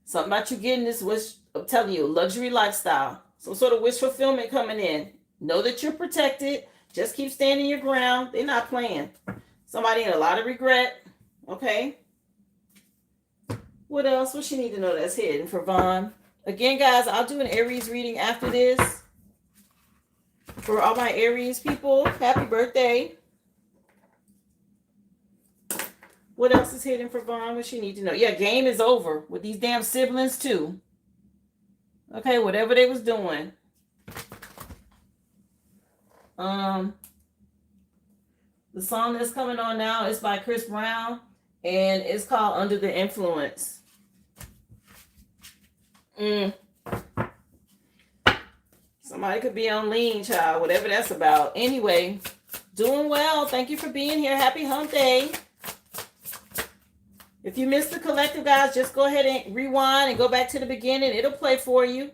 Something about you getting this wish, I'm telling you, luxury lifestyle. Some sort of wish fulfillment coming in. Know that you're protected. Just keep standing your ground. They're not playing. Somebody in a lot of regret. Okay. What else? What you need to know that's hidden for Vaughn? Again, guys, I'll do an Aries reading after this. For all my Aries people, happy birthday. What else is hidden for Vaughn? What you need to know? Yeah, game is over with these damn siblings too. Okay, whatever they was doing. The song that's coming on now is by Chris Brown, and it's called Under the Influence. Somebody could be on lean, child, whatever that's about. Anyway, doing well. Thank you for being here. Happy hump day. If you missed the collective, guys, just go ahead and rewind and go back to the beginning. It'll play for you.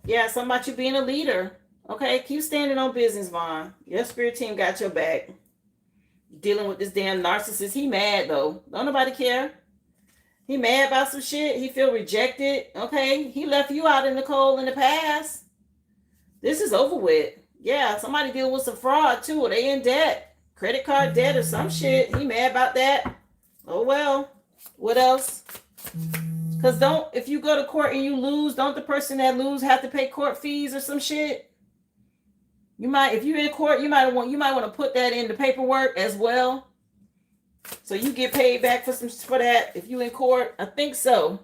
Yeah, something about you being a leader. Okay, keep standing on business, Vaughn. Your spirit team got your back. Dealing with this damn narcissist. He mad, though. Don't nobody care. He mad about some shit. He feel rejected. Okay, he left you out in the cold in the past. This is over with. Yeah, somebody dealing with some fraud, too. Or they in debt. Credit card debt or some shit. He mad about that. Oh, well. What else? Because if you go to court and you lose, don't the person that lose have to pay court fees or some shit? You might, if you're in court, you might want to put that in the paperwork as well. So you get paid back for that if you in court. I think so.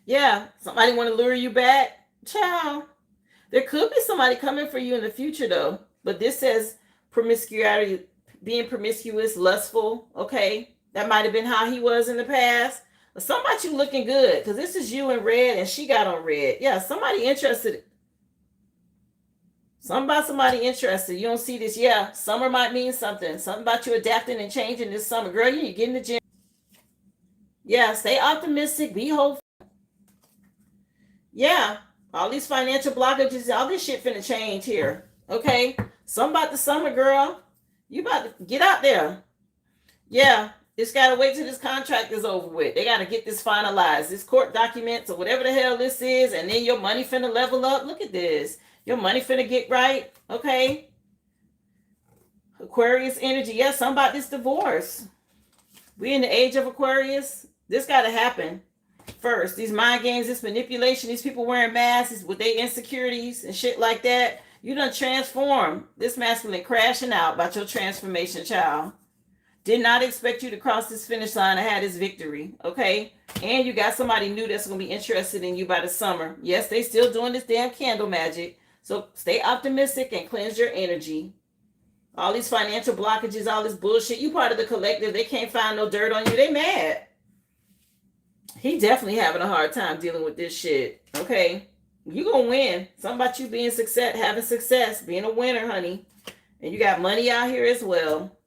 Yeah, somebody want to lure you back. Ciao. There could be somebody coming for you in the future though. But this says promiscuity, being promiscuous, lustful. Okay, that might have been how he was in the past. But somebody you looking good because this is you in red and she got on red. Yeah, somebody interested. Somebody interested. You don't see this. Yeah, summer might mean something. Something about you adapting and changing this summer. Girl, you need to get in the gym. Yeah, stay optimistic. Be hopeful. Yeah, all these financial blockages, all this shit finna change here. Okay? Something about the summer, girl. You about to get out there. Yeah, just got to wait till this contract is over with. They got to get this finalized. This court documents or whatever the hell this is. And then your money finna level up. Look at this. Your money finna get right, okay? Aquarius energy. Yes, something about this divorce. We in the age of Aquarius. This got to happen first. These mind games, this manipulation, these people wearing masks with their insecurities and shit like that. You done transform. This masculine crashing out about your transformation, child. Did not expect you to cross this finish line and have this victory, okay? And you got somebody new that's going to be interested in you by the summer. Yes, they still doing this damn candle magic. So stay optimistic and cleanse your energy. All these financial blockages, all this bullshit. You part of the collective. They can't find no dirt on you. They mad. He definitely having a hard time dealing with this shit. Okay. You gonna win. Something about you being having success, being a winner, honey. And you got money out here as well.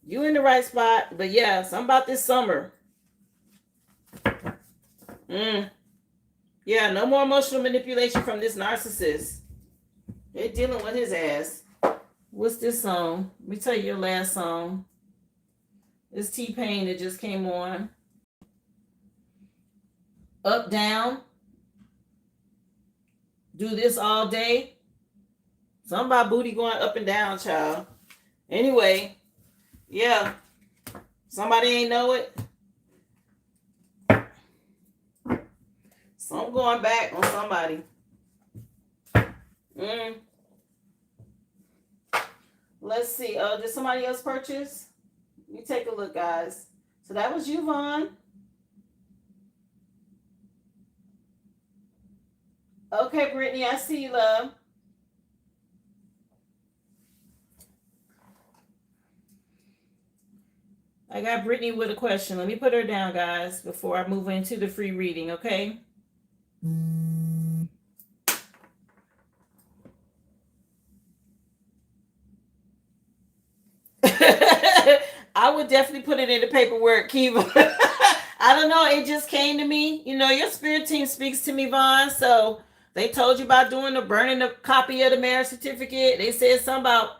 You in the right spot. But yeah, something about this summer. Yeah, no more emotional manipulation from this narcissist. They're dealing with his ass. What's this song? Let me tell you your last song. It's T-Pain that just came on. Up, down. Do this all day. Something about booty going up and down, child. Anyway, yeah. Somebody ain't know it. So I'm going back on somebody. Let's see. Did somebody else purchase? Let me take a look, guys. So that was you, Vaughn. Okay, Brittany, I see you, love. I got Brittany with a question. Let me put her down, guys, before I move into the free reading, okay? I would definitely put it in the paperwork, Kiva. I don't know. It just came to me. You know, your spirit team speaks to me, Vaughn. So they told you about doing the burning the copy of the marriage certificate. They said something about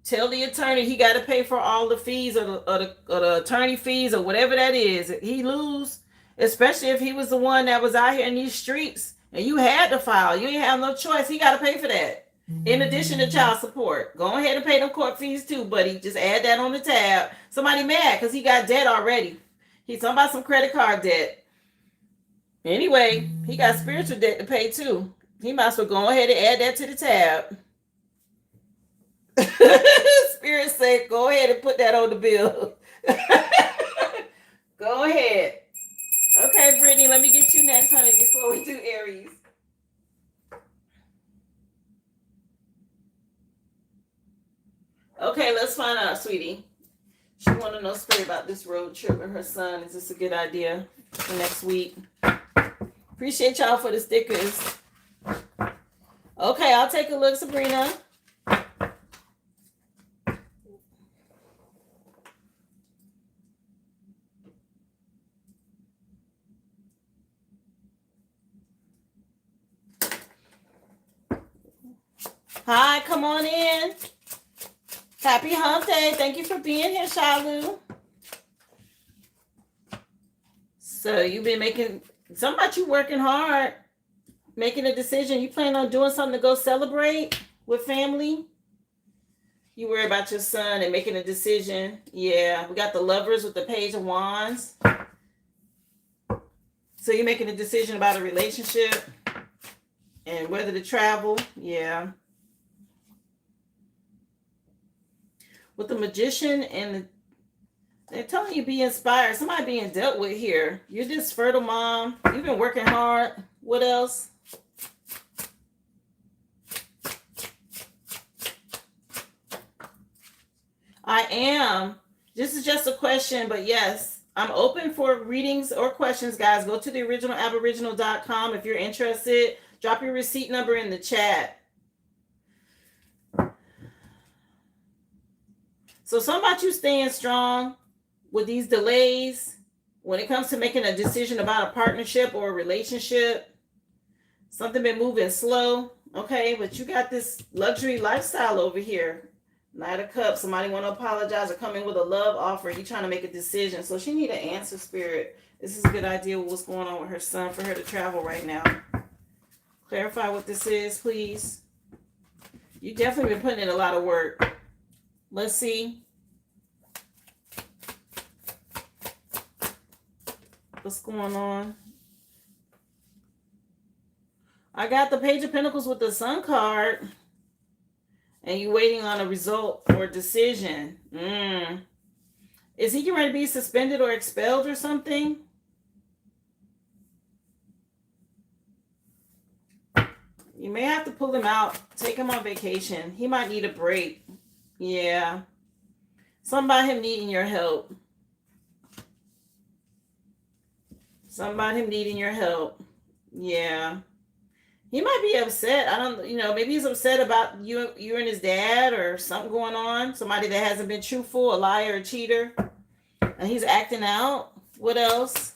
tell the attorney he got to pay for all the fees or the attorney fees or whatever that is. He lose, especially if he was the one that was out here in these streets and you had to file. You didn't have no choice. He got to pay for that. In addition to child support. Go ahead and pay them court fees too, buddy. Just add that on the tab. Somebody mad because he got debt already. He's talking about some credit card debt. Anyway, he got spiritual debt to pay too. He might as well go ahead and add that to the tab. Spirit said, go ahead and put that on the bill. Go ahead. Okay, Brittany, let me get you next, honey, before we do Aries. Okay, let's find out, sweetie. She want to know, Spirit, about this road trip with her son. Is this a good idea for next week? Appreciate y'all for the stickers. Okay, I'll take a look, Sabrina. Hi, come on in. Happy hump day. Thank you for being here, Shalu. So you've been making, something about you working hard, making a decision. You plan on doing something to go celebrate with family? You worry about your son and making a decision. Yeah, we got the Lovers with the Page of Wands. So you're making a decision about a relationship and whether to travel. Yeah. With the Magician and they're telling you be inspired. Somebody being dealt with here. You're this fertile mom. You've been working hard. What else? I am. This is just a question, but yes, I'm open for readings or questions, guys. Go to the originalaboriginal.com if you're interested. Drop your receipt number in the chat. So something about you staying strong with these delays when it comes to making a decision about a partnership or a relationship. Something been moving slow, okay? But you got this luxury lifestyle over here. Knight of Cups. Somebody want to apologize or come in with a love offer. You trying to make a decision. So she need an answer, Spirit. This is a good idea with what's going on with her son for her to travel right now. Clarify what this is, please. You definitely been putting in a lot of work. Let's see. What's going on? I got the Page of Pentacles with the Sun card. And you waiting on a result or a decision. Is he getting ready to be suspended or expelled or something? You may have to pull him out. Take him on vacation. He might need a break. Yeah. Something about him needing your help. Something about him needing your help. Yeah. He might be upset. I don't, maybe he's upset about you and his dad or something going on. Somebody that hasn't been truthful, a liar, a cheater. And he's acting out. What else?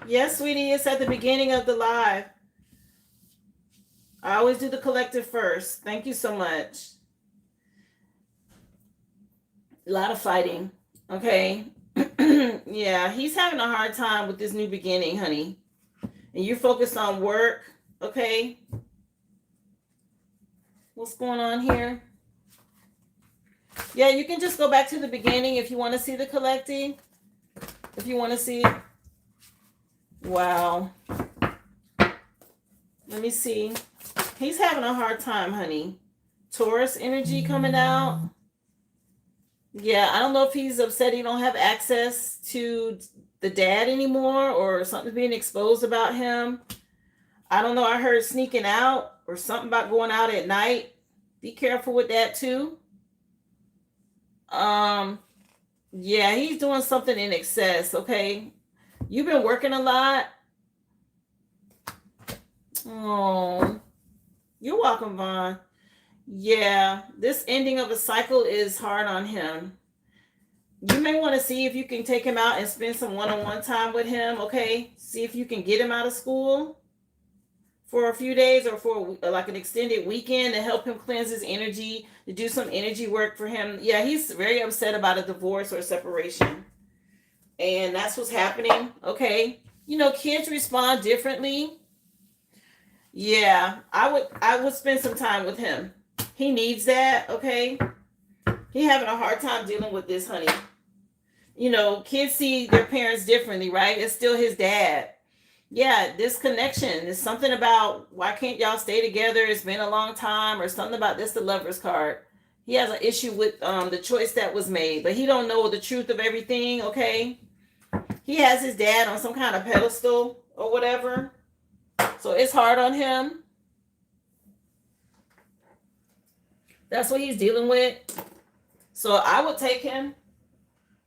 Yes, sweetie, it's at the beginning of the live. I always do the collective first. Thank you so much. A lot of fighting. Okay. Yeah, he's having a hard time with this new beginning, honey. And you're focused on work. Okay. What's going on here? Yeah, you can just go back to the beginning if you want to see the collecting. If you want to see Wow. Let me see. He's having a hard time, honey. Taurus energy coming out. Yeah, I don't know if he's upset he don't have access to the dad anymore or something's being exposed about him. I don't know. I heard sneaking out or something about going out at night. Be careful with that too. Yeah, he's doing something in excess, okay? You've been working a lot. Oh, you're welcome, Vaughn. Yeah, this ending of a cycle is hard on him. You may want to see if you can take him out and spend some one-on-one time with him, okay? See if you can get him out of school for a few days or for like an extended weekend to help him cleanse his energy, to do some energy work for him. Yeah, he's very upset about a divorce or separation. And that's what's happening, okay? You know, kids respond differently. Yeah, I would spend some time with him. He needs that, okay? He having a hard time dealing with this, honey. You know, kids see their parents differently, right? It's still his dad. Yeah, this connection is something about why can't y'all stay together? It's been a long time, or something about this. The Lover's card. He has an issue with the choice that was made, but he don't know the truth of everything. Okay, he has his dad on some kind of pedestal or whatever, so it's hard on him. That's what he's dealing with. So I would take him.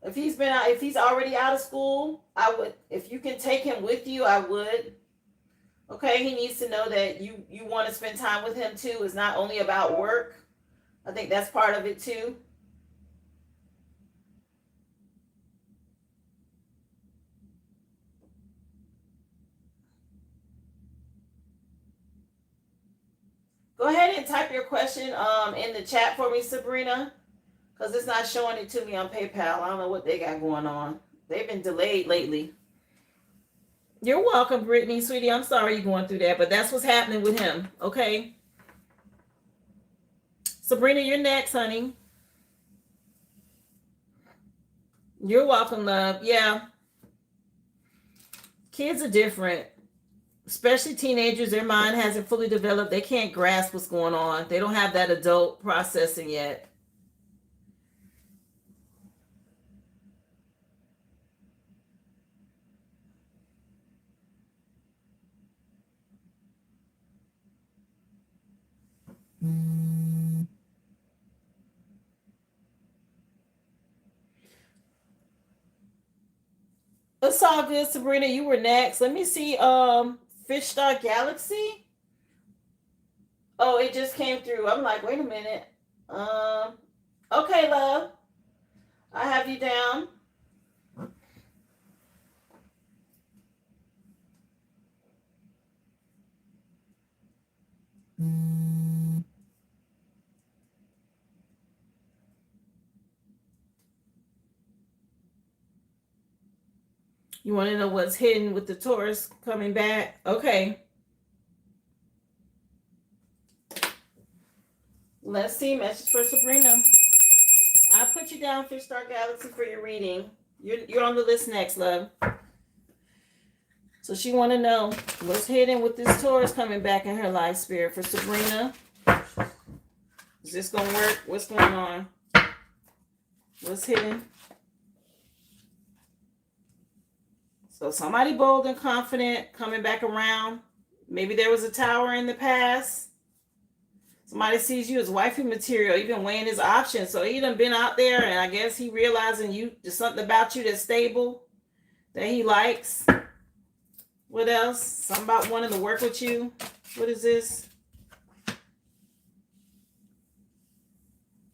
If he's already out of school, I would. If you can take him with you, I would. Okay, he needs to know that you want to spend time with him too. It's not only about work. I think that's part of it too. Go ahead and type your question in the chat for me, Sabrina, because it's not showing it to me on PayPal. I don't know what they got going on. They've been delayed lately. You're welcome, Brittany, sweetie. I'm sorry you're going through that, but that's what's happening with him. Okay, Sabrina, you're next, honey. You're welcome, love. Yeah, kids are different, especially teenagers. Their mind hasn't fully developed. They can't grasp what's going on. They don't have that adult processing yet. It's all good, Sabrina. You were next. Let me see. Fish Star Galaxy. Oh, it just came through. I'm like, wait a minute. Um, okay, love. I have you down. You want to know what's hidden with the Taurus coming back? Okay. Let's see. Message for Sabrina. I put you down, Fish Star Galaxy, for your reading. You're on the list next, love. So she want to know what's hidden with this Taurus coming back in her life, spirit, for Sabrina. Is this gonna work? What's going on? What's hidden? So somebody bold and confident coming back around. Maybe there was a tower in the past. Somebody sees you as wifey material, even weighing his options. So he done been out there, and I guess he realizing there's something about you that's stable, that he likes. What else? Something about wanting to work with you. What is this?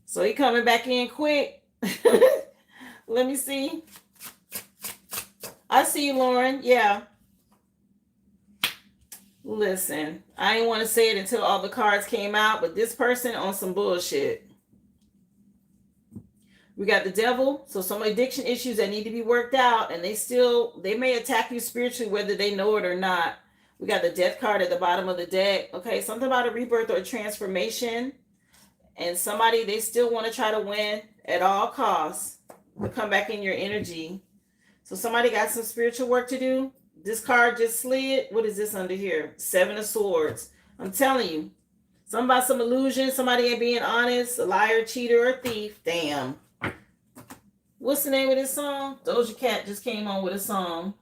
So he coming back in quick. Let me see. I see you, Lauren. Yeah. Listen, I didn't want to say it until all the cards came out, but this person on some bullshit. We got the devil, so some addiction issues that need to be worked out, and they may attack you spiritually whether they know it or not. We got the death card at the bottom of the deck. Okay, something about a rebirth or a transformation, and somebody, they still want to try to win at all costs to come back in your energy. So somebody got some spiritual work to do. This card just slid. What is this under here? 7 of Swords. I'm telling you. Something about some illusion. Somebody ain't being honest. A liar, cheater, or thief. Damn. What's the name of this song? Doja Cat just came on with a song.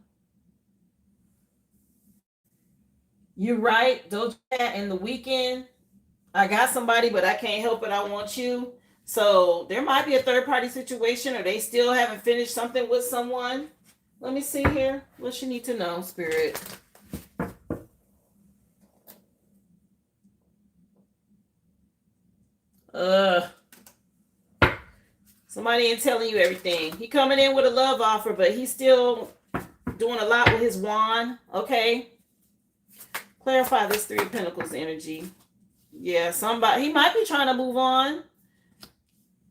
You're right. Doja Cat and The Weeknd. I got somebody, but I can't help it. I want you. So there might be a third party situation, or they still haven't finished something with someone. Let me see here. What you need to know, Spirit? Somebody ain't telling you everything. He coming in with a love offer, but he's still doing a lot with his wand. Okay. Clarify this 3 of Pentacles energy. Yeah, somebody, he might be trying to move on.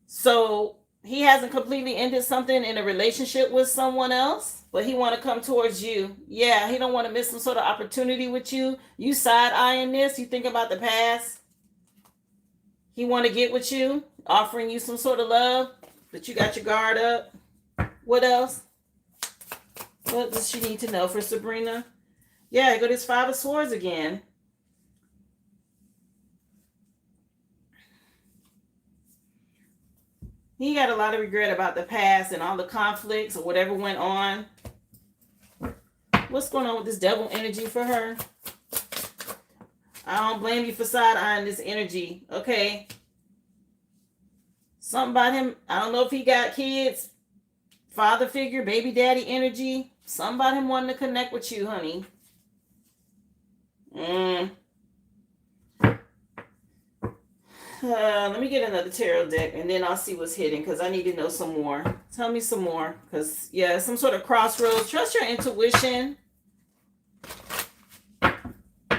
So he hasn't completely ended something in a relationship with someone else, but he want to come towards you. Yeah, he don't want to miss some sort of opportunity with you. You side-eyeing this. You think about the past. He want to get with you, offering you some sort of love, but you got your guard up. What else? What does she need to know for Sabrina? Yeah, go this 5 of Swords again. He got a lot of regret about the past and all the conflicts or whatever went on. What's going on with this devil energy for her? I don't blame you for side-eyeing this energy, okay? Something about him, I don't know if he got kids, father figure, baby daddy energy. Something about him wanting to connect with you, honey. Let me get another tarot deck, and then I'll see what's hidden, because I need to know some more. Tell me some more, because, yeah, some sort of crossroads. Trust your intuition.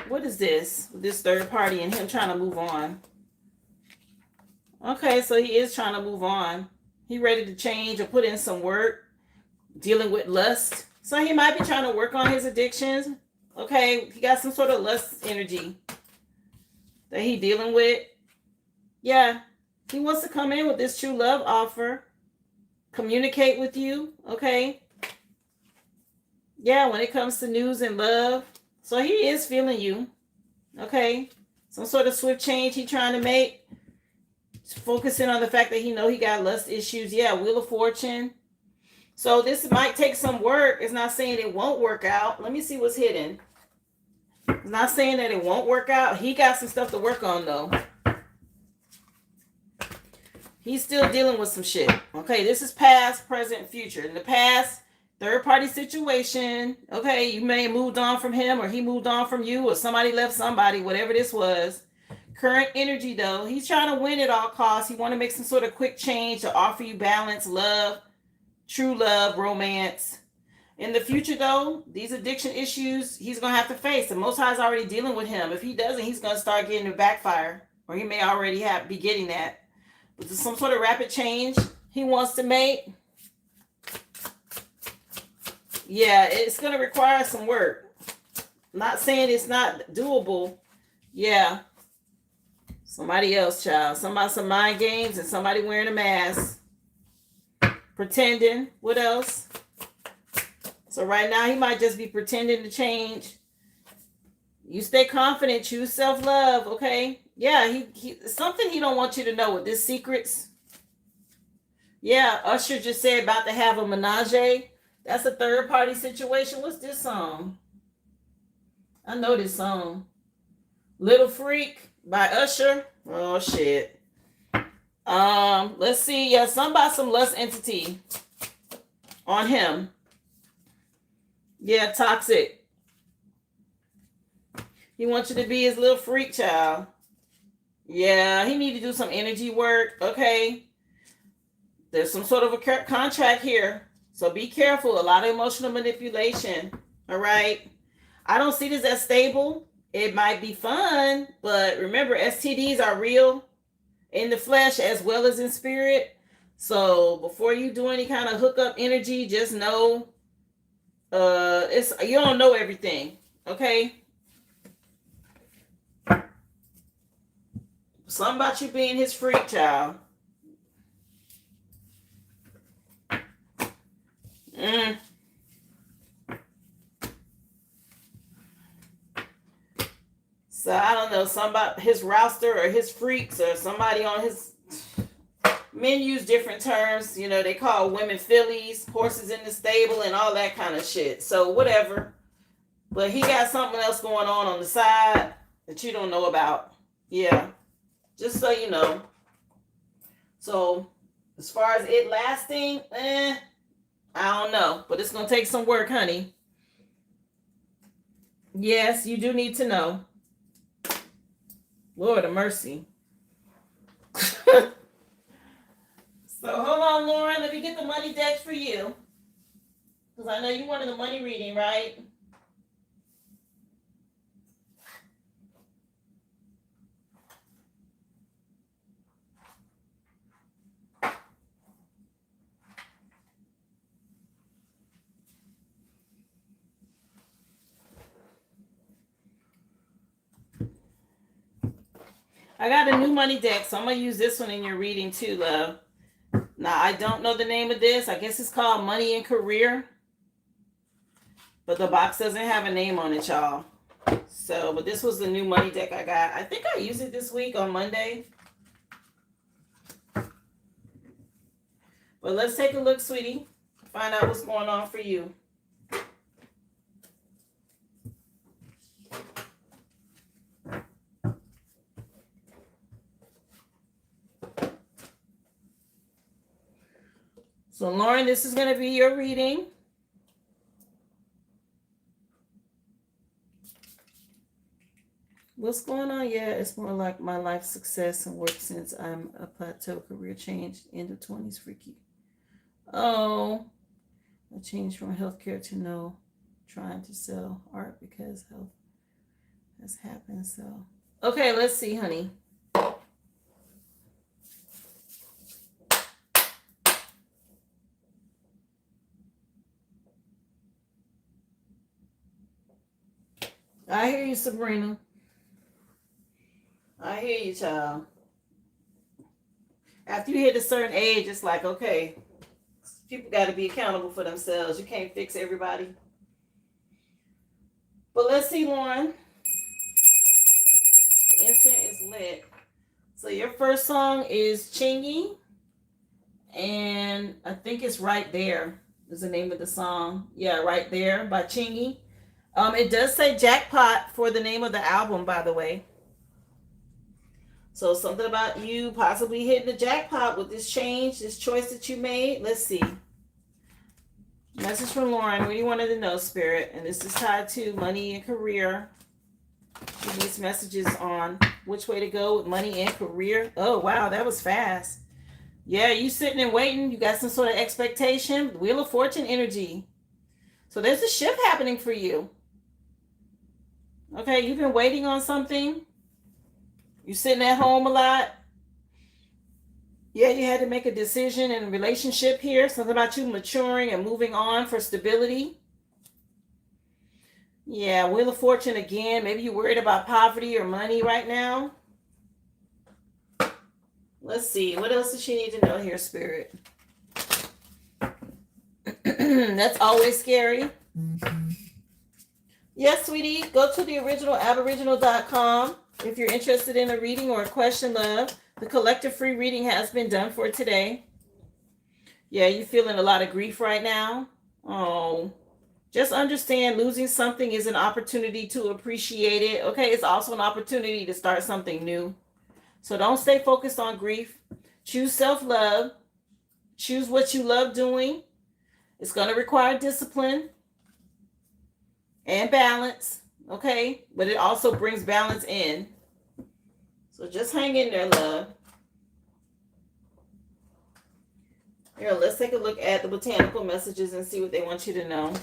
What is this? This third party and him trying to move on. Okay, so he is trying to move on. He ready to change or put in some work, dealing with lust. So he might be trying to work on his addictions. Okay, he got some sort of lust energy that he dealing with. Yeah, he wants to come in with this true love offer. Communicate with you, okay? Yeah, when it comes to news and love. So he is feeling you, okay? Some sort of swift change he trying to make. Focusing on the fact that he know he got lust issues. Yeah, Wheel of Fortune. So this might take some work. It's not saying it won't work out. Let me see what's hidden. It's not saying that it won't work out. He got some stuff to work on, though. He's still dealing with some shit. Okay, this is past, present, future. In the past, third-party situation. Okay, you may have moved on from him, or he moved on from you, or somebody left somebody, whatever this was. Current energy, though, he's trying to win at all costs. He want to make some sort of quick change to offer you balance, love, true love, romance. In the future, though, these addiction issues he's going to have to face. The Most High is already dealing with him. If he doesn't, he's going to start getting a backfire, or he may already be getting that. But there's some sort of rapid change he wants to make. Yeah, it's going to require some work. Not saying it's not doable. Yeah. Somebody else, child. Somebody, some mind games, and somebody wearing a mask. Pretending. What else? So right now, he might just be pretending to change. You stay confident. Choose self-love, okay? Yeah, he something he don't want you to know with this secrets. Yeah, Usher just said about to have a menage. That's a third-party situation. What's this song? I know this song. Little Freak by Usher. Oh, shit. Let's see. Yeah, something about some lust entity on him. Yeah, toxic. He wants you to be his little freak child. Yeah, he need to do some energy work. Okay. There's some sort of a contract here. So be careful. A lot of emotional manipulation. All right. I don't see this as stable. It might be fun, but remember, STDs are real in the flesh as well as in spirit. So before you do any kind of hookup energy, just know you don't know everything. Okay. Something about you being his freak child. So I don't know, somebody, his roster or his freaks or somebody on his, men use different terms. You know, they call women fillies, horses in the stable, and all that kind of shit. So whatever. But he got something else going on the side that you don't know about. Yeah. Just so you know. So as far as it lasting, I don't know. But it's going to take some work, honey. Yes, you do need to know. Lord of mercy. So hold on, Lauren. Let me get the money deck for you. Because I know you wanted a money reading, right? I got a new money deck, so I'm going to use this one in your reading too, love. Now, I don't know the name of this. I guess it's called Money and Career. But the box doesn't have a name on it, y'all. So, but this was the new money deck I got. I think I used it this week on Monday. But let's take a look, sweetie. Find out what's going on for you. So, Lauren, this is going to be your reading. What's going on? Yeah, it's more like my life success and work since I'm a plateau career change. End of 20s freaky. Oh, I changed from healthcare to no, trying to sell art because health has happened. So, okay, let's see, honey. I hear you, Sabrina. I hear you, child. After you hit a certain age, it's like, okay, people got to be accountable for themselves. You can't fix everybody. But let's see, Lauren. The incense is lit. So your first song is Chingy. And I think it's Right There is the name of the song. Yeah, Right There by Chingy. It does say Jackpot for the name of the album, by the way. So something about you possibly hitting the jackpot with this change, this choice that you made. Let's see. Message from Lauren. What do you wanted to know, Spirit? And this is tied to money and career. She needs messages on which way to go with money and career. Oh, wow. That was fast. Yeah, you sitting and waiting. You got some sort of expectation. Wheel of Fortune energy. So there's a shift happening for you. Okay, you've been waiting on something. You're sitting at home a lot. Yeah, you had to make a decision in a relationship here. Something about you maturing and moving on for stability. Yeah, Wheel of Fortune again. Maybe you're worried about poverty or money right now. Let's see. What else does she need to know here, Spirit? That's always scary. Yes, sweetie. Go to the original Aboriginal.com if you're interested in a reading or a question, love. The collective free reading has been done for today. Yeah, you're feeling a lot of grief right now. Oh, just understand losing something is an opportunity to appreciate it. Okay, it's also an opportunity to start something new. So don't stay focused on grief. Choose self-love. Choose what you love doing. It's going to require discipline and balance. Okay, but it also brings balance in. So just hang in there, love. Here, let's take a look at the botanical messages and see what they want you to know.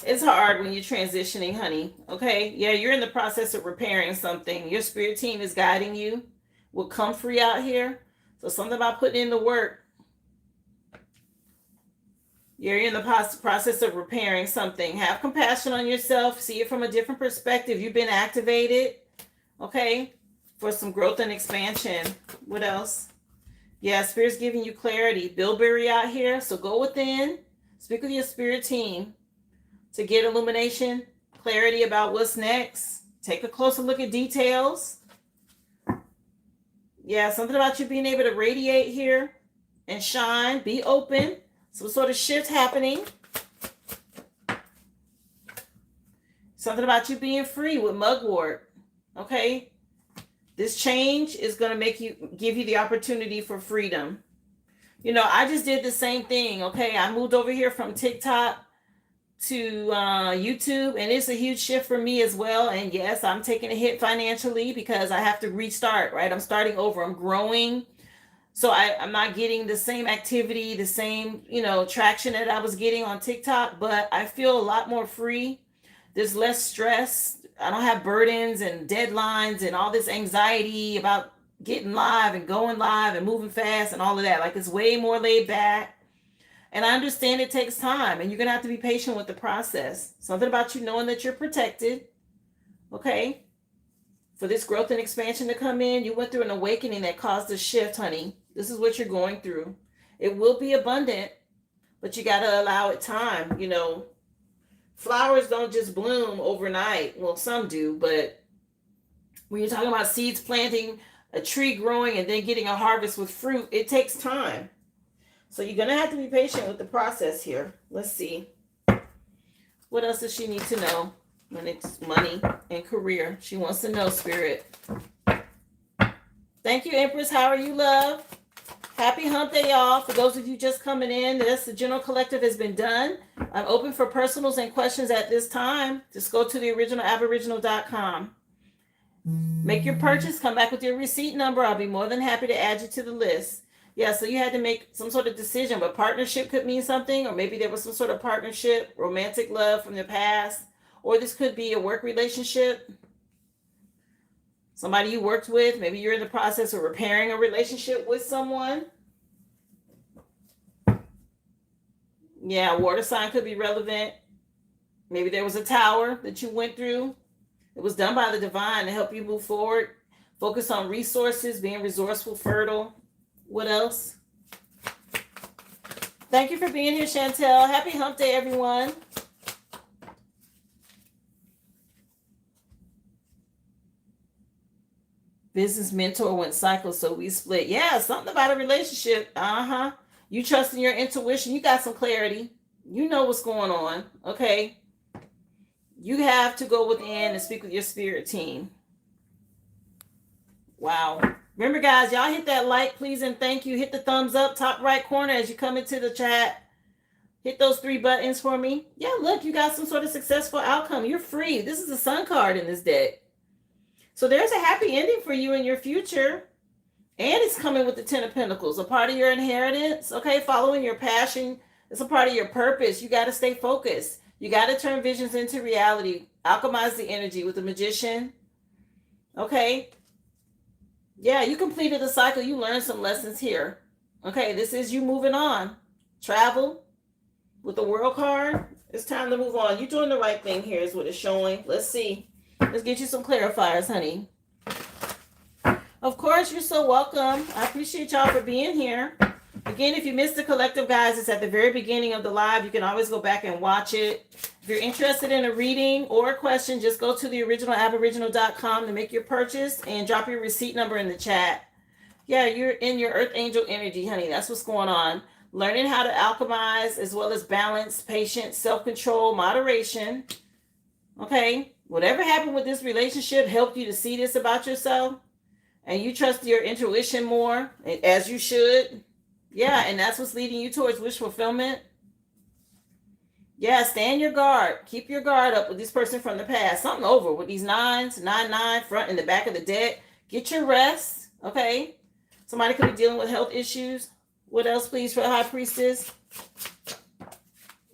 It's hard when you're transitioning, honey. Okay? Yeah, you're in the process of repairing something. Your spirit team is guiding you with comfrey out here. So something about putting in the work. You're in the process of repairing something. Have compassion on yourself. See it from a different perspective. You've been activated. Okay? for some growth and expansion. What else? Yeah, Spirit's giving you clarity. Bilberry out here. So go within. Speak with your spirit team to get illumination, clarity about what's next. Take a closer look at details. Yeah, something about you being able to radiate here and shine. Be open. Some sort of shift happening. Something about you being free with mugwort. Okay? This change is going to give you the opportunity for freedom. You know, I just did the same thing. Okay? I moved over here from TikTok to YouTube, and it's a huge shift for me as well. And yes, I'm taking a hit financially because I have to restart, right? I'm starting over. I'm growing. So I'm not getting the same activity, the same, traction that I was getting on TikTok, but I feel a lot more free. There's less stress. I don't have burdens and deadlines and all this anxiety about getting live and going live and moving fast and all of that. Like, it's way more laid back. And I understand it takes time, and you're going to have to be patient with the process. Something about you knowing that you're protected. Okay? For this growth and expansion to come in, you went through an awakening that caused a shift, honey. This is what you're going through. It will be abundant, but you got to allow it time. Flowers don't just bloom overnight. Well, some do, but when you're talking about seeds planting, a tree growing, and then getting a harvest with fruit, it takes time. So you're going to have to be patient with the process here. Let's see. What else does she need to know when it's money and career? She wants to know, Spirit. Thank you, Empress. How are you, love? Happy hump day, y'all. For those of you just coming in, the general collective has been done. I'm open for personals and questions at this time. Just go to the originalaboriginal.com. Make your purchase. Come back with your receipt number. I'll be more than happy to add you to the list. Yeah, so you had to make some sort of decision, but partnership could mean something, or maybe there was some sort of partnership, romantic love from the past, or this could be a work relationship. Somebody you worked with, maybe you're in the process of repairing a relationship with someone. Yeah, water sign could be relevant. Maybe there was a tower that you went through. It was done by the divine to help you move forward. Focus on resources, being resourceful, fertile. What else? Thank you for being here, Chantel. Happy hump day, everyone. Business mentor went cycle, so we split. Yeah, something about a relationship. You trust in your intuition. You got some clarity. You know what's going on. Okay. You have to go within and speak with your spirit team. Wow. Remember, guys, y'all hit that like, please, and thank you. Hit the thumbs up, top right corner as you come into the chat. Hit those 3 buttons for me. Yeah, look, you got some sort of successful outcome. You're free. This is the Sun card in this deck. So there's a happy ending for you in your future. And it's coming with the 10 of Pentacles, a part of your inheritance. Okay, following your passion. It's a part of your purpose. You got to stay focused. You got to turn visions into reality. Alchemize the energy with the Magician. Okay. Yeah, you completed the cycle. You learned some lessons here. Okay, this is you moving on. Travel with the World card. It's time to move on. You're doing the right thing here is what it's showing. Let's see. Let's get you some clarifiers, honey. Of course, you're so welcome. I appreciate y'all for being here. Again, if you missed the collective, guys, it's at the very beginning of the live. You can always go back and watch it. If you're interested in a reading or a question, just go to the originalaboriginal.com to make your purchase and drop your receipt number in the chat. Yeah, you're in your Earth Angel energy, honey. That's what's going on. Learning how to alchemize as well as balance, patience, self-control, moderation. Okay. Whatever happened with this relationship helped you to see this about yourself. And you trust your intuition more, as you should. Yeah, and that's what's leading you towards wish fulfillment. Yeah, stand your guard. Keep your guard up with this person from the past. Something over with these 9s, 9, front and the back of the deck. Get your rest, okay? Somebody could be dealing with health issues. What else, please, for the High Priestess?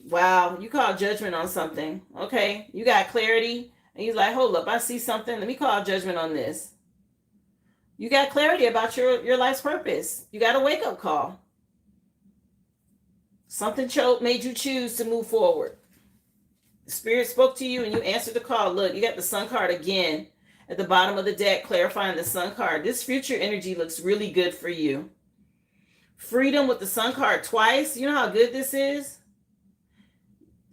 Wow, you call judgment on something, okay? You got clarity, and he's like, hold up, I see something. Let me call judgment on this. You got clarity about your life's purpose. You got a wake-up call. Something made you choose to move forward. The Spirit spoke to you and you answered the call. Look, you got the Sun card again. At the bottom of the deck, clarifying the Sun card. This future energy looks really good for you. Freedom with the Sun card twice. You know how good this is?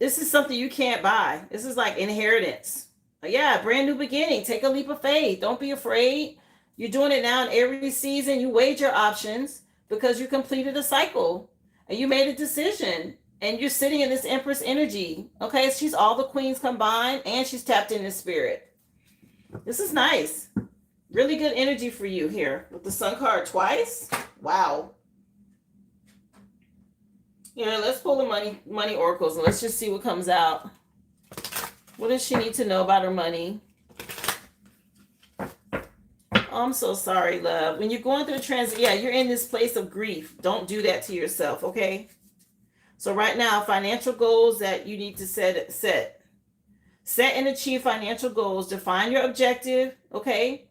This is something you can't buy. This is like inheritance. Yeah, brand new beginning. Take a leap of faith. Don't be afraid. You're doing it now in every season. You weighed your options because you completed a cycle and you made a decision. And you're sitting in this Empress energy. Okay, she's all the queens combined and she's tapped into spirit. This is nice. Really good energy for you here with the Sun card twice. Wow. Yeah, let's pull the money oracles and let's just see what comes out. What does she need to know about her money? Oh, I'm so sorry, love. When you're going through a transit, yeah, you're in this place of grief. Don't do that to yourself, okay? So right now, financial goals that you need to set. Set and achieve financial goals. Define your objective, okay?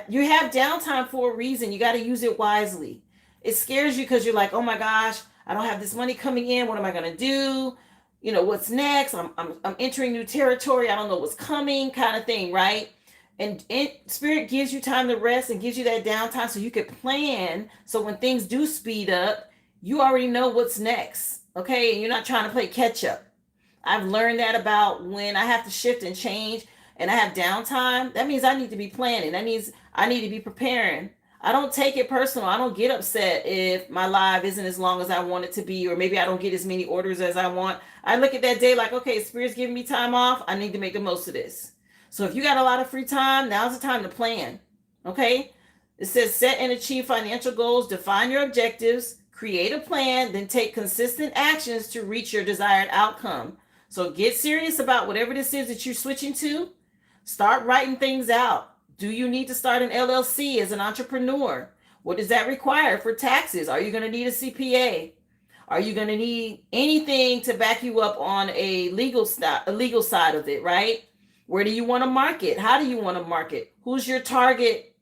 You have downtime for a reason. You got to use it wisely. It scares you because you're like, oh my gosh, I don't have this money coming in. What am I going to do? You know, what's next? I'm entering new territory. I don't know what's coming, kind of thing, right? And spirit gives you time to rest and gives you that downtime so you can plan. So when things do speed up, you already know what's next, okay? And you're not trying to play catch up. I've learned that about when I have to shift and change and I have downtime. That means I need to be planning. That means I need to be preparing. I don't take it personal. I don't get upset if my live isn't as long as I want it to be, or maybe I don't get as many orders as I want. I look at that day like, okay, Spirit's giving me time off. I need to make the most of this. So if you got a lot of free time, now's the time to plan, okay? It says set and achieve financial goals, define your objectives, create a plan, then take consistent actions to reach your desired outcome. So get serious about whatever this is that you're switching to. Start writing things out. Do you need to start an LLC as an entrepreneur? What does that require for taxes? Are you going to need a CPA? Are you going to need anything to back you up on a legal side of it, right? Where do you want to market? How do you want to market? Who's your target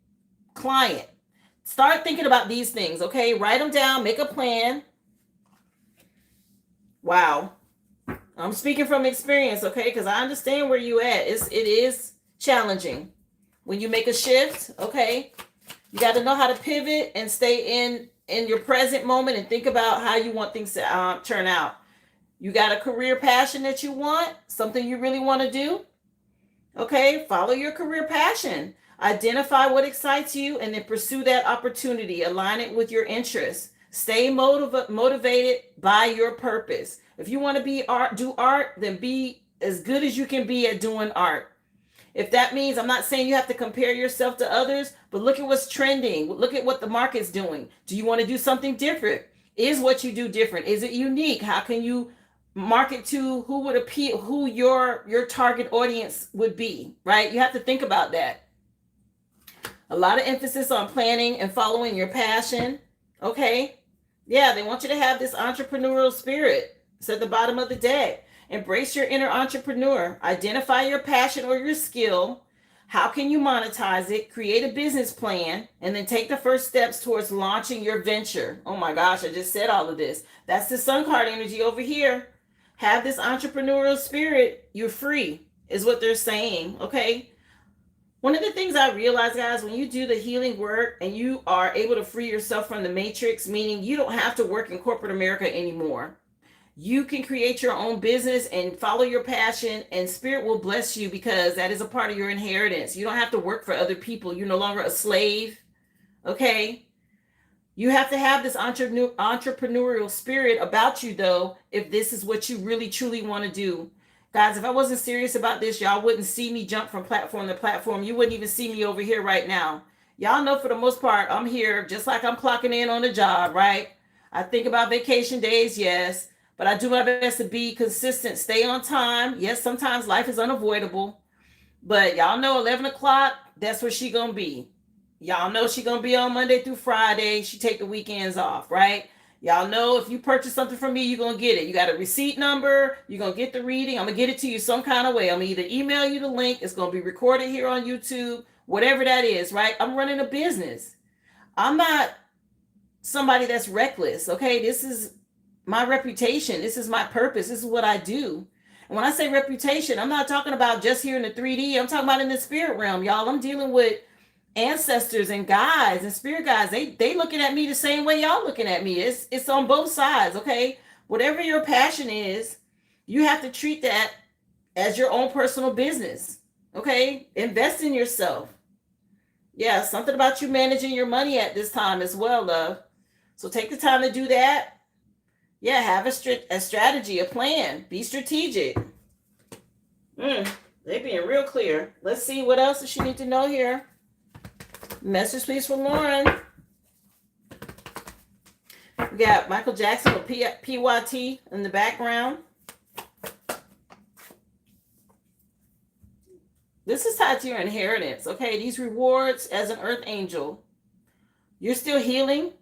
client? Start thinking about these things, okay? Write them down, make a plan. Wow. I'm speaking from experience, okay? Because I understand where you at. It is challenging. When you make a shift, okay? You got to know how to pivot and stay in your present moment and think about how you want things to turn out. You got a career passion that you want, something you really want to do, okay? Follow your career passion. Identify what excites you and then pursue that opportunity. Align it with your interests. Stay motivated by your purpose. If you want to do art, then be as good as you can be at doing art. If that means, I'm not saying you have to compare yourself to others, but look at what's trending. Look at what the market's doing. Do you want to do something different? Is what you do different? Is it unique? How can you market to who would appeal, who your target audience would be, right? You have to think about that. A lot of emphasis on planning and following your passion, okay? Yeah, they want you to have this entrepreneurial spirit. It's at the bottom of the deck. Embrace your inner entrepreneur. Identify your passion or your skill. How can you monetize it? Create a business plan and then take the first steps towards launching your venture. Oh my gosh, I just said all of this. That's the Sun card energy over here. Have this entrepreneurial spirit. You're free is what they're saying, okay? One of the things I realize, guys, when you do the healing work and you are able to free yourself from the matrix, meaning you don't have to work in corporate America anymore. You can create your own business and follow your passion, and spirit will bless you because that is a part of your inheritance. You don't have to work for other people. You're no longer a slave, okay? You have to have this entrepreneurial spirit about you, though, if this is what you really, truly want to do. Guys, if I wasn't serious about this, y'all wouldn't see me jump from platform to platform. You wouldn't even see me over here right now. Y'all know for the most part, I'm here just like I'm clocking in on the job, right? I think about vacation days, yes. But I do my best to be consistent, stay on time. Yes, sometimes life is unavoidable. But y'all know 11 o'clock, that's where she going to be. Y'all know she going to be on Monday through Friday. She take the weekends off, right? Y'all know if you purchase something from me, you're going to get it. You got a receipt number. You're going to get the reading. I'm going to get it to you some kind of way. I'm going to either email you the link. It's going to be recorded here on YouTube, whatever that is, right? I'm running a business. I'm not somebody that's reckless, okay? This is my reputation. This is my purpose. This is what I do. When I say reputation, I'm not talking about just here in the 3D. I'm talking about in the spirit realm, y'all. I'm dealing with ancestors and guides and spirit guides. They looking at me the same way y'all looking at me. It's on both sides, okay? Whatever your passion is, you have to treat that as your own personal business, okay? Invest in yourself. Yeah, something about you managing your money at this time as well, love. So take the time to do that. Yeah, have a strategy, a plan. Be strategic. They being real clear. Let's see, what else does she need to know here? Message, please, from Lauren. We got Michael Jackson with PYT in the background. This is tied to your inheritance, okay? These rewards as an earth angel. You're still healing.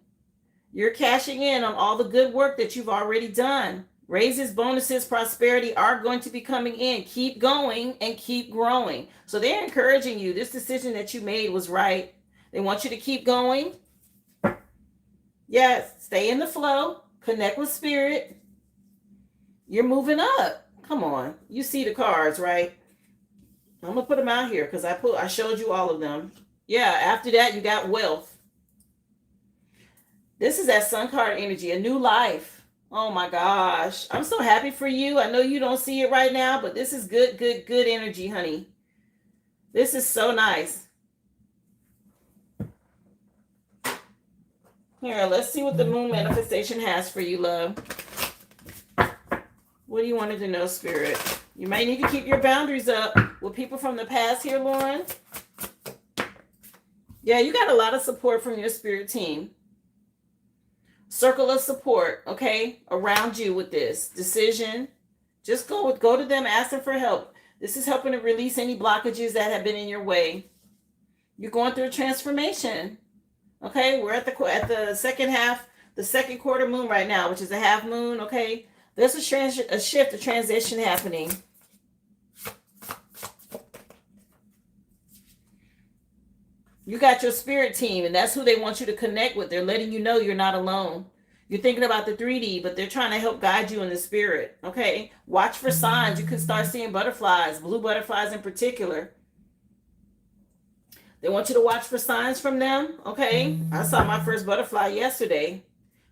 You're cashing in on all the good work that you've already done. Raises, bonuses, prosperity are going to be coming in. Keep going and keep growing. So they're encouraging you. This decision that you made was right. They want you to keep going. Yes, stay in the flow. Connect with spirit. You're moving up. Come on. You see the cards, right? I'm going to put them out here because I showed you all of them. Yeah, after that, you got wealth. This is that sun card energy, a new life. Oh my gosh. I'm so happy for you. I know you don't see it right now, but this is good, good, good energy, honey. This is so nice. Here, let's see what the moon manifestation has for you, love. What do you want to know, spirit? You might need to keep your boundaries up with people from the past here, Lauren. Yeah, you got a lot of support from your spirit team. Circle of support, okay, around you with this decision. Just go to them, ask them for help. This is helping to release any blockages that have been in your way. You're going through a transformation. Okay, we're at the second half, the second quarter moon right now, which is a half moon. Okay, there's a shift, a transition happening. You got your spirit team, and that's who they want you to connect with. They're letting you know you're not alone. You're thinking about the 3D, but they're trying to help guide you in the spirit. Okay, watch for signs. You could start seeing butterflies, blue butterflies in particular. They want you to watch for signs from them. Okay, I saw my first butterfly yesterday.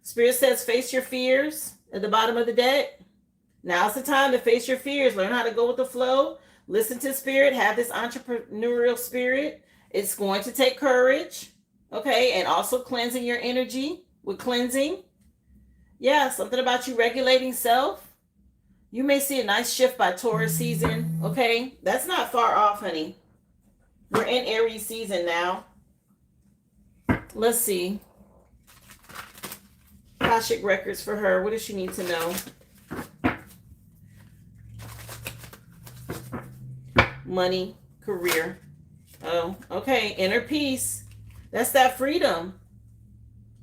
Spirit says face your fears at the bottom of the deck. Now's the time to face your fears. Learn how to go with the flow. Listen to spirit. Have this entrepreneurial spirit. It's going to take courage. Okay, and also cleansing your energy with cleansing. Yeah, something about you regulating self. You may see a nice shift by Taurus season. Okay, that's not far off, honey. We're in Aries season now. Let's see. Akashic records for her. What does she need to know? Money, career. Oh, okay. Inner peace. That's that freedom.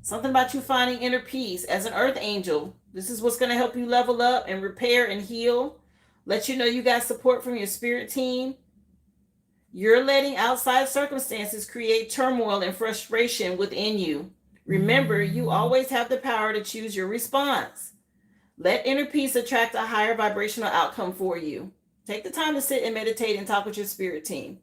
Something about you finding inner peace as an earth angel. This is what's going to help you level up and repair and heal. Let you know you got support from your spirit team. You're letting outside circumstances create turmoil and frustration within you. Remember, you always have the power to choose your response. Let inner peace attract a higher vibrational outcome for you. Take the time to sit and meditate and talk with your spirit team.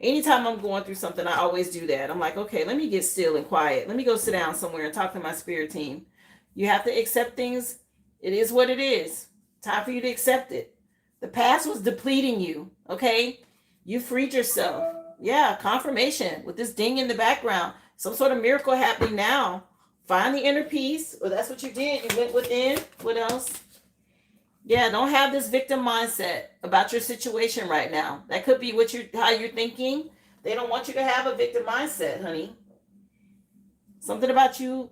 Anytime I'm going through something, I always do that. I'm like, okay, let me get still and quiet. Let me go sit down somewhere and talk to my spirit team. You have to accept things. It is what it is. Time for you to accept it. The past was depleting you, okay? You freed yourself. Yeah, confirmation with this ding in the background. Some sort of miracle happening now. Find the inner peace. Well, that's what you did. You went within. What else? Yeah, don't have this victim mindset about your situation right now. That could be how you're thinking. They don't want you to have a victim mindset, honey. Something about you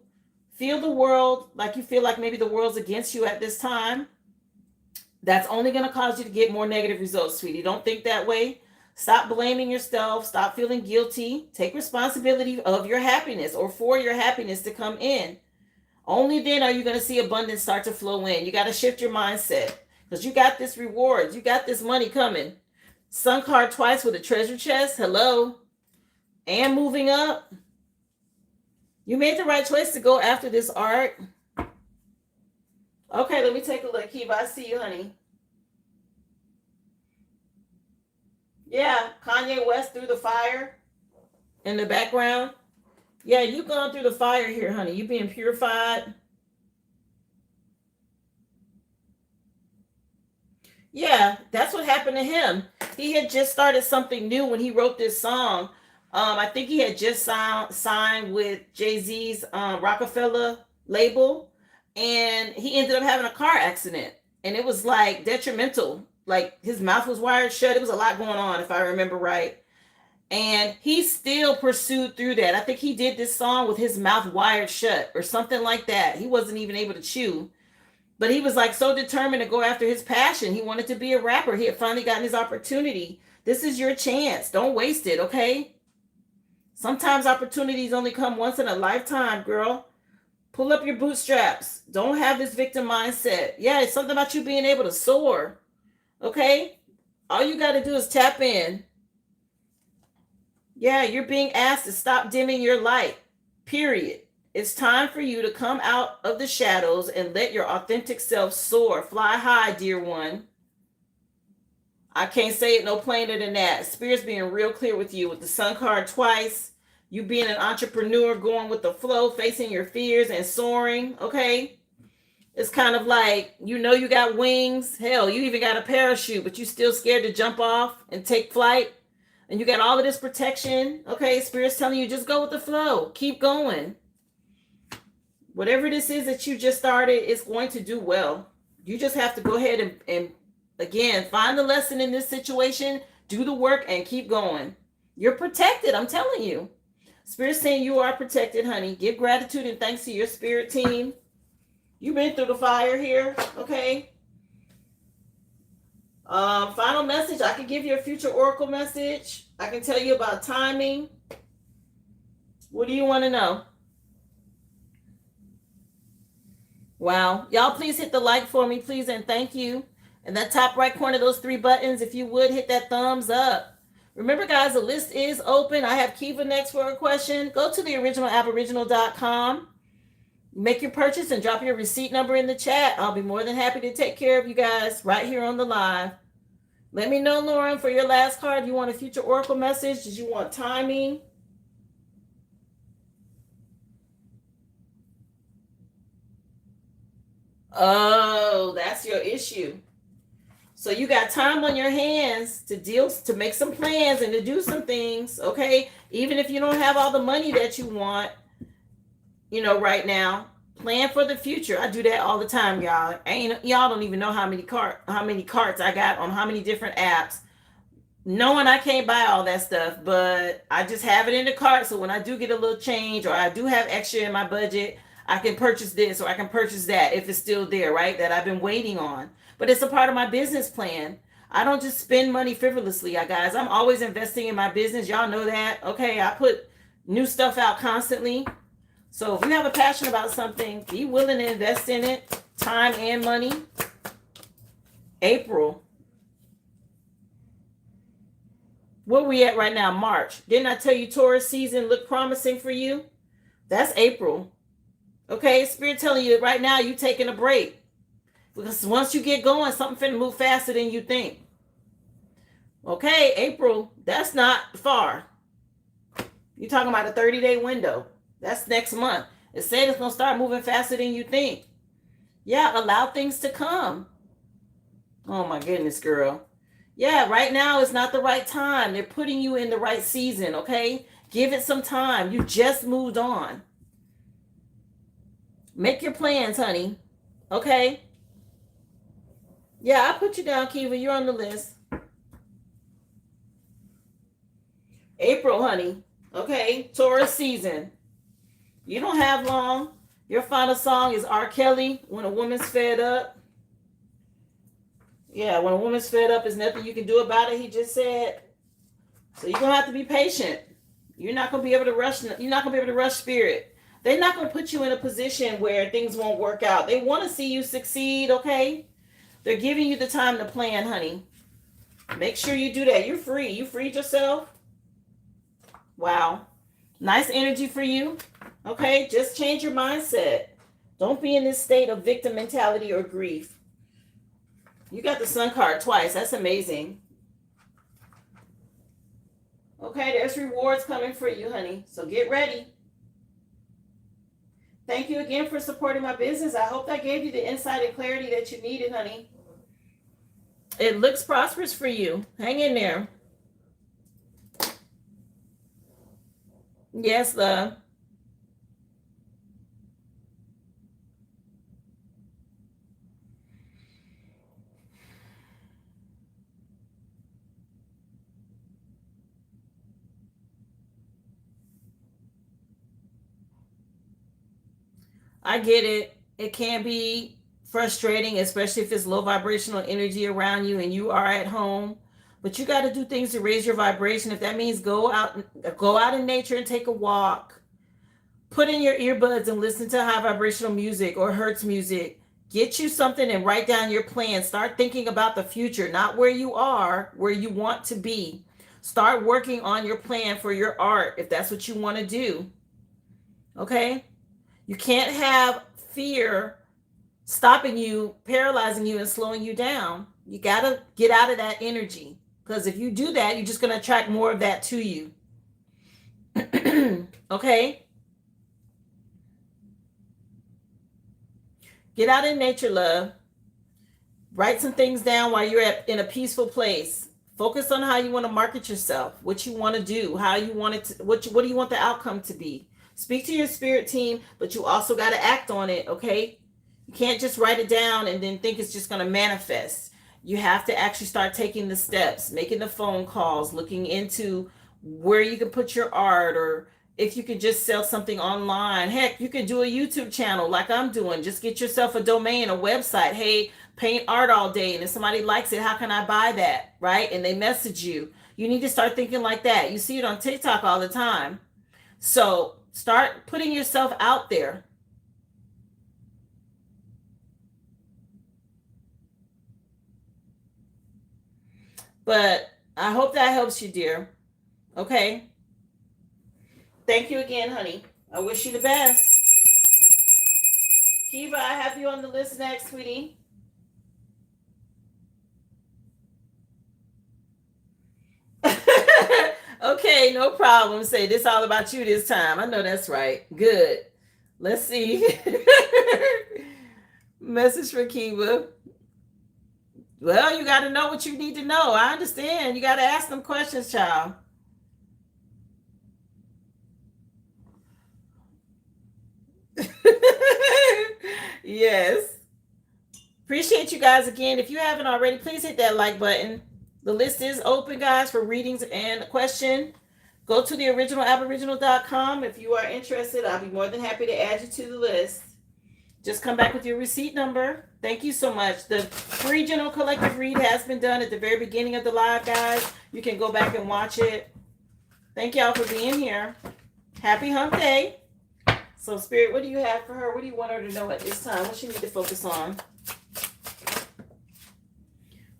feel the world like you feel like maybe the world's against you at this time. That's only going to cause you to get more negative results, sweetie. Don't think that way. Stop blaming yourself. Stop feeling guilty. Take responsibility of your happiness or for your happiness to come in. Only then are you going to see abundance start to flow in. You got to shift your mindset because you got this reward. You got this money coming. Sun card twice with a treasure chest. Hello. And moving up. You made the right choice to go after this art. Okay, let me take a look. Kiva, I see you, honey. Yeah, Kanye West through the fire in the background. Yeah, you gone through the fire here, honey. You being purified. Yeah, that's what happened to him. He had just started something new when he wrote this song. I think he had just signed with Jay-Z's Rockefeller label, and he ended up having a car accident, and it was like detrimental. Like his mouth was wired shut. It was a lot going on, if I remember right. And he still pursued through that. I think he did this song with his mouth wired shut or something like that. He wasn't even able to chew. But he was like so determined to go after his passion. He wanted to be a rapper. He had finally gotten his opportunity. This is your chance. Don't waste it, okay? Sometimes opportunities only come once in a lifetime, girl. Pull up your bootstraps. Don't have this victim mindset. Yeah, it's something about you being able to soar, okay? All you got to do is tap in. Yeah, you're being asked to stop dimming your light, period. It's time for you to come out of the shadows and let your authentic self soar. Fly high, dear one. I can't say it no plainer than that. Spirit's being real clear with you with the sun card twice. You being an entrepreneur, going with the flow, facing your fears and soaring, okay? It's kind of like, you know you got wings. Hell, you even got a parachute, but you still scared to jump off and take flight. And you got all of this protection, okay? Spirit's telling you just go with the flow. Keep going. Whatever this is that you just started, it's going to do well. You just have to go ahead and again, find the lesson in this situation, do the work, and keep going. You're protected, I'm telling you. Spirit's saying you are protected, honey. Give gratitude and thanks to your spirit team. You've been through the fire here, okay? Final message. I can give you a future oracle message. I can tell you about timing. What do you want to know? Wow. Y'all please hit the like for me, please, and thank you. In that top right corner, those three buttons, if you would, hit that thumbs up. Remember, guys, the list is open. I have Kiva next for a question. Go to the originalaboriginal.com. Make your purchase and drop your receipt number in the chat. I'll be more than happy to take care of you guys right here on the live. Let me know, Lauren, for your last card. You want a future oracle message? Did you want timing? Oh, that's your issue. So you got time on your hands to make some plans and to do some things, okay? Even if you don't have all the money that you want, right now, plan for the future. I do that all the time, y'all. Y'all don't even know how many carts I got on how many different apps. Knowing I can't buy all that stuff, but I just have it in the cart. So when I do get a little change or I do have extra in my budget, I can purchase this or I can purchase that if it's still there, right? That I've been waiting on. But it's a part of my business plan. I don't just spend money frivolously, guys. I'm always investing in my business. Y'all know that. Okay, I put new stuff out constantly. So if you have a passion about something, be willing to invest in it, time and money. April. Where we at right now? March. Didn't I tell you Taurus season looked promising for you? That's April. Okay, Spirit telling you right now you taking a break. Because once you get going, something finna move faster than you think. Okay, April, that's not far. You're talking about a 30-day window. That's next month. It said it's going to start moving faster than you think. Yeah, allow things to come. Oh my goodness, girl. Yeah, right now is not the right time. They're putting you in the right season, okay? Give it some time. You just moved on. Make your plans, honey. Okay? Yeah, I put you down, Kiva. You're on the list. April, honey. Okay? Taurus season. You don't have long. Your final song is R. Kelly, When a Woman's Fed Up. Yeah, when a woman's fed up, there's nothing you can do about it, he just said. So you're going to have to be patient. You're not going to be able to rush. You're not going to be able to rush spirit. They're not going to put you in a position where things won't work out. They want to see you succeed, okay? They're giving you the time to plan, honey. Make sure you do that. You're free. You freed yourself. Wow. Nice energy for you. Okay, just change your mindset. Don't be in this state of victim mentality or grief. You got the sun card twice. That's amazing. Okay, there's rewards coming for you, honey. So get ready. Thank you again for supporting my business. I hope that gave you the insight and clarity that you needed, honey. It looks prosperous for you. Hang in there. Yes, love. I get it. It can be frustrating, especially if it's low vibrational energy around you and you are at home. But you got to do things to raise your vibration. If that means go out in nature and take a walk. Put in your earbuds and listen to high vibrational music or Hertz music. Get you something and write down your plan. Start thinking about the future, not where you are, where you want to be. Start working on your plan for your art if that's what you want to do. Okay? You can't have fear stopping you, paralyzing you, and slowing you down. You got to get out of that energy. Because if you do that, you're just going to attract more of that to you. Okay? Get out in nature, love. Write some things down while you're in a peaceful place. Focus on how you want to market yourself, what you want to do, how you want it to, what do you want the outcome to be. Speak to your spirit team, but you also got to act on it, okay? You can't just write it down and then think it's just going to manifest. You have to actually start taking the steps, making the phone calls, looking into where you can put your art, or if you could just sell something online. Heck, you could do a YouTube channel like I'm doing. Just get yourself a domain, a website. Hey, paint art all day, and if somebody likes it, how can I buy that, right? And they message you. You need to start thinking like that. You see it on TikTok all the time. So start putting yourself out there. But I hope that helps you, dear. Okay? Thank you again, honey. I wish you the best. Kiva, I have you on the list next, sweetie. Okay, no problem. Say this all about you this time. I know that's right. Good. Let's see. Message for Kiva. Well, you got to know what you need to know. I understand. You got to ask them questions, child. Yes. Appreciate you guys again. If you haven't already, please hit that like button. The list is open, guys, for readings and a question. Go to the originalaboriginal.com if you are interested. I'll be more than happy to add you to the list. Just come back with your receipt number. Thank you so much. The free general collective read has been done at the very beginning of the live, guys. You can go back and watch it. Thank y'all for being here. Happy hump day. So, Spirit, what do you have for her? What do you want her to know at this time? What she need to focus on?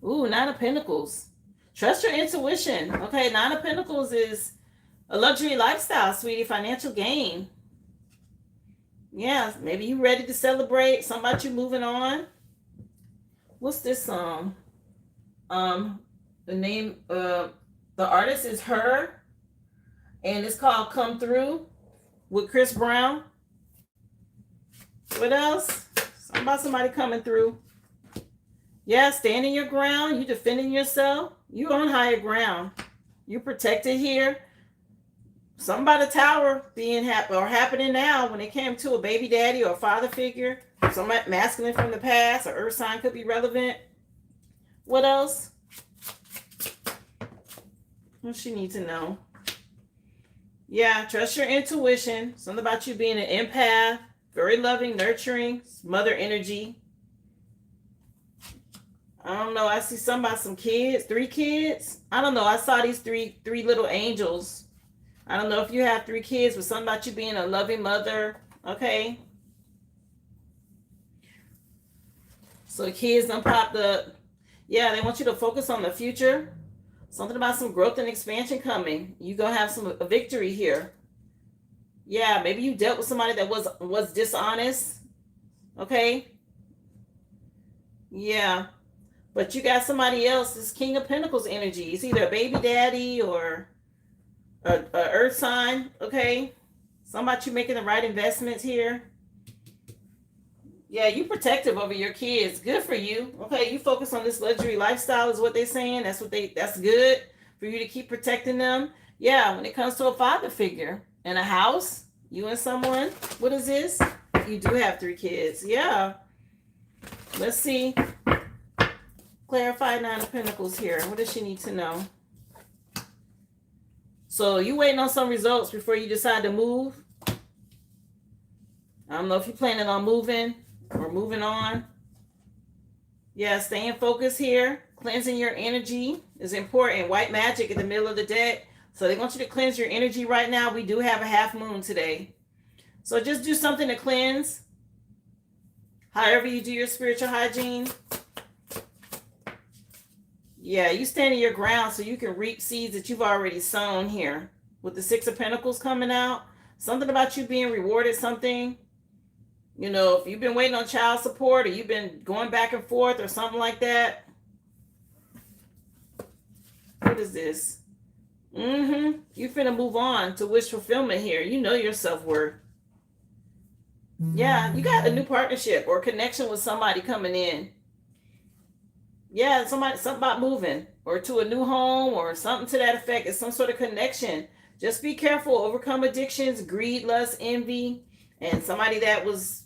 Ooh, Nine of Pentacles. Trust your intuition. Okay, Nine of Pentacles is a luxury lifestyle, sweetie. Financial gain. Yeah, maybe you ready to celebrate. Something about you moving on. What's this song? The name, the artist is Her, and it's called Come Through with Chris Brown. What else? Something about somebody coming through. Yeah, standing your ground. You defending yourself. You on higher ground. You protected here. Something about a tower being happening now when it came to a baby daddy or a father figure. Some masculine from the past, or earth sign could be relevant. What else? What she need to know? Yeah, trust your intuition. Something about you being an empath, very loving, nurturing, mother energy. I don't know. I see something about some kids, 3 kids. I don't know. I saw these three little angels. I don't know if you have 3 kids, but something about you being a loving mother. Okay. So the kids done popped up. Yeah, they want you to focus on the future. Something about some growth and expansion coming. You gonna have a victory here. Yeah, maybe you dealt with somebody that was dishonest. Okay. Yeah. But you got somebody else. This King of Pentacles energy. It's either a baby daddy or a earth sign, okay? Something about you making the right investments here. Yeah, you protective over your kids. Good for you. Okay, you focus on this luxury lifestyle is what they're saying. That's good for you to keep protecting them. Yeah, when it comes to a father figure in a house, you and someone, what is this? You do have 3 kids. Yeah. Let's see. Clarify 9 of Pentacles here. What does she need to know? So you waiting on some results before you decide to move? I don't know if you're planning on moving or moving on. Yeah, staying focused here. Cleansing your energy is important. White magic in the middle of the deck. So they want you to cleanse your energy right now. We do have a half moon today. So just do something to cleanse. However you do your spiritual hygiene. Yeah, you stand in your ground so you can reap seeds that you've already sown here. With the 6 of Pentacles coming out. Something about you being rewarded something. You know, if you've been waiting on child support or you've been going back and forth or something like that. What is this? You finna move on to wish fulfillment here. You know your self-worth. Yeah, you got a new partnership or connection with somebody coming in. Yeah, something about moving or to a new home or something to that effect. It's some sort of connection. Just be careful. Overcome addictions, greed, lust, envy, and somebody that was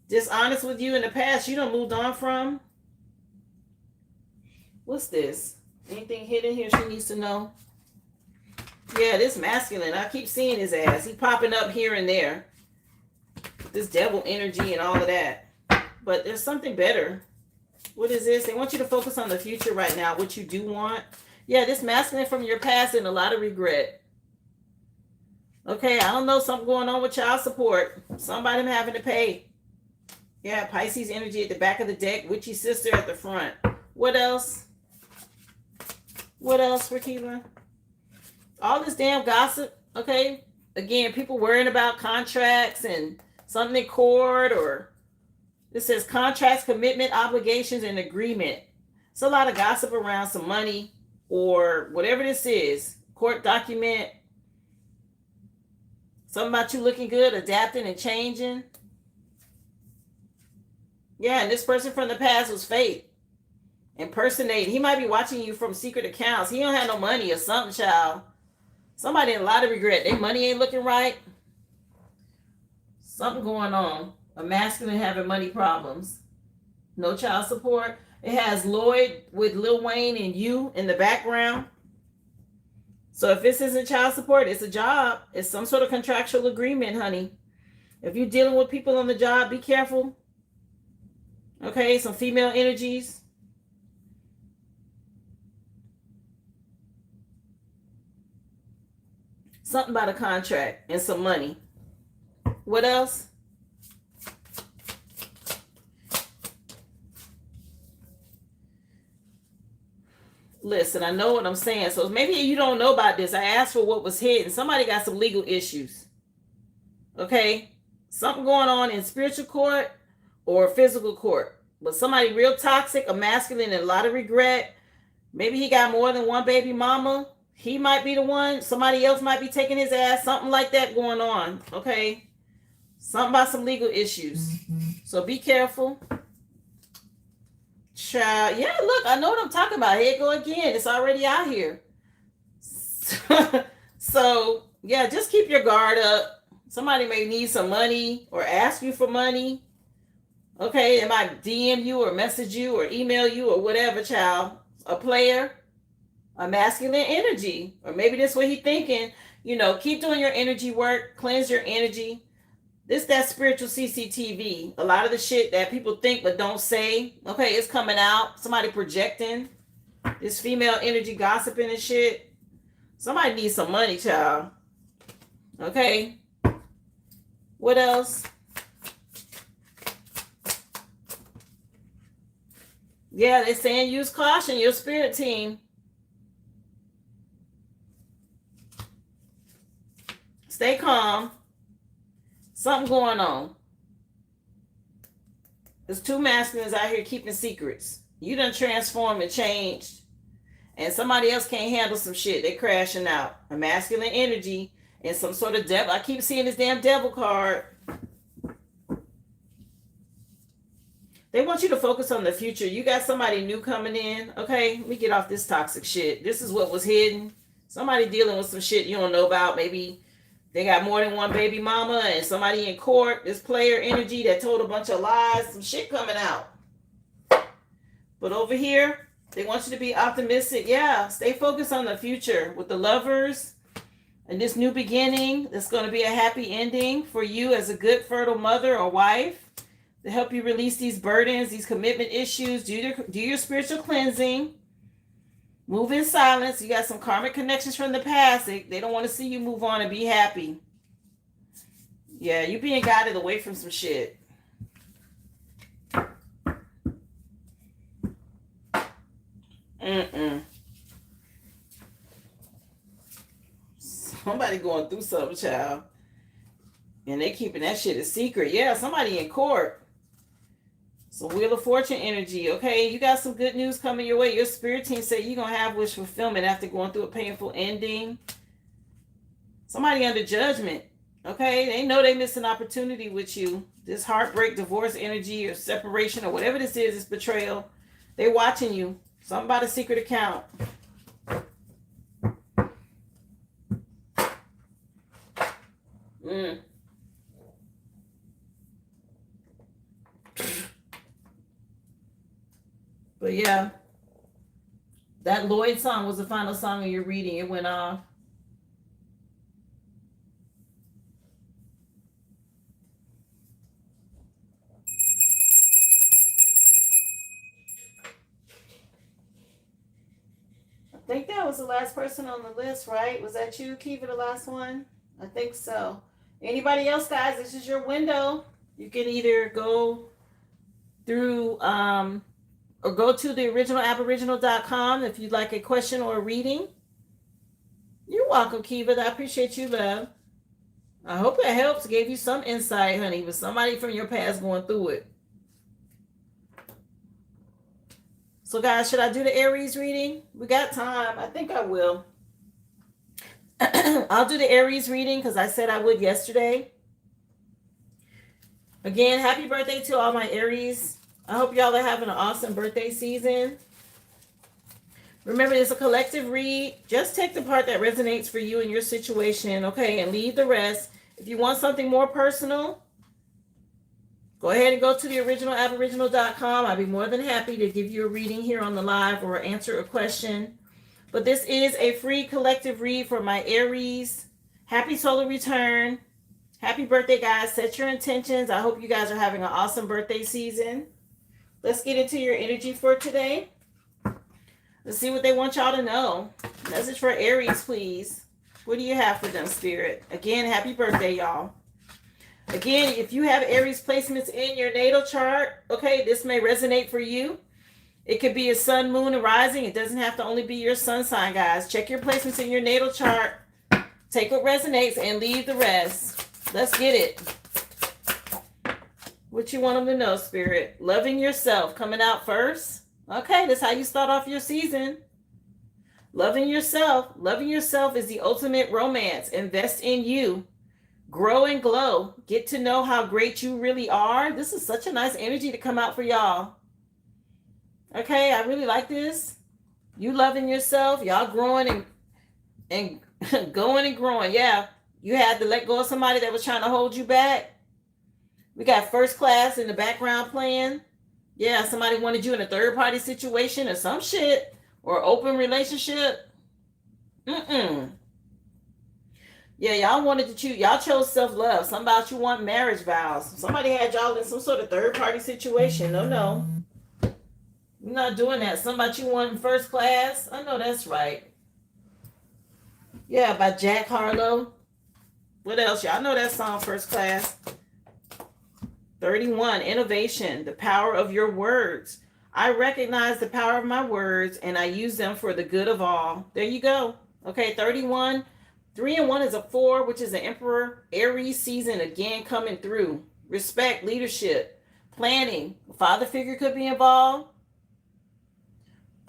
dishonest with you in the past you done moved on from. What's this? Anything hidden here she needs to know? Yeah, this masculine. I keep seeing his ass. He popping up here and there. This devil energy and all of that. But there's something better. What is this? They want you to focus on the future right now, what you do want. Yeah, this masculine from your past and a lot of regret. Okay, I don't know, something going on with child support. Somebody having to pay. Yeah, Pisces energy at the back of the deck. Witchy sister at the front. What else? What else, Rakila? All this damn gossip, okay? Again, people worrying about contracts and something in court or... This says contracts, commitment, obligations, and agreement. It's a lot of gossip around some money or whatever this is. Court document. Something about you looking good, adapting and changing. Yeah, and this person from the past was fake. Impersonating. He might be watching you from secret accounts. He don't have no money or something, child. Somebody in a lot of regret. Their money ain't looking right. Something going on. A masculine having money problems. No child support. It has Lloyd with Lil Wayne and you in the background. So if this isn't child support, it's a job. It's some sort of contractual agreement, honey. If you're dealing with people on the job, be careful. Okay, some female energies. Something about a contract and some money. What else? Listen, I know what I'm saying. So maybe you don't know about this. I asked for what was hidden. Somebody got some legal issues. Okay? Something going on in spiritual court or physical court. But somebody real toxic, a masculine, and a lot of regret. Maybe he got more than one baby mama. He might be the one. Somebody else might be taking his ass. Something like that going on. Okay? Something about some legal issues. So be careful. Child, yeah, look, I know what I'm talking about. Here it go again. It's already out here. So, yeah, just keep your guard up. Somebody may need some money or ask you for money. Okay, they might DM you or message you or email you or whatever, child. A player, a masculine energy. Or maybe that's what he's thinking. You know, keep doing your energy work. Cleanse your energy. This that spiritual CCTV. A lot of the shit that people think but don't say. Okay, it's coming out. Somebody projecting. This female energy gossiping and shit. Somebody needs some money, child. Okay. What else? Yeah, they're saying use caution, your spirit team. Stay calm. Something going on. There's 2 masculines out here keeping secrets. You done transformed and changed. and somebody else can't handle some shit. They crashing out. A masculine energy and some sort of devil. I keep seeing this damn devil card. They want you to focus on the future. You got somebody new coming in. Okay, let me get off this toxic shit. This is what was hidden. Somebody dealing with some shit you don't know about. Maybe they got more than one baby mama and somebody in court. This player energy that told a bunch of lies. Some shit coming out. But over here, they want you to be optimistic. Yeah, stay focused on the future with the lovers and this new beginning. That's going to be a happy ending for you as a good fertile mother or wife. To help you release these burdens, these commitment issues, do your spiritual cleansing, move in silence. You got some karmic connections from the past. They don't want to see you move on and be happy. Yeah, you're being guided away from some shit. Somebody going through something, child. And they keeping that shit a secret. Yeah, somebody in court. So Wheel of Fortune energy, okay? You got some good news coming your way. Your spirit team say you're going to have wish fulfillment after going through a painful ending. Somebody under judgment, okay? They know they missed an opportunity with you. This heartbreak, divorce energy, or separation, or whatever this is, this betrayal. They watching you. Something about a secret account. But yeah, that Lloyd song was the final song of your reading. It went off. I think that was the last person on the list, right? Was that you, Kiva, the last one? I think so. Anybody else, guys? This is your window. You can either go through or go to the originalaboriginal.com if you'd like a question or a reading. You're welcome, Kiva. I appreciate you, love. I hope it helps. Gave you some insight, honey, with somebody from your past going through it. So, guys, should I do the Aries reading? We got time. I think I will. I'll do the Aries reading because I said I would yesterday. Again, happy birthday to all my Aries. I hope y'all are having an awesome birthday season. Remember, it's a collective read. Just take the part that resonates for you and your situation, okay, and leave the rest. If you want something more personal, go ahead and go to the originalaboriginal.com. I'd be more than happy to give you a reading here on the live or answer a question. But this is a free collective read for my Aries. Happy solar return. Happy birthday, guys. Set your intentions. I hope you guys are having an awesome birthday season. Let's get into your energy for today. Let's see what they want y'all to know. Message for Aries, please. What do you have for them, Spirit? Again, happy birthday, y'all. Again, if you have Aries placements in your natal chart, okay, this may resonate for you. It could be a sun, moon, and rising. It doesn't have to only be your sun sign, guys. Check your placements in your natal chart. Take what resonates and leave the rest. Let's get it. What you want them to know, Spirit? Loving yourself coming out first. Okay, that's how you start off your season. Loving yourself. Loving yourself is the ultimate romance. Invest in you. Grow and glow. Get to know how great you really are. This is such a nice energy to come out for y'all. Okay, I really like this. You loving yourself. Y'all growing and going and growing. Yeah, you had to let go of somebody that was trying to hold you back. We got first class in the background playing. Yeah, somebody wanted you in a third party situation or some shit. Or open relationship. Yeah, y'all wanted to choose. Y'all chose self-love. Some about you want marriage vows. Somebody had y'all in some sort of third party situation. No. You're not doing that. Some about you want first class. I know that's right. Yeah, by Jack Harlow. What else? Y'all know that song, First Class. 31, innovation, the power of your words. I recognize the power of my words and I use them for the good of all. There you go. Okay, 31. 3 and 1 is a 4, which is an Emperor. Aries season again coming through. Respect, leadership, planning. A father figure could be involved.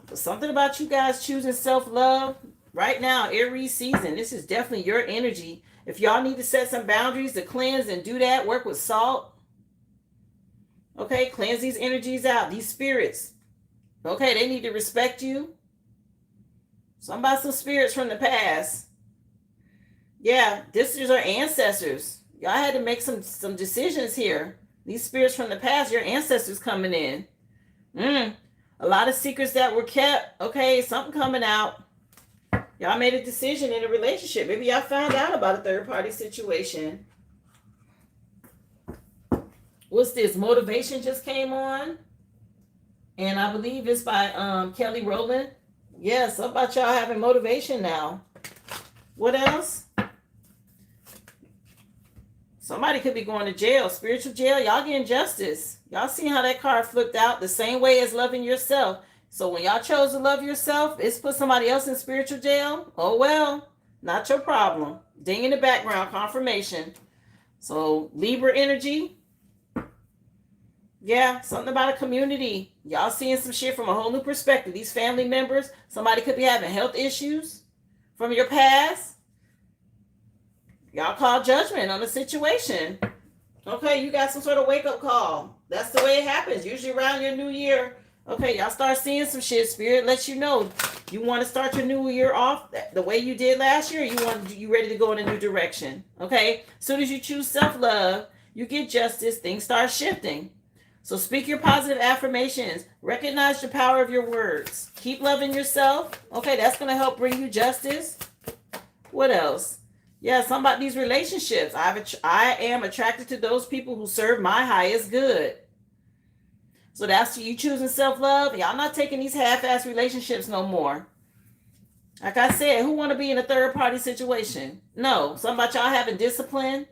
But something about you guys choosing self-love right now, Aries season. This is definitely your energy. If y'all need to set some boundaries to cleanse and do that, work with salt. Okay, cleanse these energies out, these spirits. Okay, they need to respect you. Some about some spirits from the past. Yeah, this is our ancestors. Y'all had to make some decisions here. These spirits from the past, your ancestors coming in. A lot of secrets that were kept. Okay, something coming out. Y'all made a decision in a relationship. Maybe y'all found out about a third-party situation. What's this? Motivation just came on. And I believe it's by Kelly Rowland. Yeah, something about y'all having motivation now. What else? Somebody could be going to jail, spiritual jail. Y'all getting justice. Y'all see how that card flipped out? The same way as loving yourself. So when y'all chose to love yourself, it's put somebody else in spiritual jail. Oh, well, not your problem. Ding in the background, confirmation. So Libra energy. Yeah, something about a community. Y'all seeing some shit from a whole new perspective. These family members, somebody could be having health issues from your past. Y'all call judgment on the situation. Okay, you got some sort of wake-up call. That's the way it happens. Usually around your new year. Okay, y'all start seeing some shit. Spirit lets you know you want to start your new year off the way you did last year. You ready to go in a new direction. Okay, as soon as you choose self-love, you get justice. Things start shifting. So speak your positive affirmations. Recognize the power of your words. Keep loving yourself. Okay, that's going to help bring you justice. What else? Yeah, something about these relationships. I am attracted to those people who serve my highest good. So that's you choosing self-love. Y'all not taking these half-ass relationships no more. Like I said, who want to be in a third-party situation? No. Something about y'all having discipline.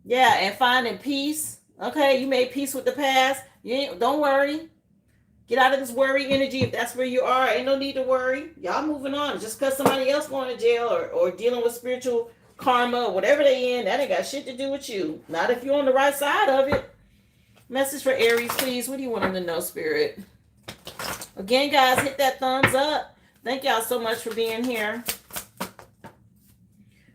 Yeah, and finding peace. Okay, you made peace with the past. Don't worry. Get out of this worry energy. If that's where you are, ain't no need to worry. Y'all moving on. Just because somebody else going to jail or dealing with spiritual karma or whatever they in, that ain't got shit to do with you. Not if you're on the right side of it. Message for Aries, please. What do you want them to know, Spirit? Again, guys, hit that thumbs up. Thank y'all so much for being here.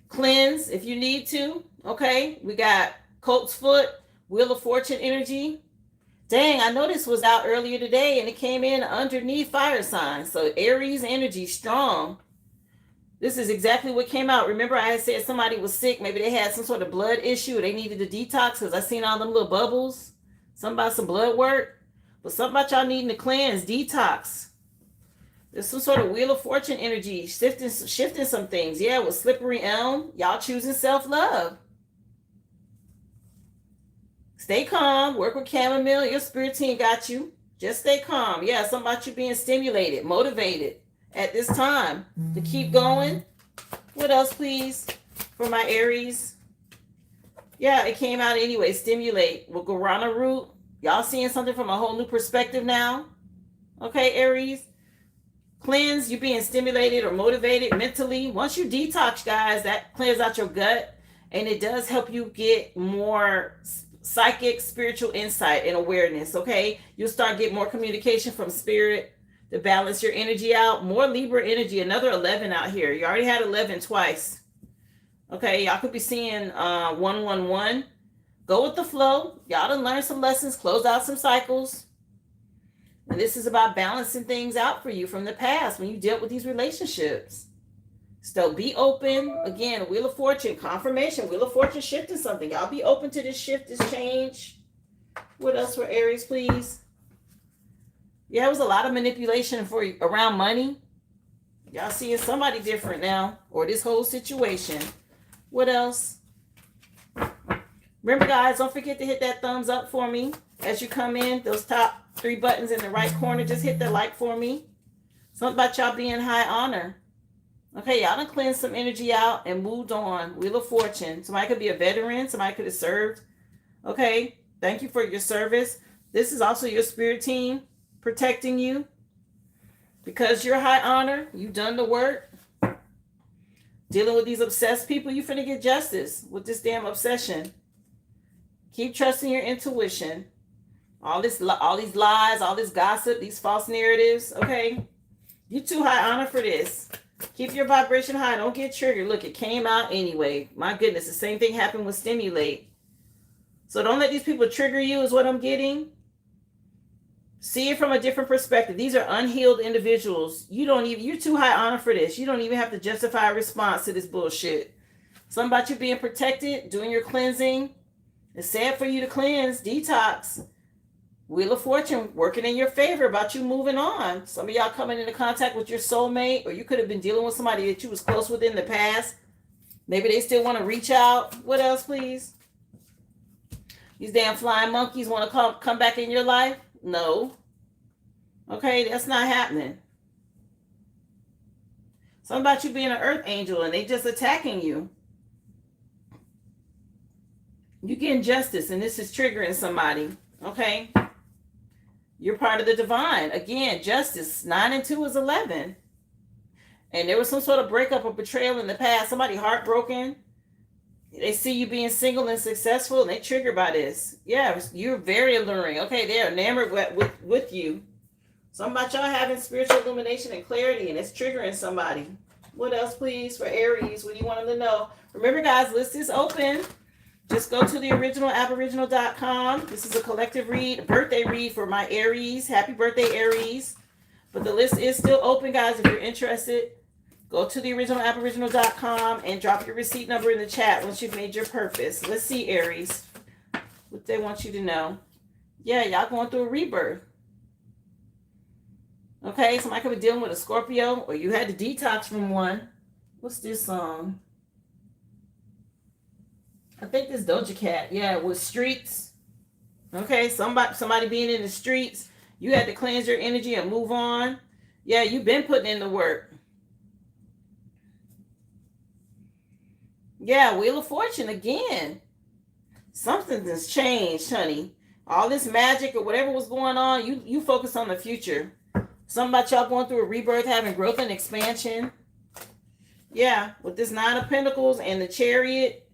Cleanse if you need to. Okay, we got Colt's Foot, Wheel of Fortune energy. Dang, I know this was out earlier today and it came in underneath fire signs. So Aries energy strong. This is exactly what came out. Remember I had said somebody was sick. Maybe they had some sort of blood issue. They needed a detox because I seen all them little bubbles. Something about some blood work. But something about y'all needing to cleanse, detox. There's some sort of Wheel of Fortune energy. Shifting some things. Yeah, with Slippery Elm. Y'all choosing self-love. Stay calm. Work with chamomile. Your spirit team got you. Just stay calm. Yeah, something about you being stimulated, motivated at this time to keep going. What else, please, for my Aries? Yeah, it came out anyway. Stimulate with guarana root. Y'all seeing something from a whole new perspective now. Okay, Aries. Cleanse. You being stimulated or motivated mentally. Once you detox, guys, that clears out your gut. And it does help you get more psychic, spiritual insight and awareness, okay? You'll start getting more communication from spirit to balance your energy out. More Libra energy, another 11 out here. You already had 11 twice. Okay, y'all could be seeing 111. Go with the flow. Y'all done learn some lessons, close out some cycles. And this is about balancing things out for you from the past when you dealt with these relationships. So be open. Again, Wheel of Fortune, confirmation. Wheel of Fortune shifting something. Y'all be open to this shift, this change. What else for Aries, please? Yeah, it was a lot of manipulation around money. Y'all seeing somebody different now. Or this whole situation. What else? Remember, guys, don't forget to hit that thumbs up for me. As you come in, those top 3 buttons in the right corner, just hit the like for me. Something about y'all being high honor. Okay, y'all done cleansed some energy out and moved on. Wheel of Fortune. Somebody could be a veteran. Somebody could have served. Okay, thank you for your service. This is also your spirit team protecting you. Because you're high honor, you've done the work. Dealing with these obsessed people, you finna get justice with this damn obsession. Keep trusting your intuition. All these lies, all this gossip, these false narratives, okay? You too high honor for this. Keep your vibration high. Don't get triggered. Look, it came out anyway. My goodness, the same thing happened with stimulate. So don't let these people trigger you is what I'm getting. See it from a different perspective. These are unhealed individuals. You're too high honor for this. You don't even have to justify a response to this bullshit. Something about you being protected, doing your cleansing. It's sad for you to cleanse, detox. Wheel of Fortune working in your favor about you moving on. Some of y'all coming into contact with your soulmate, or you could have been dealing with somebody that you was close with in the past. Maybe they still want to reach out. What else, please? These damn flying monkeys want to come back in your life? No. Okay, that's not happening. Something about you being an earth angel and they just attacking you. You getting justice and this is triggering somebody. Okay? You're part of the divine. Again, justice. 9 and 2 is 11. And there was some sort of breakup or betrayal in the past. Somebody heartbroken. They see you being single and successful and they triggered by this. Yeah, you're very alluring. Okay, they're enamored with you. Something about y'all having spiritual illumination and clarity and it's triggering somebody. What else, please, for Aries? What do you want them to know? Remember, guys, list is open. Just go to the original aboriginal.com. This is a collective read, a birthday read for my Aries. Happy birthday, Aries. But the list is still open, guys. If you're interested, go to the original aboriginal.com and drop your receipt number in the chat once you've made your purpose. Let's see, Aries. What they want you to know. Yeah, y'all going through a rebirth. Okay, somebody could be dealing with a Scorpio or you had to detox from one. What's this song? I think this Doja Cat. Yeah, with streets. Okay, somebody being in the streets. You had to cleanse your energy and move on. Yeah, you've been putting in the work. Yeah, Wheel of Fortune again. Something has changed, honey. All this magic or whatever was going on, you focus on the future. Something about y'all going through a rebirth, having growth and expansion. Yeah, with this 9 of Pentacles and the Chariot.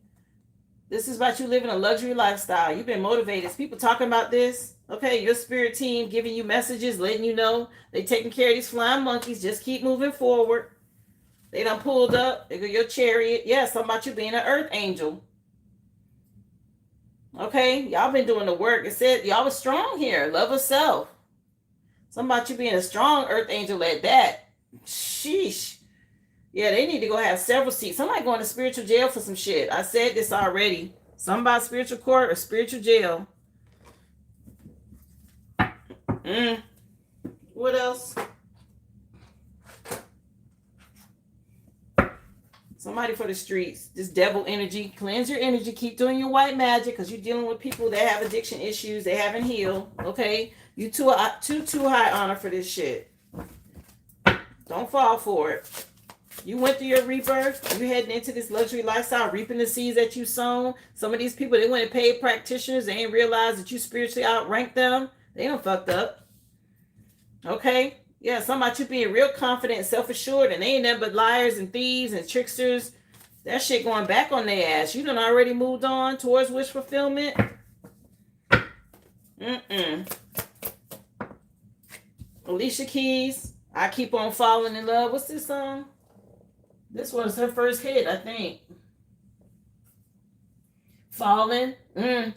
This is about you living a luxury lifestyle. You've been motivated. It's people talking about this. Okay, your spirit team giving you messages, letting you know they taking care of these flying monkeys. Just keep moving forward. They done pulled up. They go your Chariot. Yeah, something about you being an earth angel. Okay, y'all been doing the work. It said y'all was strong here. Love of self. Something about you being a strong earth angel at that. Sheesh. Yeah, they need to go have several seats. Somebody going to spiritual jail for some shit. I said this already. Something about spiritual court or spiritual jail. What else? Somebody for the streets. This devil energy. Cleanse your energy. Keep doing your white magic because you're dealing with people that have addiction issues. They haven't healed. Okay? You too high honor for this shit. Don't fall for it. You went through your rebirth. You heading into this luxury lifestyle, reaping the seeds that you sown. Some of these people, they went and paid practitioners. They ain't realized that you spiritually outranked them. They done fucked up. Okay? Yeah, something about you being real confident and self-assured, and they ain't nothing but liars and thieves and tricksters. That shit going back on their ass. You done already moved on towards wish fulfillment. Alicia Keys, I Keep On Falling in Love. What's this song? This was her first hit, I think. Fallen.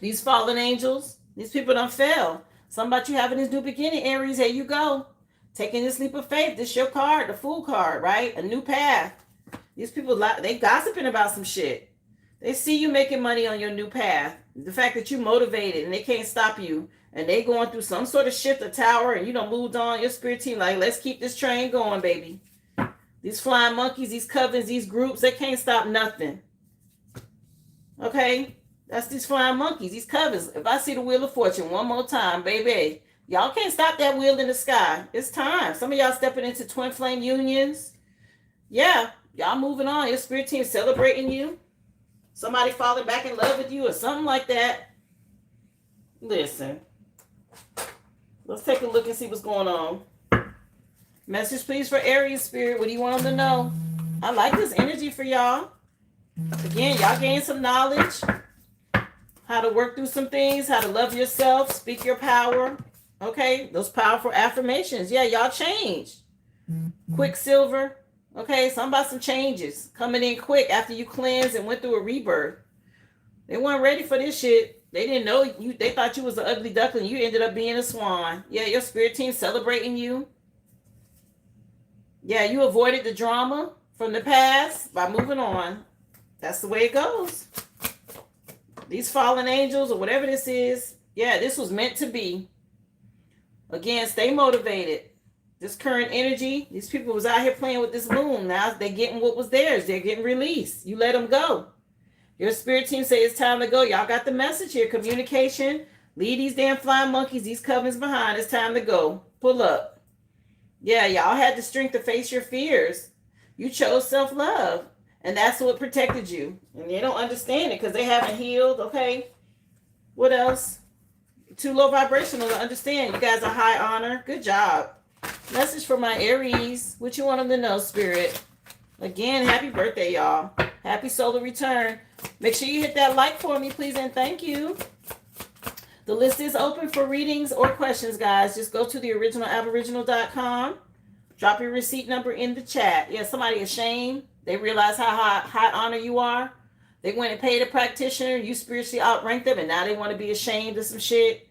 These fallen angels. These people done fell. Something about you having this new beginning, Aries. Here you go. Taking this leap of faith. This your card, the Fool card, right? A new path. These people, they gossiping about some shit. They see you making money on your new path. The fact that you motivated and they can't stop you. And they going through some sort of shift or tower and you done moved on. Your spirit team like, let's keep this train going, baby. These flying monkeys, these covens, these groups, they can't stop nothing. Okay? That's these flying monkeys, these covens. If I see the Wheel of Fortune one more time, baby, y'all can't stop that wheel in the sky. It's time. Some of y'all stepping into twin flame unions. Yeah, y'all moving on. Your spirit team celebrating you. Somebody falling back in love with you or something like that. Listen. Let's take a look and see what's going on. Message, please, for Aries spirit. What do you want them to know? I like this energy for y'all. Again, y'all gain some knowledge. how to work through some things, how to love yourself, speak your power. Okay, those powerful affirmations. Yeah, y'all changed. Quicksilver. Okay, something about some changes coming in quick after you cleansed and went through a rebirth. They weren't ready for this shit. They didn't know you. They thought you was an ugly duckling. You ended up being a swan. Yeah, your spirit team celebrating you. Yeah, you avoided the drama from the past by moving on. That's the way it goes. These fallen angels or whatever this is, yeah, this was meant to be. Again, stay motivated. This current energy, these people was out here playing with this moon. Now they're getting what was theirs. They're getting released. You let them go. Your spirit team say it's time to go. Y'all got the message here. Communication. Leave these damn flying monkeys, these covens behind. It's time to go. Pull up. Yeah, y'all had the strength to face your fears. You chose self-love. And that's what protected you. And they don't understand it because they haven't healed. Okay. What else? Too low vibrational to understand. You guys are high honor. Good job. Message for my Aries. What you want them to know, Spirit? Again, happy birthday, y'all. Happy solar return. Make sure you hit that like for me, please, and thank you. The list is open for readings or questions, guys. Just go to theoriginalaboriginal.com. Drop your receipt number in the chat. Yeah, somebody ashamed. They realize how high honor you are. They went and paid a practitioner. You spiritually outranked them, and now they want to be ashamed of some shit.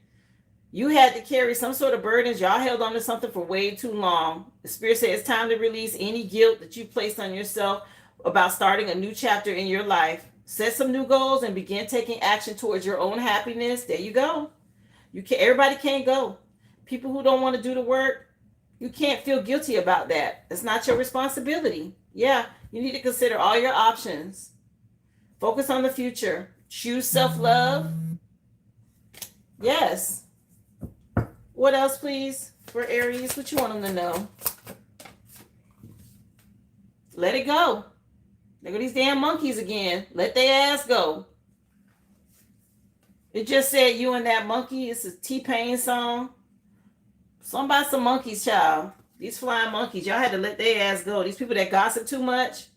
You had to carry some sort of burdens. Y'all held on to something for way too long. The Spirit said it's time to release any guilt that you placed on yourself about starting a new chapter in your life. Set some new goals and begin taking action towards your own happiness. There you go. Everybody can't go. People who don't want to do the work, you can't feel guilty about that. It's not your responsibility. Yeah, you need to consider all your options. Focus on the future. Choose self-love. Yes. What else, please, for Aries? What you want them to know? Let it go. Look at these damn monkeys again. Let their ass go. It just said you and that monkey. It's a T-Pain song. Something about some monkeys, child. These flying monkeys. Y'all had to let their ass go. These people that gossip too much.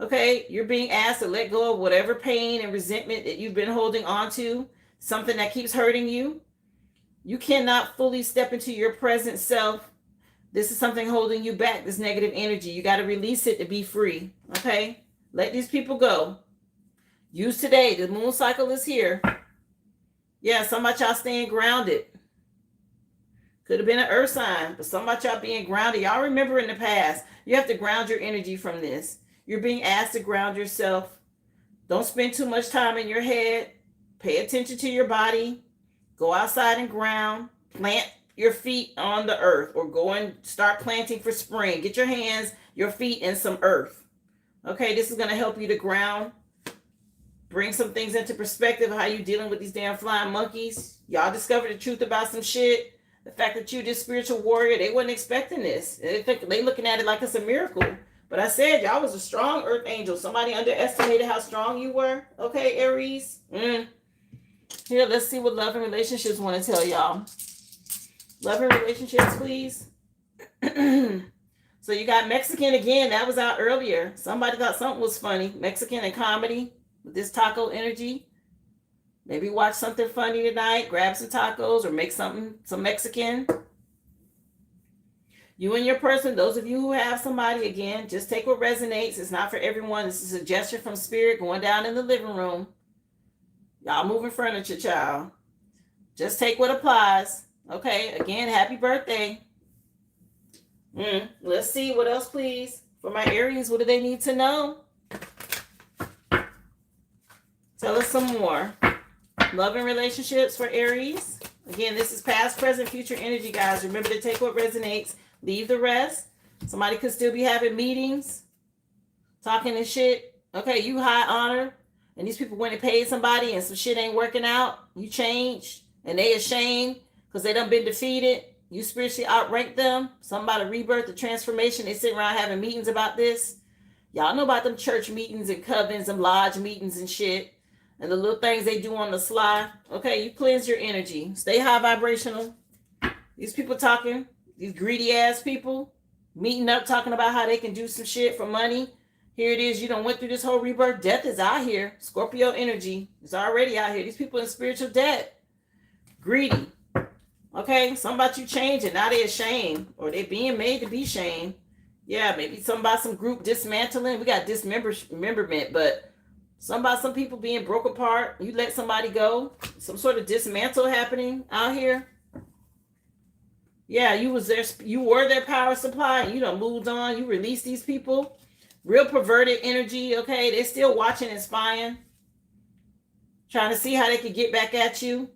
Okay, you're being asked to let go of whatever pain and resentment that you've been holding on to. Something that keeps hurting you. You cannot fully step into your present self. This is something holding you back, this negative energy. You got to release it to be free. Okay? Let these people go. Use today. The moon cycle is here. Yeah, some about y'all staying grounded. Could have been an earth sign, but some about y'all being grounded. Y'all remember in the past, you have to ground your energy from this. You're being asked to ground yourself. Don't spend too much time in your head. Pay attention to your body. Go outside and ground. Plant your feet on the earth, or go and start planting for spring. Get your hands, your feet in some earth. Okay, this is going to help you to ground. Bring some things into perspective. How you dealing with these damn flying monkeys. Y'all discovered the truth about some shit. The fact that you this spiritual warrior, they wasn't expecting this. They looking at it like it's a miracle. But I said y'all was a strong earth angel. Somebody underestimated how strong you were. Okay, Aries. Here, let's see what love and relationships want to tell y'all. Love and relationships, please. So you got Mexican again. That was out earlier. Somebody thought something was funny. Mexican and comedy with this taco energy. Maybe watch something funny tonight. Grab some tacos or make some Mexican. You and your person, those of you who have somebody, again, just take what resonates. It's not for everyone. This is a gesture from spirit going down in the living room. Y'all moving furniture, child. Just take what applies. Okay, again, happy birthday. Let's see, what else, please? For my Aries, what do they need to know? Tell us some more. Love and relationships for Aries. Again, this is past, present, future energy, guys. Remember to take what resonates. Leave the rest. Somebody could still be having meetings, talking and shit. Okay, you high honor. And these people went and paid somebody and some shit ain't working out. You change. And they ashamed because they done been defeated. You spiritually outranked them. Something about a rebirth, a transformation. They sit around having meetings about this. Y'all know about them church meetings and covens, them lodge meetings and shit. And the little things they do on the sly. Okay, you cleanse your energy. Stay high vibrational. These people talking, these greedy ass people, meeting up, talking about how they can do some shit for money. Here it is. You done went through this whole rebirth. Death is out here. Scorpio energy is already out here. These people in spiritual debt. Greedy. Okay, something about you changing. Now they ashamed. Or they being made to be shamed. Yeah, maybe something about some group dismantling. We got dismemberment, but something about some people being broke apart. You let somebody go. Some sort of dismantle happening out here. Yeah, you were their power supply, and you done moved on. You released these people. Real perverted energy, okay? They're still watching and spying. Trying to see how they can get back at you.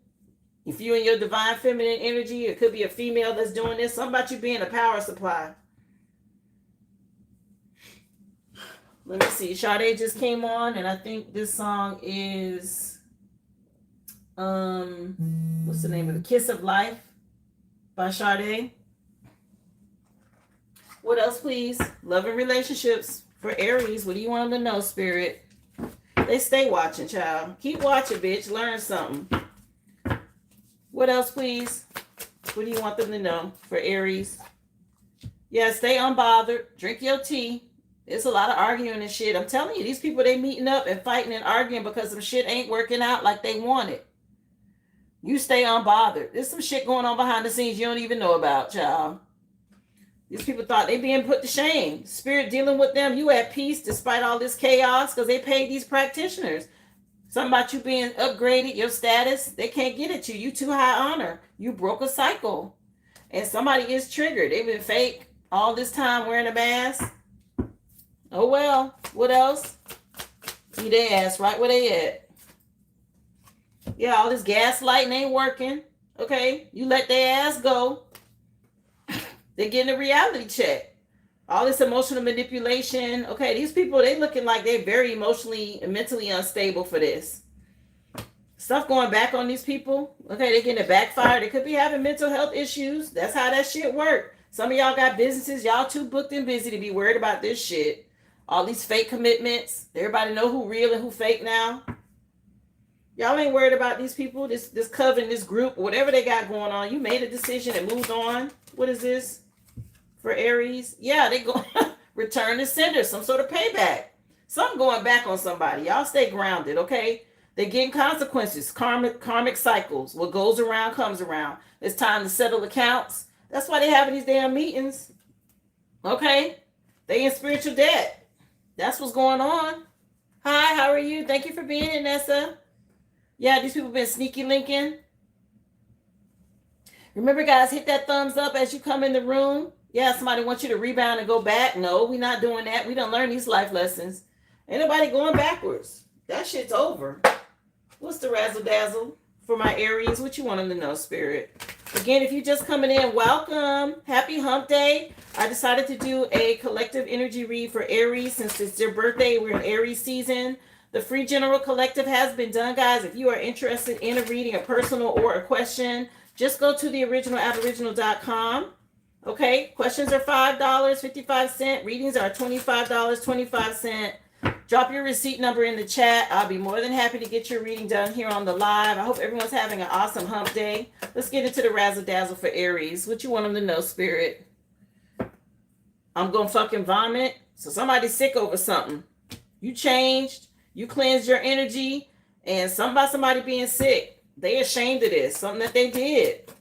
If you in your divine feminine energy, it could be a female that's doing this. Something about you being a power supply. Let me see. Sade just came on, and I think this song is what's the name of it? Kiss of Life by Sade. What else, please? Love and relationships for Aries. What do you want them to know, Spirit? They stay watching, child. Keep watching, bitch. Learn something. What else, please? What do you want them to know for Aries? Yeah, stay unbothered. Drink your tea. There's a lot of arguing and shit. I'm telling you, these people, they meeting up and fighting and arguing because some shit ain't working out like they wanted. You stay unbothered. There's some shit going on behind the scenes you don't even know about, child. These people thought they being put to shame. Spirit dealing with them. You at peace despite all this chaos because they paid these practitioners. Something about you being upgraded, your status, they can't get at you. You too high honor. You broke a cycle. And somebody is triggered. They've been fake all this time wearing a mask. Oh well. What else? Eat their ass right where they at. Yeah, all this gaslighting ain't working. Okay? You let their ass go. They're getting a reality check. All this emotional manipulation. Okay, these people, they looking like they're very emotionally and mentally unstable for this. Stuff going back on these people. Okay, they're getting a backfire. They could be having mental health issues. That's how that shit work. Some of y'all got businesses. Y'all too booked and busy to be worried about this shit. All these fake commitments. Everybody know who real and who fake now. Y'all ain't worried about these people, this coven, this group, whatever they got going on. You made a decision and moved on. What is this for Aries? Yeah, they go return to sender, some sort of payback. Something going back on somebody. Y'all stay grounded, okay? They're getting consequences, karmic cycles. What goes around comes around. It's time to settle accounts. That's why they having these damn meetings. Okay? They in spiritual debt. That's what's going on. Hi, how are you? Thank you for being here, Nessa. Yeah, these people been sneaky linking. Remember, guys, hit that thumbs up as you come in the room. Yeah, somebody wants you to rebound and go back. No, we're not doing that. We don't learn these life lessons. Ain't nobody going backwards. That shit's over. What's the razzle-dazzle for my Aries? What you want them to know, Spirit? Again, if you're just coming in, welcome. Happy hump day. I decided to do a collective energy read for Aries since it's their birthday. We're in Aries season. The free general collective has been done, guys. If you are interested in a reading, a personal or a question, just go to the Aboriginal.com. Okay, questions are $5.55. Readings are $25.25. Drop your receipt number in the chat. I'll be more than happy to get your reading done here on the live. I hope everyone's having an awesome hump day. Let's get into the razzle-dazzle for Aries. What you want them to know, Spirit? I'm going to fucking vomit. So somebody's sick over something. You changed. You cleansed your energy. And somebody being sick. They ashamed of this. Something that they did.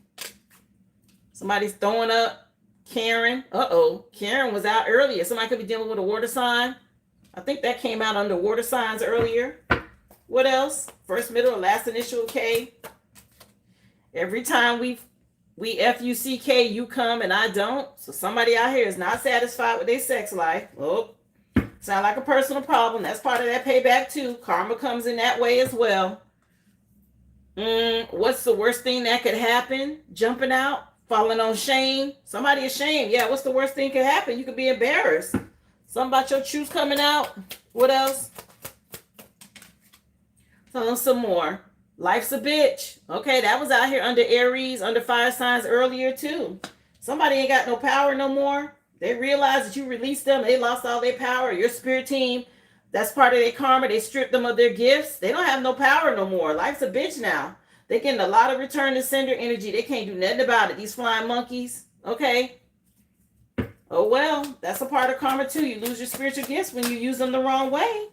Somebody's throwing up. Karen. Uh-oh. Karen was out earlier. Somebody could be dealing with a water sign. I think that came out under water signs earlier. What else? First, middle, last initial K. Every time we F-U-C-K, you come and I don't. So somebody out here is not satisfied with their sex life. Oh, sound like a personal problem. That's part of that payback too. Karma comes in that way as well. What's the worst thing that could happen? Jumping out, falling on shame. Somebody ashamed. Yeah, what's the worst thing could happen? You could be embarrassed. Something about your truth coming out. What else? Tell them some more. Life's a bitch. Okay, that was out here under Aries, under fire signs earlier too. Somebody ain't got no power no more. They realized that you released them. They lost all their power. Your spirit team, that's part of their karma. They stripped them of their gifts. They don't have no power no more. Life's a bitch now. They're getting a lot of return to sender energy. They can't do nothing about it. These flying monkeys. Okay. Oh, well, that's a part of karma too. You lose your spiritual gifts when you use them the wrong way.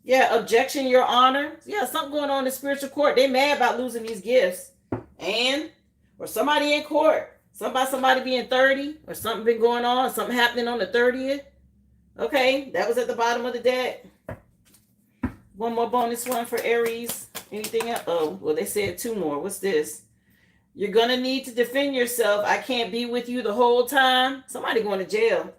Yeah, objection, your honor. Yeah, something going on in the spiritual court. They mad about losing these gifts. And, or somebody in court. Somebody being 30, or something been going on, something happening on the 30th. Okay, that was at the bottom of the deck. One more bonus one for Aries. Anything else? Oh, well, they said two more. What's this? You're going to need to defend yourself. I can't be with you the whole time. Somebody going to jail.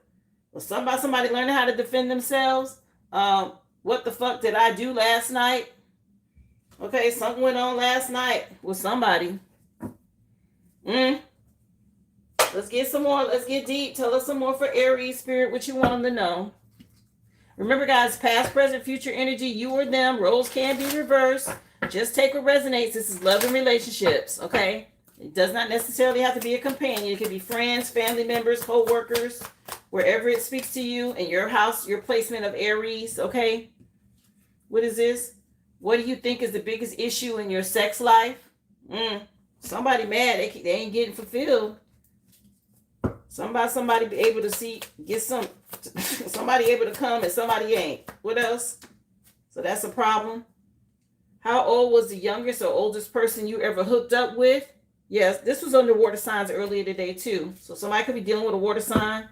Well, somebody learning how to defend themselves. What the fuck did I do last night? Okay, something went on last night with somebody. Let's get some more. Let's get deep. Tell us some more for Aries, Spirit, what you want them to know. Remember, guys, past, present, future energy, you or them. Roles can be reversed. Just take what resonates. This is love and relationships, okay? It does not necessarily have to be a companion. It could be friends, family members, co-workers, wherever it speaks to you in your house, your placement of Aries, okay? What is this? What do you think is the biggest issue in your sex life? Somebody mad. They ain't getting fulfilled. Somebody be able to get somebody able to come and somebody ain't. What else? So that's a problem. How old was the youngest or oldest person you ever hooked up with? Yes, this was under water signs earlier today too. So somebody could be dealing with a water sign.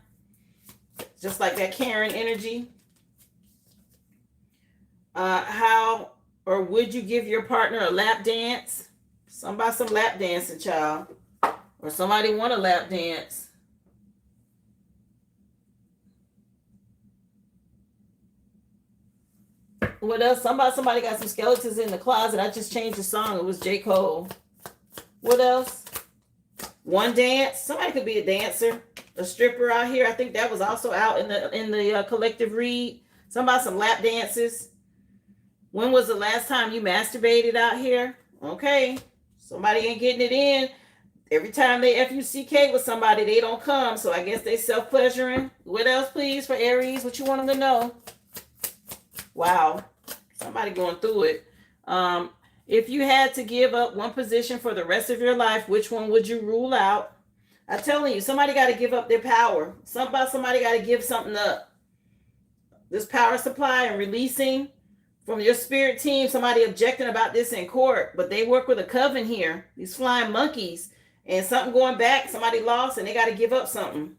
Just like that Karen energy. How or would you give your partner a lap dance? Some lap dancing, child. Or somebody want a lap dance. What else? Somebody got some skeletons in the closet. I just changed the song. It was J. Cole. What else? One dance. Somebody could be a dancer, a stripper out here. I think that was also out in the collective read. Some lap dances. When was the last time you masturbated out here? Okay. Somebody ain't getting it in. Every time they F-U-C-K with somebody, they don't come. So I guess they self-pleasuring. What else, please, for Aries? What you want them to know? Wow. Somebody going through it. If you had to give up one position for the rest of your life, which one would you rule out? I'm telling you, somebody got to give up their power. Somebody got to give something up. This power supply and releasing from your spirit team, somebody objecting about this in court, but they work with a coven here, these flying monkeys, and something going back, somebody lost, and they got to give up something.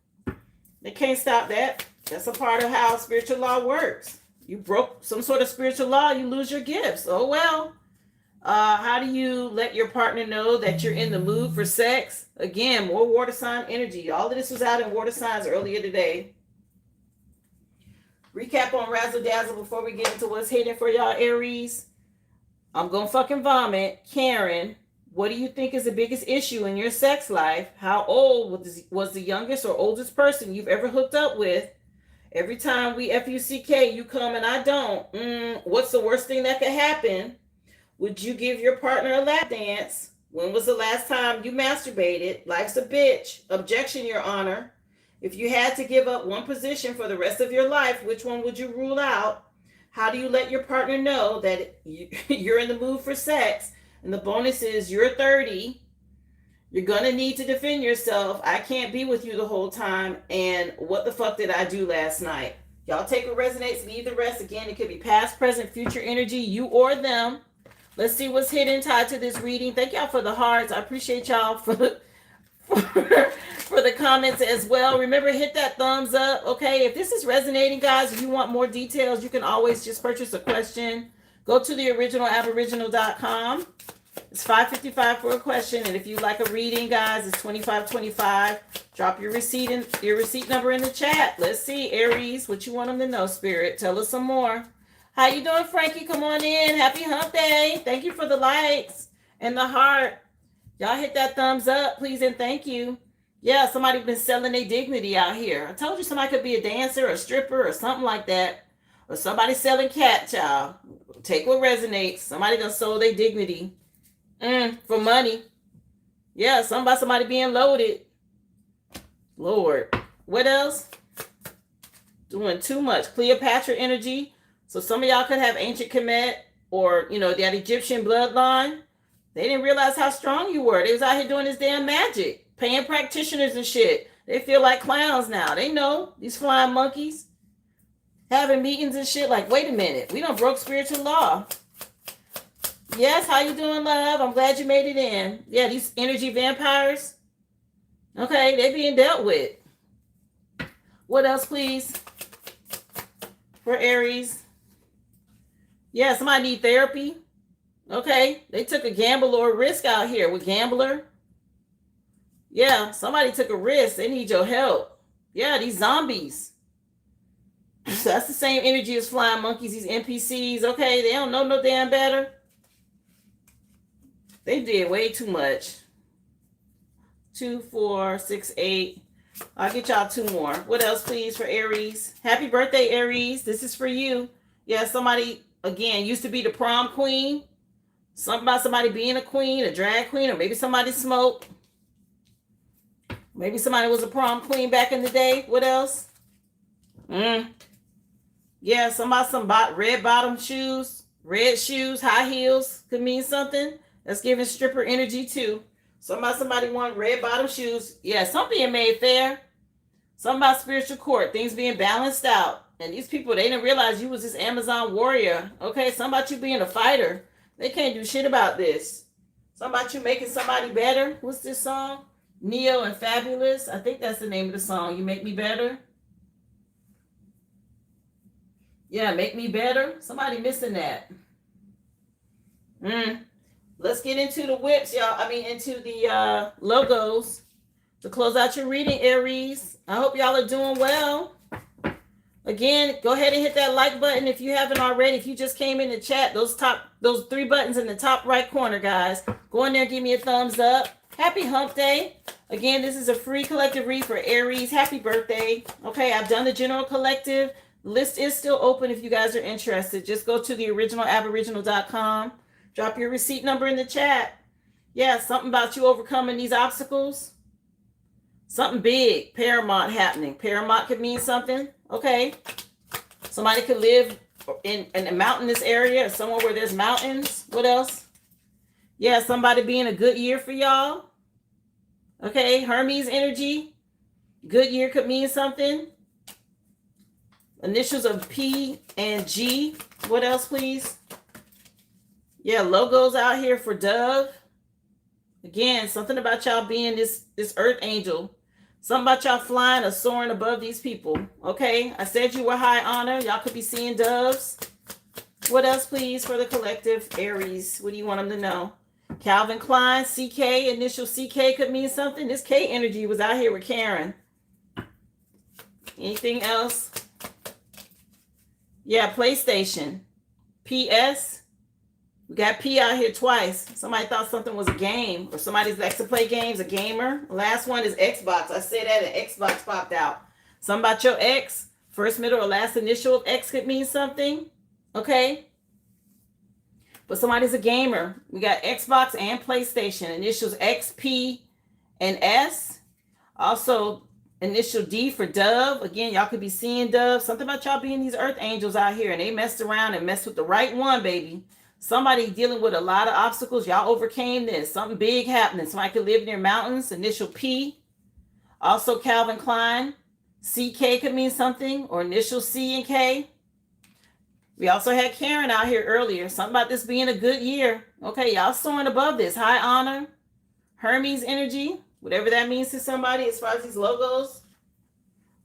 They can't stop that. That's a part of how spiritual law works. You broke some sort of spiritual law, you lose your gifts. Oh, well. How do you let your partner know that you're in the mood for sex? Again, more water sign energy. All of this was out in water signs earlier today. Recap on Razledazzle before we get into what's hidden for y'all, Aries. I'm going to fucking vomit. Karen, what do you think is the biggest issue in your sex life? How old was the youngest or oldest person you've ever hooked up with? Every time we F-U-C-K, you come and I don't. What's the worst thing that could happen? Would you give your partner a lap dance? When was the last time you masturbated? Life's a bitch. Objection, Your Honor. If you had to give up one position for the rest of your life, which one would you rule out? How do you let your partner know that you're in the mood for sex? And the bonus is you're 30. You're going to need to defend yourself. I can't be with you the whole time. And what the fuck did I do last night? Y'all take what resonates, leave the rest. Again, it could be past, present, future energy, you or them. Let's see what's hidden tied to this reading. Thank y'all for the hearts. I appreciate y'all for the comments as well. Remember, hit that thumbs up. Okay, if this is resonating, guys, if you want more details, you can always just purchase a question. Go to the original Aboriginal.com. It's $5.55 for a question, and if you like a reading, guys, it's $25.25. Drop your receipt number in the chat. Let's see, Aries, what you want them to know, Spirit. Tell us some more. How you doing, Frankie? Come on in. Happy hump day. Thank you for the likes and the heart. Y'all hit that thumbs up, please, and thank you. Yeah, somebody been selling their dignity out here. I told you somebody could be a dancer, a stripper, or something like that. Or somebody selling cat, child. Take what resonates. Somebody done sold their dignity. For money. Yeah, somebody being loaded. Lord. What else? Doing too much. Cleopatra energy. So some of y'all could have ancient Kemet or, that Egyptian bloodline. They didn't realize how strong you were. They was out here doing this damn magic. paying practitioners and shit. They feel like clowns now. They know these flying monkeys having meetings and shit. Like, wait a minute, we done broke spiritual law. Yes, how you doing, love? I'm glad you made it in. Yeah, these energy vampires. Okay, they being dealt with. What else, please? For Aries. Yeah, somebody need therapy. Okay, they took a gamble or a risk out here with gambler. Yeah, somebody took a risk. They need your help. Yeah, these zombies. So that's the same energy as flying monkeys, these NPCs. Okay, they don't know no damn better. They did way too much. 2, 4, 6, 8. I'll get y'all 2 more. What else, please, for Aries? Happy birthday, Aries. This is for you. Yeah, somebody, again, used to be the prom queen. Something about somebody being a queen, a drag queen, or maybe somebody smoked. Maybe somebody was a prom queen back in the day. What else? Yeah, somebody, some red bottom shoes, red shoes, high heels could mean something. That's giving stripper energy too. Somebody want red bottom shoes. Yeah, something being made fair. Something about spiritual court, things being balanced out. And these people, they didn't realize you was this Amazon warrior. Okay, something about you being a fighter. They can't do shit about this. Something about you making somebody better. What's this song? Neo and Fabulous. I think that's the name of the song. You Make Me Better. Yeah, Make Me Better. Somebody missing that. Let's get into the whips, y'all. Into the logos to close out your reading, Aries. I hope y'all are doing well. Again, go ahead and hit that like button if you haven't already. If you just came in the chat, those 3 buttons in the top right corner, guys. Go in there, give me a thumbs up. Happy hump day. Again, this is a free collective read for Aries. Happy birthday. Okay, I've done the general collective. The list is still open if you guys are interested. Just go to the originalaboriginal.com. Drop your receipt number in the chat. Yeah, something about you overcoming these obstacles. Something big, paramount happening. Paramount could mean something. Okay. Somebody could live in a mountainous area or somewhere where there's mountains. What else? Yeah, somebody being a good year for y'all. Okay, Hermes energy. Good year could mean something. Initials of P and G. What else, please? Yeah, logos out here for Dove. Again, something about y'all being this earth angel. Something about y'all flying or soaring above these people. Okay, I said you were high honor. Y'all could be seeing doves. What else, please, for the collective Aries? What do you want them to know? Calvin Klein, CK, initial CK could mean something. This K energy was out here with Karen. Anything else? Yeah, PlayStation. PS. We got P out here twice. Somebody thought something was a game, or somebody likes to play games, a gamer. Last one is Xbox. I said that and Xbox popped out. Something about your X, first, middle, or last initial of X could mean something. Okay. But somebody's a gamer. We got Xbox and PlayStation. Initials X, P, and S. Also, initial D for Dove. Again, y'all could be seeing Dove. Something about y'all being these earth angels out here, and they messed around and messed with the right one, baby. Somebody dealing with a lot of obstacles. Y'all overcame this. Something big happening. Somebody could live near mountains. Initial P. Also Calvin Klein. CK could mean something. Or initial C and K. We also had Karen out here earlier. Something about this being a good year. Okay, y'all soaring above this. High honor. Hermes energy. Whatever that means to somebody as far as these logos.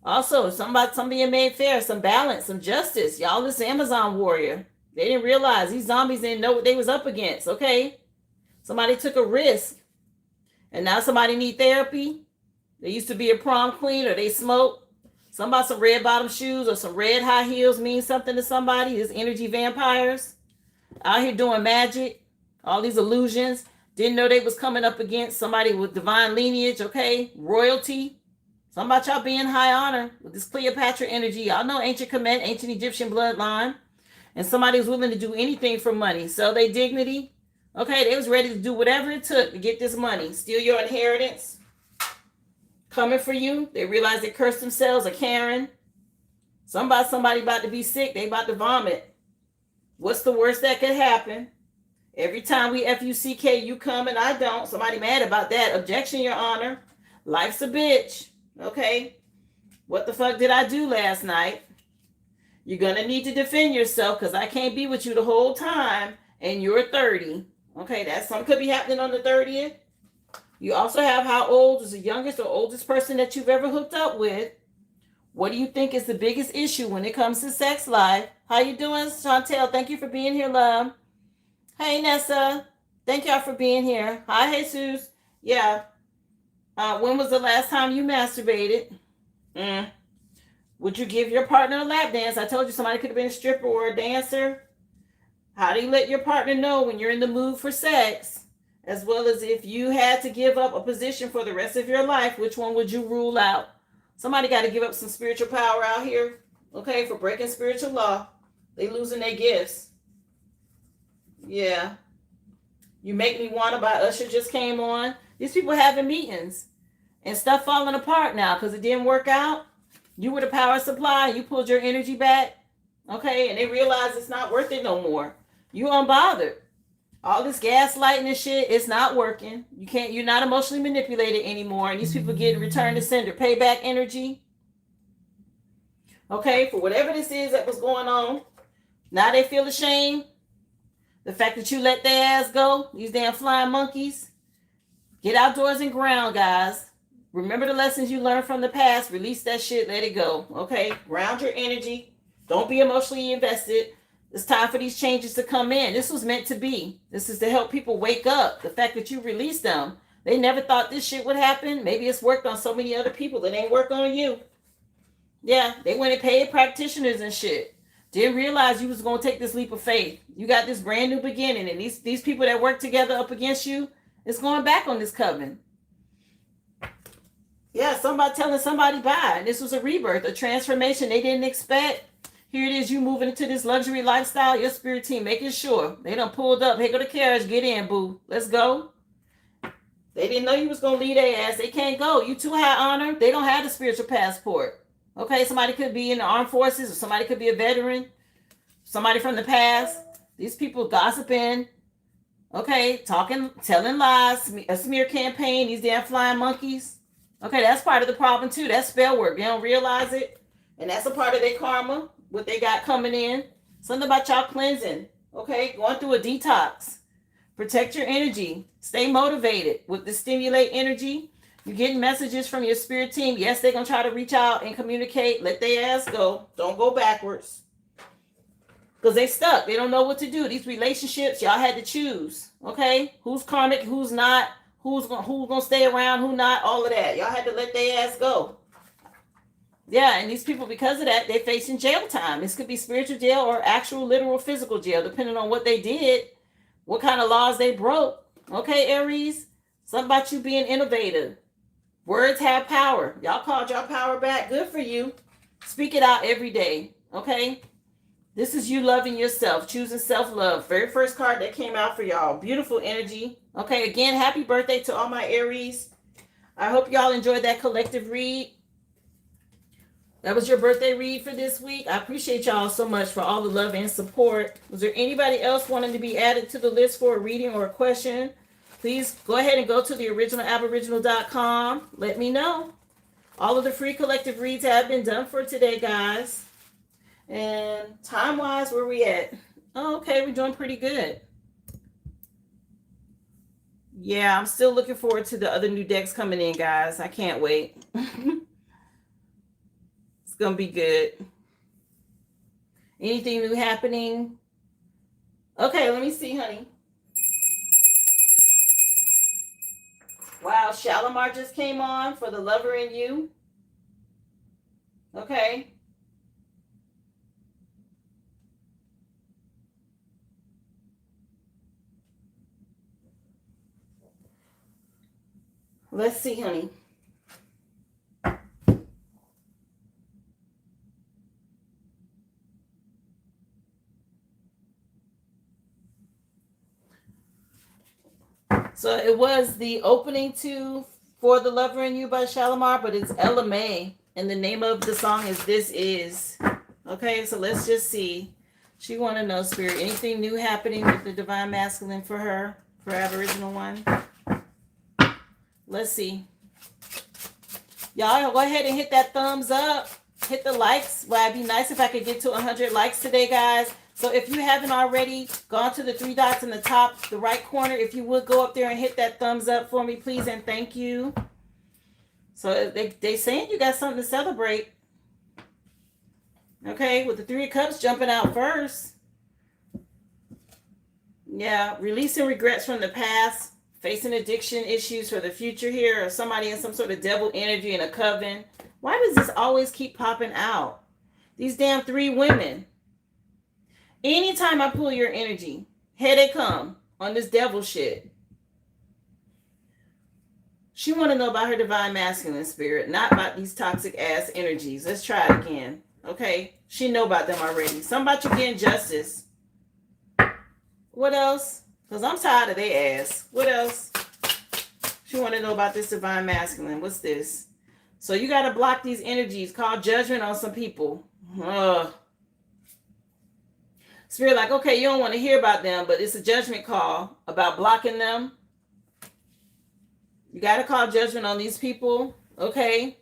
Also, something being made fair. Some balance. Some justice. Y'all this Amazon warrior. They didn't realize these zombies didn't know what they was up against, okay? Somebody took a risk. And now somebody need therapy. They used to be a prom queen or they smoke. Somebody some red bottom shoes or some red high heels means something to somebody. These energy vampires out here doing magic. All these illusions. Didn't know they was coming up against somebody with divine lineage, okay? Royalty. Something about y'all being high honor with this Cleopatra energy. Y'all know ancient Kemet, ancient Egyptian bloodline. And somebody was willing to do anything for money. Sell their dignity. Okay, they was ready to do whatever it took to get this money. Steal your inheritance. Coming for you. They realized they cursed themselves, a Karen. Somebody about to be sick. They about to vomit. What's the worst that could happen? Every time we F-U-C-K, you come and I don't. Somebody mad about that. Objection, Your Honor. Life's a bitch. Okay? What the fuck did I do last night? You're going to need to defend yourself because I can't be with you the whole time and you're 30. Okay, that's something could be happening on the 30th. You also have how old is the youngest or oldest person that you've ever hooked up with. What do you think is the biggest issue when it comes to sex life? How you doing, Chantel? Thank you for being here, love. Hey, Nessa. Thank y'all for being here. Hi, Jesus. Yeah. When was the last time you masturbated? Would you give your partner a lap dance? I told you somebody could have been a stripper or a dancer. How do you let your partner know when you're in the mood for sex? As well as if you had to give up a position for the rest of your life, which one would you rule out? Somebody got to give up some spiritual power out here, okay, for breaking spiritual law. They losing their gifts. Yeah. You Make Me Wanna by Usher just came on. These people having meetings and stuff falling apart now because it didn't work out. You were the power supply. You pulled your energy back, okay, and they realize it's not worth it no more. You unbothered. All this gaslighting and shit, it's not working. You're not emotionally manipulated anymore. And these people get return to sender, payback energy. Okay, for whatever this is that was going on. Now they feel ashamed. The fact that you let their ass go, these damn flying monkeys. Get outdoors and ground, guys. Remember the lessons you learned from the past. Release that shit, let it go. Okay, ground your energy. Don't be emotionally invested. It's time for these changes to come in. This was meant to be. This is to help people wake up. The fact that you released them. They never thought this shit would happen. Maybe it's worked on so many other people that ain't work on you. Yeah, they went and paid practitioners and shit. Didn't realize you was going to take this leap of faith. You got this brand new beginning. And these people that work together up against you, it's going back on this coven. Yeah, somebody telling somebody bye. And this was a rebirth, a transformation they didn't expect. Here it is, you moving into this luxury lifestyle. Your spirit team making sure they done pulled up. Hey, go to carriage, get in, boo. Let's go. They didn't know you was gonna lead their ass. They can't go. You too high honor. They don't have the spiritual passport. Okay, somebody could be in the armed forces, or somebody could be a veteran, somebody from the past. These people gossiping. Okay, talking, telling lies, a smear campaign. These damn flying monkeys. Okay, that's part of the problem too. That's spell work. They don't realize it, and that's a part of their karma. What they got coming in. Something about y'all cleansing. Okay, going through a detox. Protect your energy. Stay motivated with the stimulate energy. You're getting messages from your spirit team. Yes, they're going to try to reach out and communicate. Let their ass go. Don't go backwards. Because they stuck. They don't know what to do. These relationships, y'all had to choose. Okay? Who's karmic, who's not, who's gonna stay around, who not, all of that. Y'all had to let their ass go. Yeah, and these people, because of that, they're facing jail time. This could be spiritual jail or actual, literal, physical jail, depending on what they did, what kind of laws they broke. Okay, Aries? Something about you being innovative. Words have power. Y'all called y'all power back. Good for you. Speak it out every day. Okay? This is you loving yourself, choosing self-love. Very first card that came out for y'all. Beautiful energy. Okay, again, happy birthday to all my Aries. I hope y'all enjoyed that collective read. That was your birthday read for this week. I appreciate y'all so much for all the love and support. Was there anybody else wanting to be added to the list for a reading or a question? Please go ahead and go to the originalaboriginal.com. Let me know. All of the free collective reads have been done for today, guys. And time-wise, where we at? Oh, okay, we're doing pretty good. Yeah, I'm still looking forward to the other new decks coming in, guys. I can't wait. Gonna be good. Anything new happening? Okay, let me see, honey. Wow, Shalimar just came on for the lover in you. Okay. Let's see, honey. So it was the opening to For the Lover in You by Shalimar, but it's Ella May. And the name of the song is This Is. Okay, so let's just see. She want to know, Spirit, anything new happening with the Divine Masculine for her, for Aboriginal one? Let's see. Y'all go ahead and hit that thumbs up. Hit the likes. Well, it'd be nice if I could get to 100 likes today, guys. So if you haven't already gone to the three dots in the top, the right corner, if you would go up there and hit that thumbs up for me, please, and thank you. So they saying you got something to celebrate. Okay, with the Three of Cups jumping out first. Yeah, releasing regrets from the past, facing addiction issues for the future here, or somebody in some sort of devil energy in a coven. Why does this always keep popping out? These damn three women. Anytime I pull your energy, here they come on this devil shit. She want to know about her divine masculine spirit, not about these toxic ass energies. Let's try it again. Okay, she know about them already. Something about you getting justice. What else? Because I'm tired of their ass. What else? She want to know about this divine masculine. What's this? So you got to block these energies. Call judgment on some people. Spirit like, okay, you don't want to hear about them, but it's a judgment call about blocking them. You got to call judgment on these people. Okay.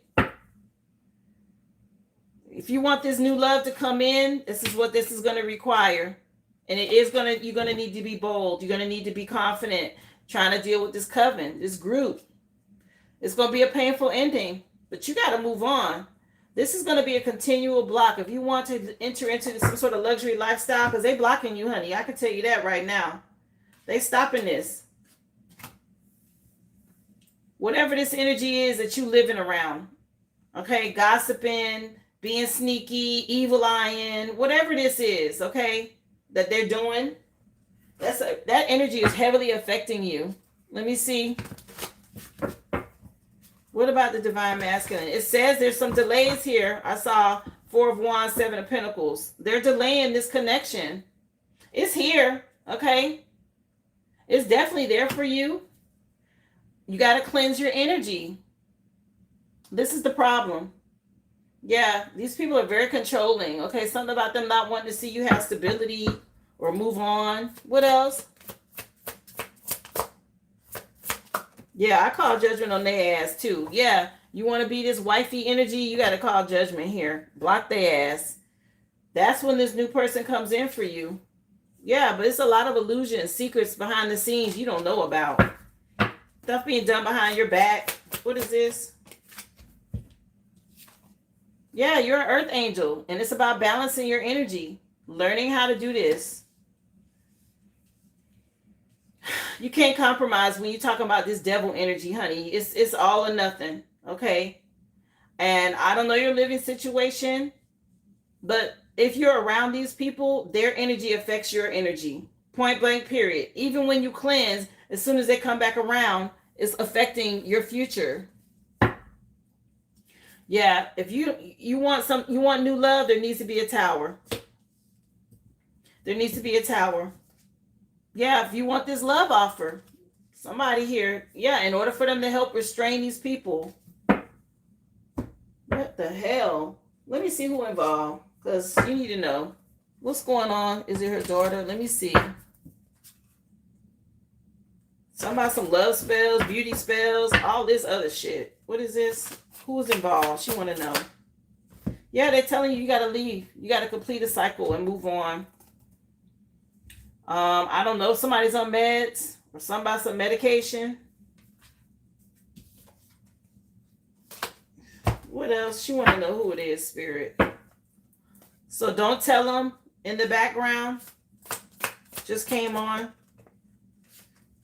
If you want this new love to come in, this is what this is going to require. And you're going to need to be bold. You're going to need to be confident trying to deal with this coven, this group. It's going to be a painful ending, but you got to move on. This is going to be a continual block. If you want to enter into some sort of luxury lifestyle, because they're blocking you, honey. I can tell you that right now. They stopping this. Whatever this energy is that you living around. Okay, gossiping, being sneaky, evil eyeing, whatever this is, okay, that they're doing, that energy is heavily affecting you. Let me see. What about the divine masculine? It says there's some delays here. I saw 4 of Wands, 7 of Pentacles. They're delaying this connection. It's here, okay? It's definitely there for you. You got to cleanse your energy. This is the problem. Yeah, these people are very controlling. Okay, something about them not wanting to see you have stability or move on. What else? Yeah, I call judgment on their ass too. Yeah, you want to be this wifey energy, you got to call judgment here. Block their ass. That's when this new person comes in for you. Yeah, but it's a lot of illusions, secrets behind the scenes you don't know about. Stuff being done behind your back. What is this? Yeah, you're an earth angel, and it's about balancing your energy, learning how to do this. You can't compromise when you're talking about this devil energy, honey. It's all or nothing, okay? And I don't know your living situation, but if you're around these people, their energy affects your energy. Point blank, period. Even when you cleanse, as soon as they come back around, it's affecting your future. Yeah, if you want new love, there needs to be a tower. There needs to be a tower. Yeah, if you want this love offer, somebody here, yeah, in order for them to help restrain these people. What the hell? Let me see who involved, because you need to know. What's going on? Is it her daughter? Let me see. Somebody, some love spells, beauty spells, all this other shit. What is this? Who's involved? She want to know. Yeah, they're telling you got to leave. You got to complete a cycle and move on. I don't know if somebody's on meds or somebody's on medication. What else? She want to know who it is, Spirit. So don't tell them in the background. Just came on.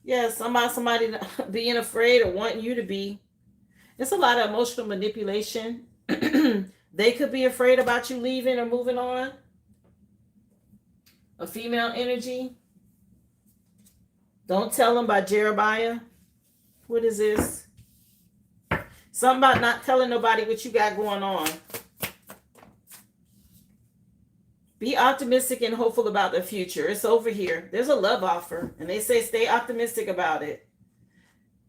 Yeah, somebody being afraid or wanting you to be. It's a lot of emotional manipulation. They could be afraid about you leaving or moving on. A female energy. Don't tell them by Jeremiah. What is this? Something about not telling nobody what you got going on. Be optimistic and hopeful about the future. It's over here. There's a love offer. And they say stay optimistic about it.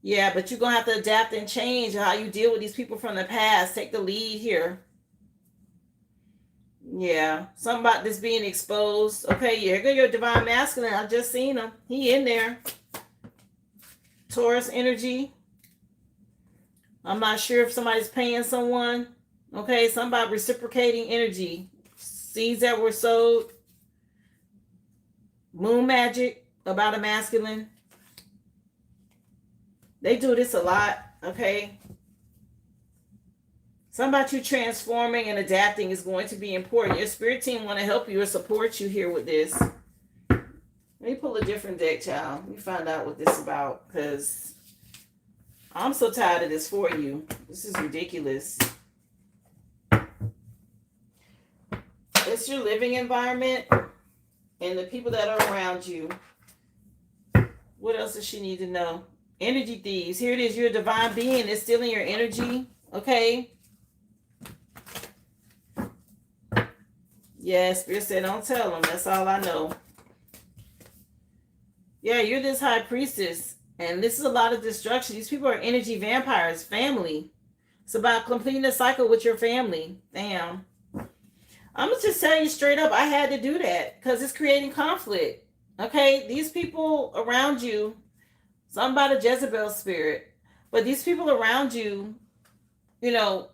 Yeah, but you're going to have to adapt and change how you deal with these people from the past. Take the lead here. Yeah, something about this being exposed. Okay, yeah, go your divine masculine. I just seen him. He in there. Taurus energy. I'm not sure if somebody's paying someone. Okay, somebody reciprocating energy. Seeds that were sowed. Moon magic about a masculine. They do this a lot, okay? Something about you transforming and adapting is going to be important. Your spirit team want to help you or support you here with this. Let me pull a different deck, child. Let me find out what this is about, because I'm so tired of this for you. This is ridiculous. It's your living environment and the people that are around you. What else does she need to know? Energy thieves. Here it is. You're a divine being. It's stealing your energy. Okay. Yes, Spirit said, don't tell them. That's all I know. Yeah, you're this high priestess. And this is a lot of destruction. These people are energy vampires. Family. It's about completing the cycle with your family. Damn. I'm going to just tell you straight up, I had to do that because it's creating conflict. Okay? These people around you, something about a Jezebel spirit, but these people around you, you know,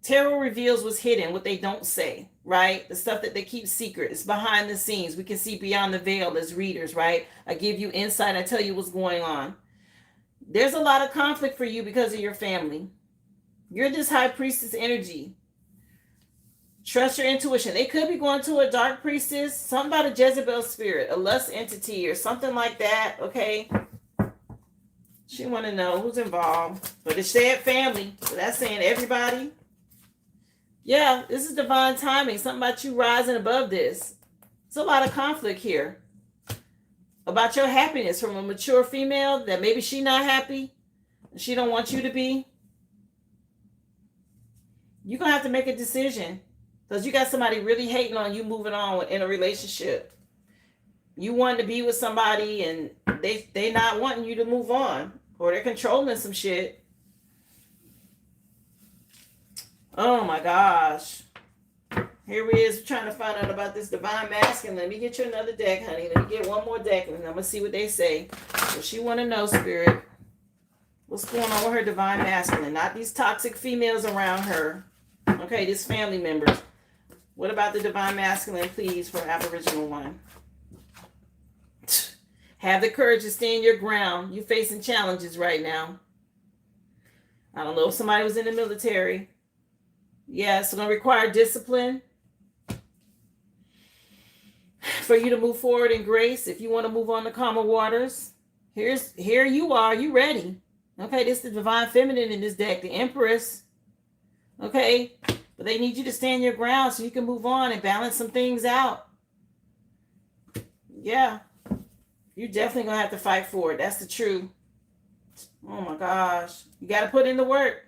tarot reveals what's hidden, what they don't say, right? The stuff that they keep secret. It's behind the scenes. We can see beyond the veil as readers, right? I give you insight. I tell you what's going on. There's a lot of conflict for you because of your family. You're this high priestess energy. Trust your intuition. They could be going to a dark priestess, something about a Jezebel spirit, a lust entity or something like that, okay? She want to know who's involved. But it said family, so that's saying everybody. Yeah, this is divine timing. Something about you rising above this. It's a lot of conflict here. About your happiness from a mature female that maybe she not happy. She don't want you to be. You're going to have to make a decision. Because you got somebody really hating on you moving on in a relationship. You want to be with somebody and they not wanting you to move on. Or they're controlling some shit. Oh my gosh. Here we is trying to find out about this divine masculine. Let me get you another deck, honey. Let me get one more deck and I'm going to see what they say. So she want to know, Spirit. What's going on with her divine masculine? Not these toxic females around her. Okay, these family members. What about the divine masculine, please, for Aboriginal one? Have the courage to stand your ground. You're facing challenges right now. I don't know if somebody was in the military. Yeah, it's going to require discipline for you to move forward in grace. If you want to move on to calmer waters, here you are. You ready? Okay, this is the divine feminine in this deck, the Empress. Okay, but they need you to stand your ground so you can move on and balance some things out. Yeah, you're definitely going to have to fight for it. That's the truth. Oh my gosh. You got to put in the work.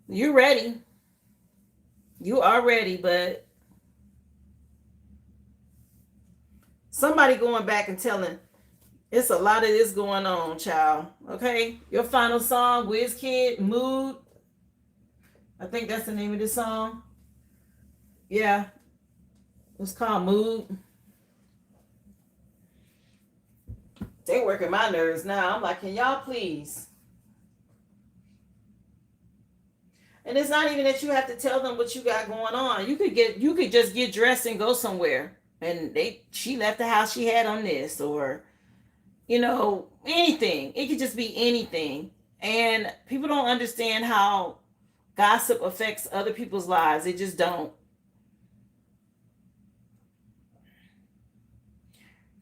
You're ready. You are ready, but somebody going back and telling, it's a lot of this going on, child. Okay? Your final song, Wiz Kid, Mood. I think that's the name of this song. Yeah. It's called Mood. They working my nerves now. I'm like, can y'all please? And it's not even that you have to tell them what you got going on. You could just get dressed and go somewhere. And she left the house she had on this, or anything. It could just be anything. And people don't understand how gossip affects other people's lives. They just don't.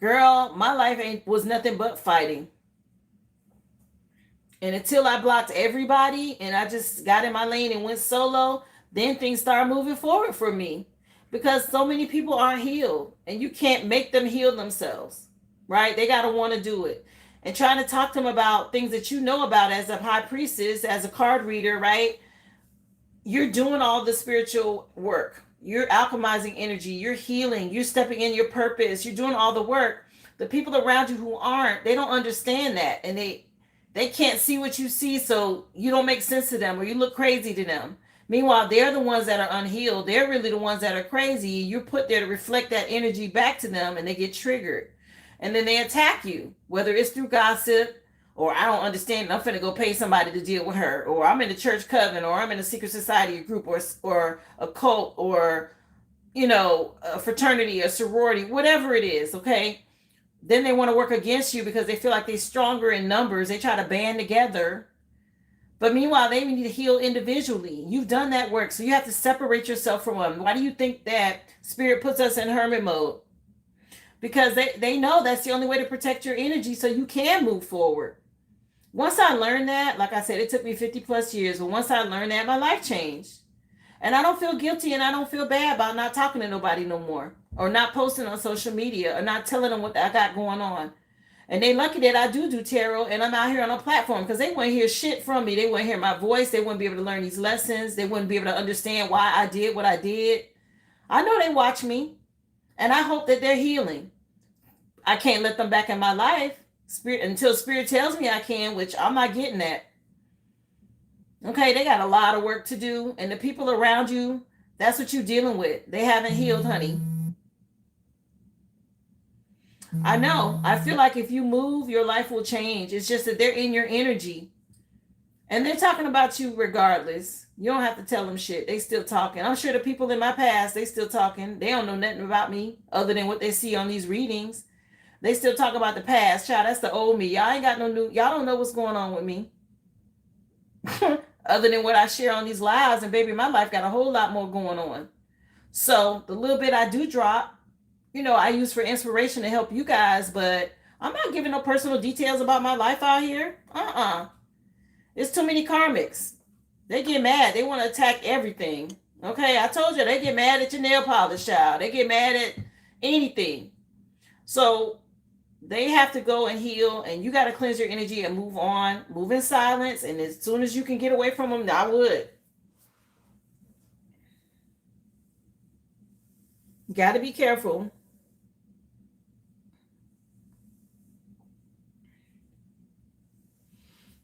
Girl, my life was nothing but fighting. And until I blocked everybody and I just got in my lane and went solo, then things started moving forward for me. Because so many people aren't healed. And you can't make them heal themselves. Right? They got to want to do it. And trying to talk to them about things that you know about as a high priestess, as a card reader, right? You're doing all the spiritual work. You're alchemizing energy. You're healing. You're stepping in your purpose. You're doing all the work. The people around you who aren't, they don't understand that. And they can't see what you see, so you don't make sense to them or you look crazy to them. Meanwhile, they're the ones that are unhealed. They're really the ones that are crazy. You're put there to reflect that energy back to them and they get triggered. and then they attack you, whether it's through gossip, or I don't understand, I'm finna go pay somebody to deal with her, or I'm in a church coven, or I'm in a secret society, a group, or a cult, or a fraternity, a sorority, whatever it is, okay? Then they want to work against you because they feel like they're stronger in numbers. They try to band together. But meanwhile, they need to heal individually. You've done that work, so you have to separate yourself from them. Why do you think that spirit puts us in hermit mode? Because they know that's the only way to protect your energy so you can move forward. Once I learned that, like I said, it took me 50 plus years, but once I learned that, my life changed. And I don't feel guilty and I don't feel bad about not talking to nobody no more, or not posting on social media, or not telling them what I got going on. And they lucky that I do tarot and I'm out here on a platform, because they wouldn't hear shit from me. They wouldn't hear my voice. They wouldn't be able to learn these lessons. They wouldn't be able to understand why I did what I did. I know they watch me, and I hope that they're healing. I can't let them back in my life until spirit tells me I can, which I'm not getting that. Okay, they got a lot of work to do, and the people around you, that's what you're dealing with. They haven't healed, honey. I know. I feel like if you move, your life will change. It's just that they're in your energy. And they're talking about you regardless. You don't have to tell them shit. They still talking. I'm sure the people in my past, they still talking. They don't know nothing about me other than what they see on these readings. They still talk about the past. Child, that's the old me. Y'all ain't got no new. Y'all don't know what's going on with me. Other than what I share on these lives. And baby, my life got a whole lot more going on. So the little bit I do drop, I use for inspiration to help you guys, but I'm not giving no personal details about my life out here. It's too many karmics. They get mad. They want to attack everything. Okay, I told you, they get mad at your nail polish, child. They get mad at anything. So they have to go and heal, and you got to cleanse your energy and move on. Move in silence, and as soon as you can get away from them, I would. Got to be careful.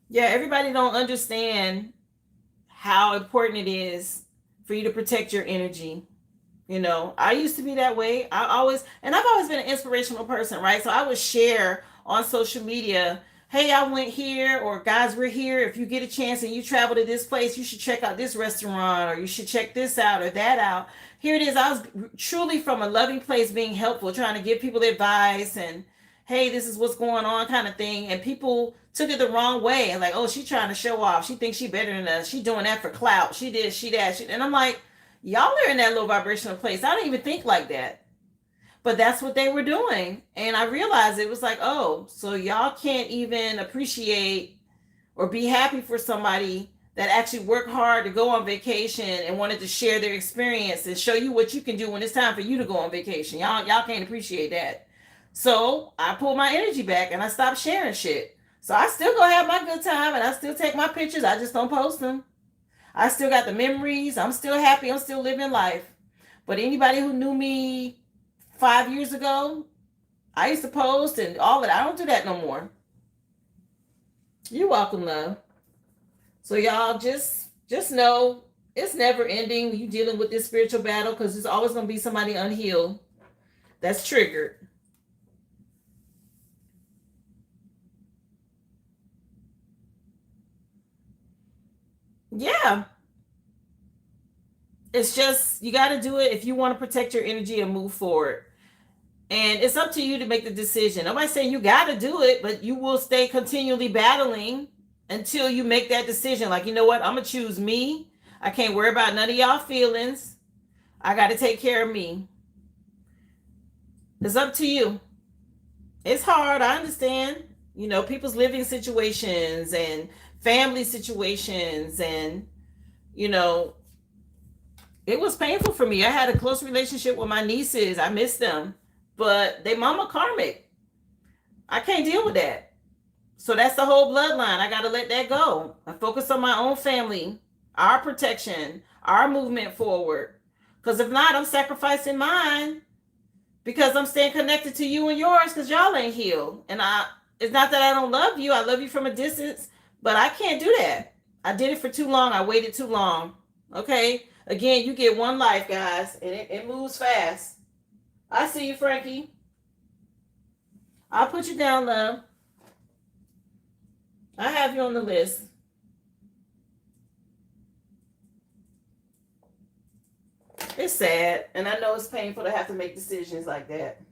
Yeah, everybody don't understand how important it is for you to protect your energy. I used to be that way. I've always been an inspirational person, right? So I would share on social media, hey, I went here, or guys, we're here. If you get a chance and you travel to this place, you should check out this restaurant, or you should check this out or that out. Here it is. I was truly from a loving place, being helpful, trying to give people advice and, hey, this is what's going on kind of thing. And people took it the wrong way and like, oh, she's trying to show off. She thinks she better than us. She doing that for clout. She did, she that. And I'm like, y'all are in that low vibrational place. I don't even think like that. But that's what they were doing. And I realized it was like, oh, so y'all can't even appreciate or be happy for somebody that actually worked hard to go on vacation and wanted to share their experience and show you what you can do when it's time for you to go on vacation. Y'all can't appreciate that. So I pulled my energy back and I stopped sharing shit. So I still go have my good time and I still take my pictures. I just don't post them. I still got the memories. I'm still happy. I'm still living life. But anybody who knew me 5 years ago, I used to post and all that. I don't do that no more. You're welcome, love. So y'all just know it's never ending when you dealing with this spiritual battle, because there's always going to be somebody unhealed that's triggered. Yeah. It's just, you got to do it if you want to protect your energy and move forward. And it's up to you to make the decision. Nobody's saying you got to do it, but you will stay continually battling until you make that decision. Like, you know what? I'm going to choose me. I can't worry about none of y'all feelings. I got to take care of me. It's up to you. It's hard. I understand. People's living situations and family situations, and, it was painful for me. I had a close relationship with my nieces. I miss them, but they mama karmic. I can't deal with that. So that's the whole bloodline. I got to let that go. I focus on my own family, our protection, our movement forward. Because if not, I'm sacrificing mine because I'm staying connected to you and yours because y'all ain't healed. And it's not that I don't love you. I love you from a distance, but I can't do that. I did it for too long. I waited too long. Okay? Again, you get one life, guys, and it moves fast. I see you, Frankie. I'll put you down, love. I have you on the list. It's sad, and I know it's painful to have to make decisions like that.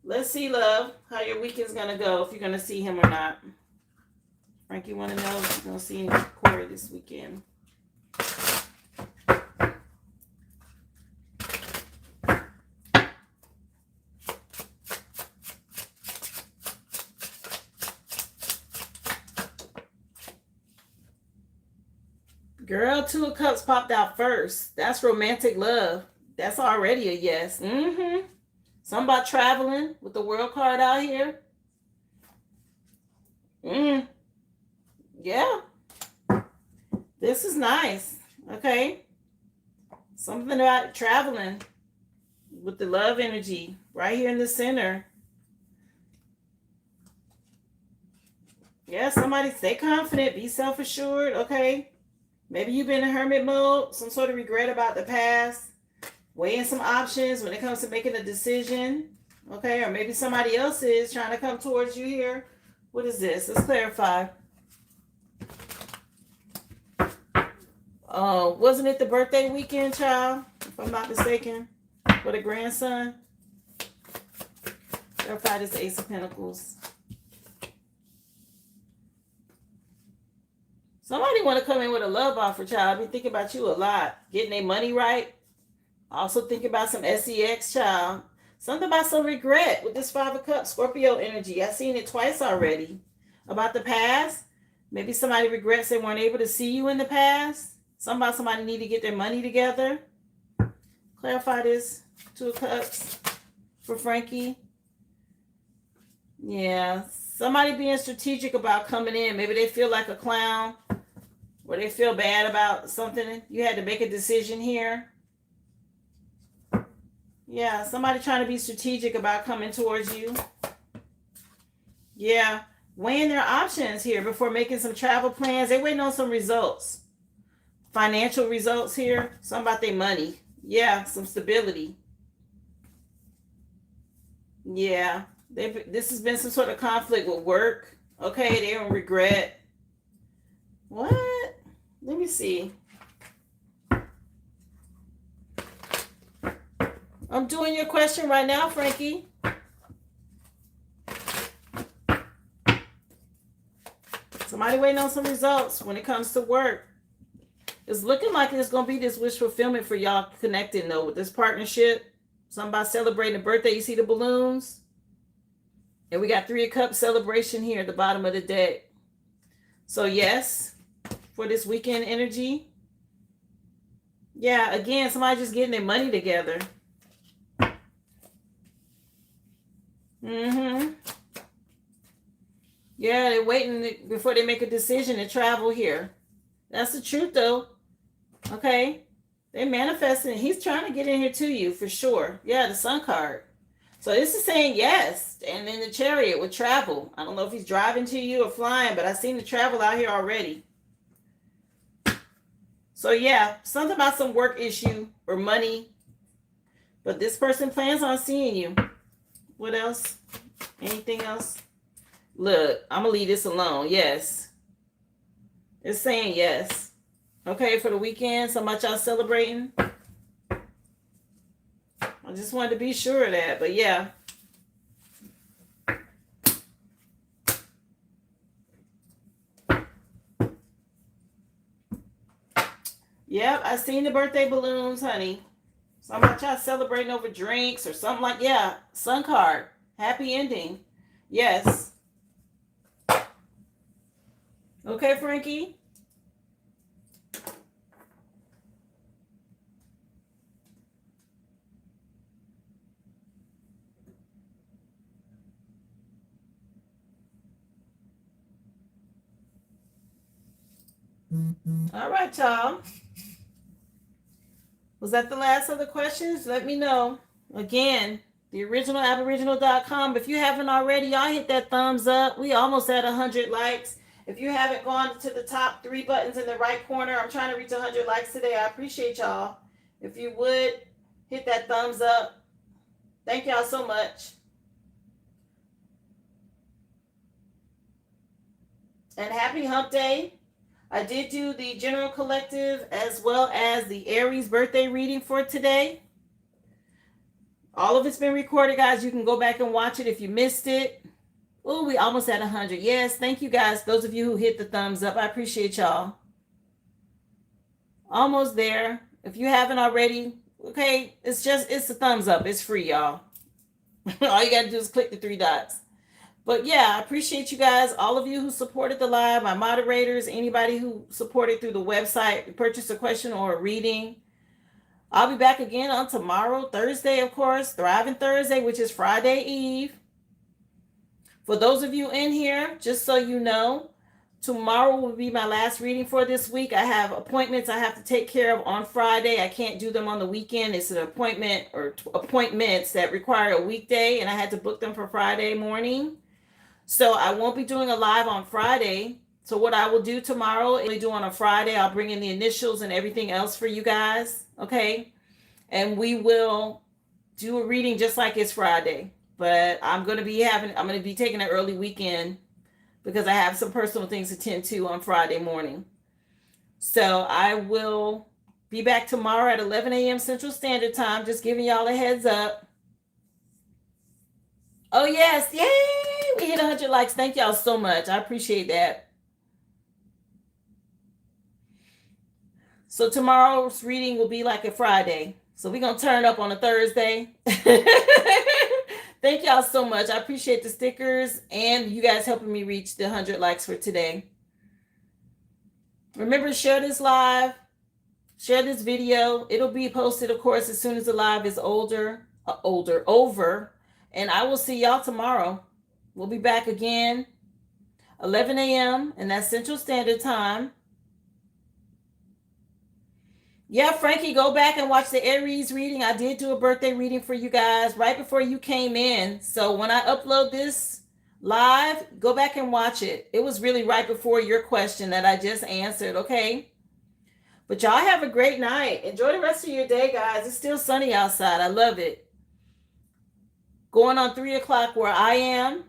Let's see, love, how your weekend's gonna go, if you're gonna see him or not. Frankie, want to know if you're gonna see Corey this weekend. Girl, 2 of Cups popped out first. That's romantic love. That's already a yes. Something about traveling with the world card out here. Yeah. This is nice. Okay. Something about traveling with the love energy right here in the center. Yeah, somebody stay confident, be self-assured, okay? Maybe you've been in hermit mode, some sort of regret about the past, weighing some options when it comes to making a decision, okay? Or maybe somebody else is trying to come towards you here. What is this? Let's clarify. Wasn't it the birthday weekend, child? If I'm not mistaken, for the grandson? Clarify this Ace of Pentacles. Somebody want to come in with a love offer, child. I've been thinking about you a lot. Getting their money right. Also thinking about some sex, child. Something about some regret with this 5 of Cups, Scorpio energy. I've seen it twice already. About the past. Maybe somebody regrets they weren't able to see you in the past. Somebody need to get their money together. Clarify this 2 of Cups for Frankie. Yeah. Somebody being strategic about coming in. Maybe they feel like a clown. Or they feel bad about something. You had to make a decision here. Yeah, somebody trying to be strategic about coming towards you. Yeah, weighing their options here before making some travel plans. They're waiting on some results. Financial results here. Something about their money. Yeah, some stability. Yeah, this has been some sort of conflict with work. Okay, they don't regret. What? Let me see. I'm doing your question right now, Frankie. Somebody waiting on some results when it comes to work. It's looking like it's going to be this wish fulfillment for y'all connecting, though, with this partnership. Somebody celebrating a birthday. You see the balloons? And we got 3 of Cups celebration here at the bottom of the deck. So, yes, for this weekend energy. Yeah, again, somebody just getting their money together. Yeah, they're waiting before they make a decision to travel here. That's the truth, though. Okay? They're manifesting. He's trying to get in here to you, for sure. Yeah, the Sun card. So this is saying yes. And then the Chariot with travel. I don't know if he's driving to you or flying, but I've seen the travel out here already. So yeah, something about some work issue or money. But this person plans on seeing you. What else? Anything else? Look, I'm going to leave this alone. Yes. It's saying yes. Okay, for the weekend, so much y'all celebrating. I just wanted to be sure of that, but yeah. Yep, I seen the birthday balloons, honey. So much y'all celebrating over drinks or something like, yeah, Sun card. Happy ending. Yes. Okay, Frankie? All right, y'all. Was that the last of the questions? Let me know. Again, theoriginalaboriginal.com. If you haven't already, y'all hit that thumbs up. We almost at 100 likes. If you haven't gone to the top 3 buttons in the right corner, I'm trying to reach 100 likes today. I appreciate y'all. If you would, hit that thumbs up. Thank y'all so much. And happy hump day. I did do the general collective as well as the Aries birthday reading for today. All of it's been recorded, guys. You can go back and watch it if you missed it. Oh, we almost at 100. Yes, thank you guys. Those of you who hit the thumbs up, I appreciate y'all. Almost there. If you haven't already, okay, it's a thumbs up. It's free, y'all. All you got to do is click the 3 dots. But yeah, I appreciate you guys, all of you who supported the live, my moderators, anybody who supported through the website, purchased a question or a reading. I'll be back again on tomorrow, Thursday, of course, Thriving Thursday, which is Friday Eve. For those of you in here, just so you know, tomorrow will be my last reading for this week. I have appointments I have to take care of on Friday. I can't do them on the weekend. It's an appointment or appointments that require a weekday, and I had to book them for Friday morning. So I won't be doing a live on Friday. So what I will do tomorrow, I'll do on a Friday, I'll bring in the initials and everything else for you guys. Okay. And we will do a reading just like it's Friday. But I'm going to be taking an early weekend because I have some personal things to tend to on Friday morning. So I will be back tomorrow at 11 a.m. Central Standard Time. Just giving y'all a heads up. Oh, yes. Yay. We hit 100 likes. Thank y'all so much. I appreciate that. So tomorrow's reading will be like a Friday. So we're going to turn up on a Thursday. Thank y'all so much. I appreciate the stickers and you guys helping me reach the 100 likes for today. Remember, share this live. Share this video. It'll be posted, of course, as soon as the live is over. And I will see y'all tomorrow. We'll be back again, 11 a.m. and that's Central Standard Time. Yeah, Frankie, go back and watch the Aries reading. I did do a birthday reading for you guys right before you came in. So when I upload this live, go back and watch it. It was really right before your question that I just answered, okay? But y'all have a great night. Enjoy the rest of your day, guys. It's still sunny outside. I love it. Going on 3 o'clock where I am.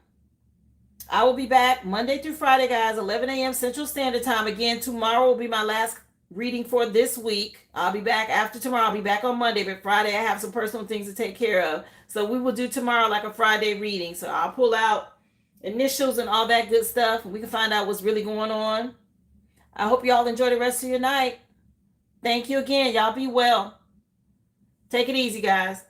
I will be back Monday through Friday, guys, 11 a.m. Central Standard Time. Again, tomorrow will be my last reading for this week. I'll be back after tomorrow. I'll be back on Monday, but Friday I have some personal things to take care of. So we will do tomorrow like a Friday reading. So I'll pull out initials and all that good stuff. And we can find out what's really going on. I hope y'all enjoy the rest of your night. Thank you again. Y'all be well. Take it easy, guys.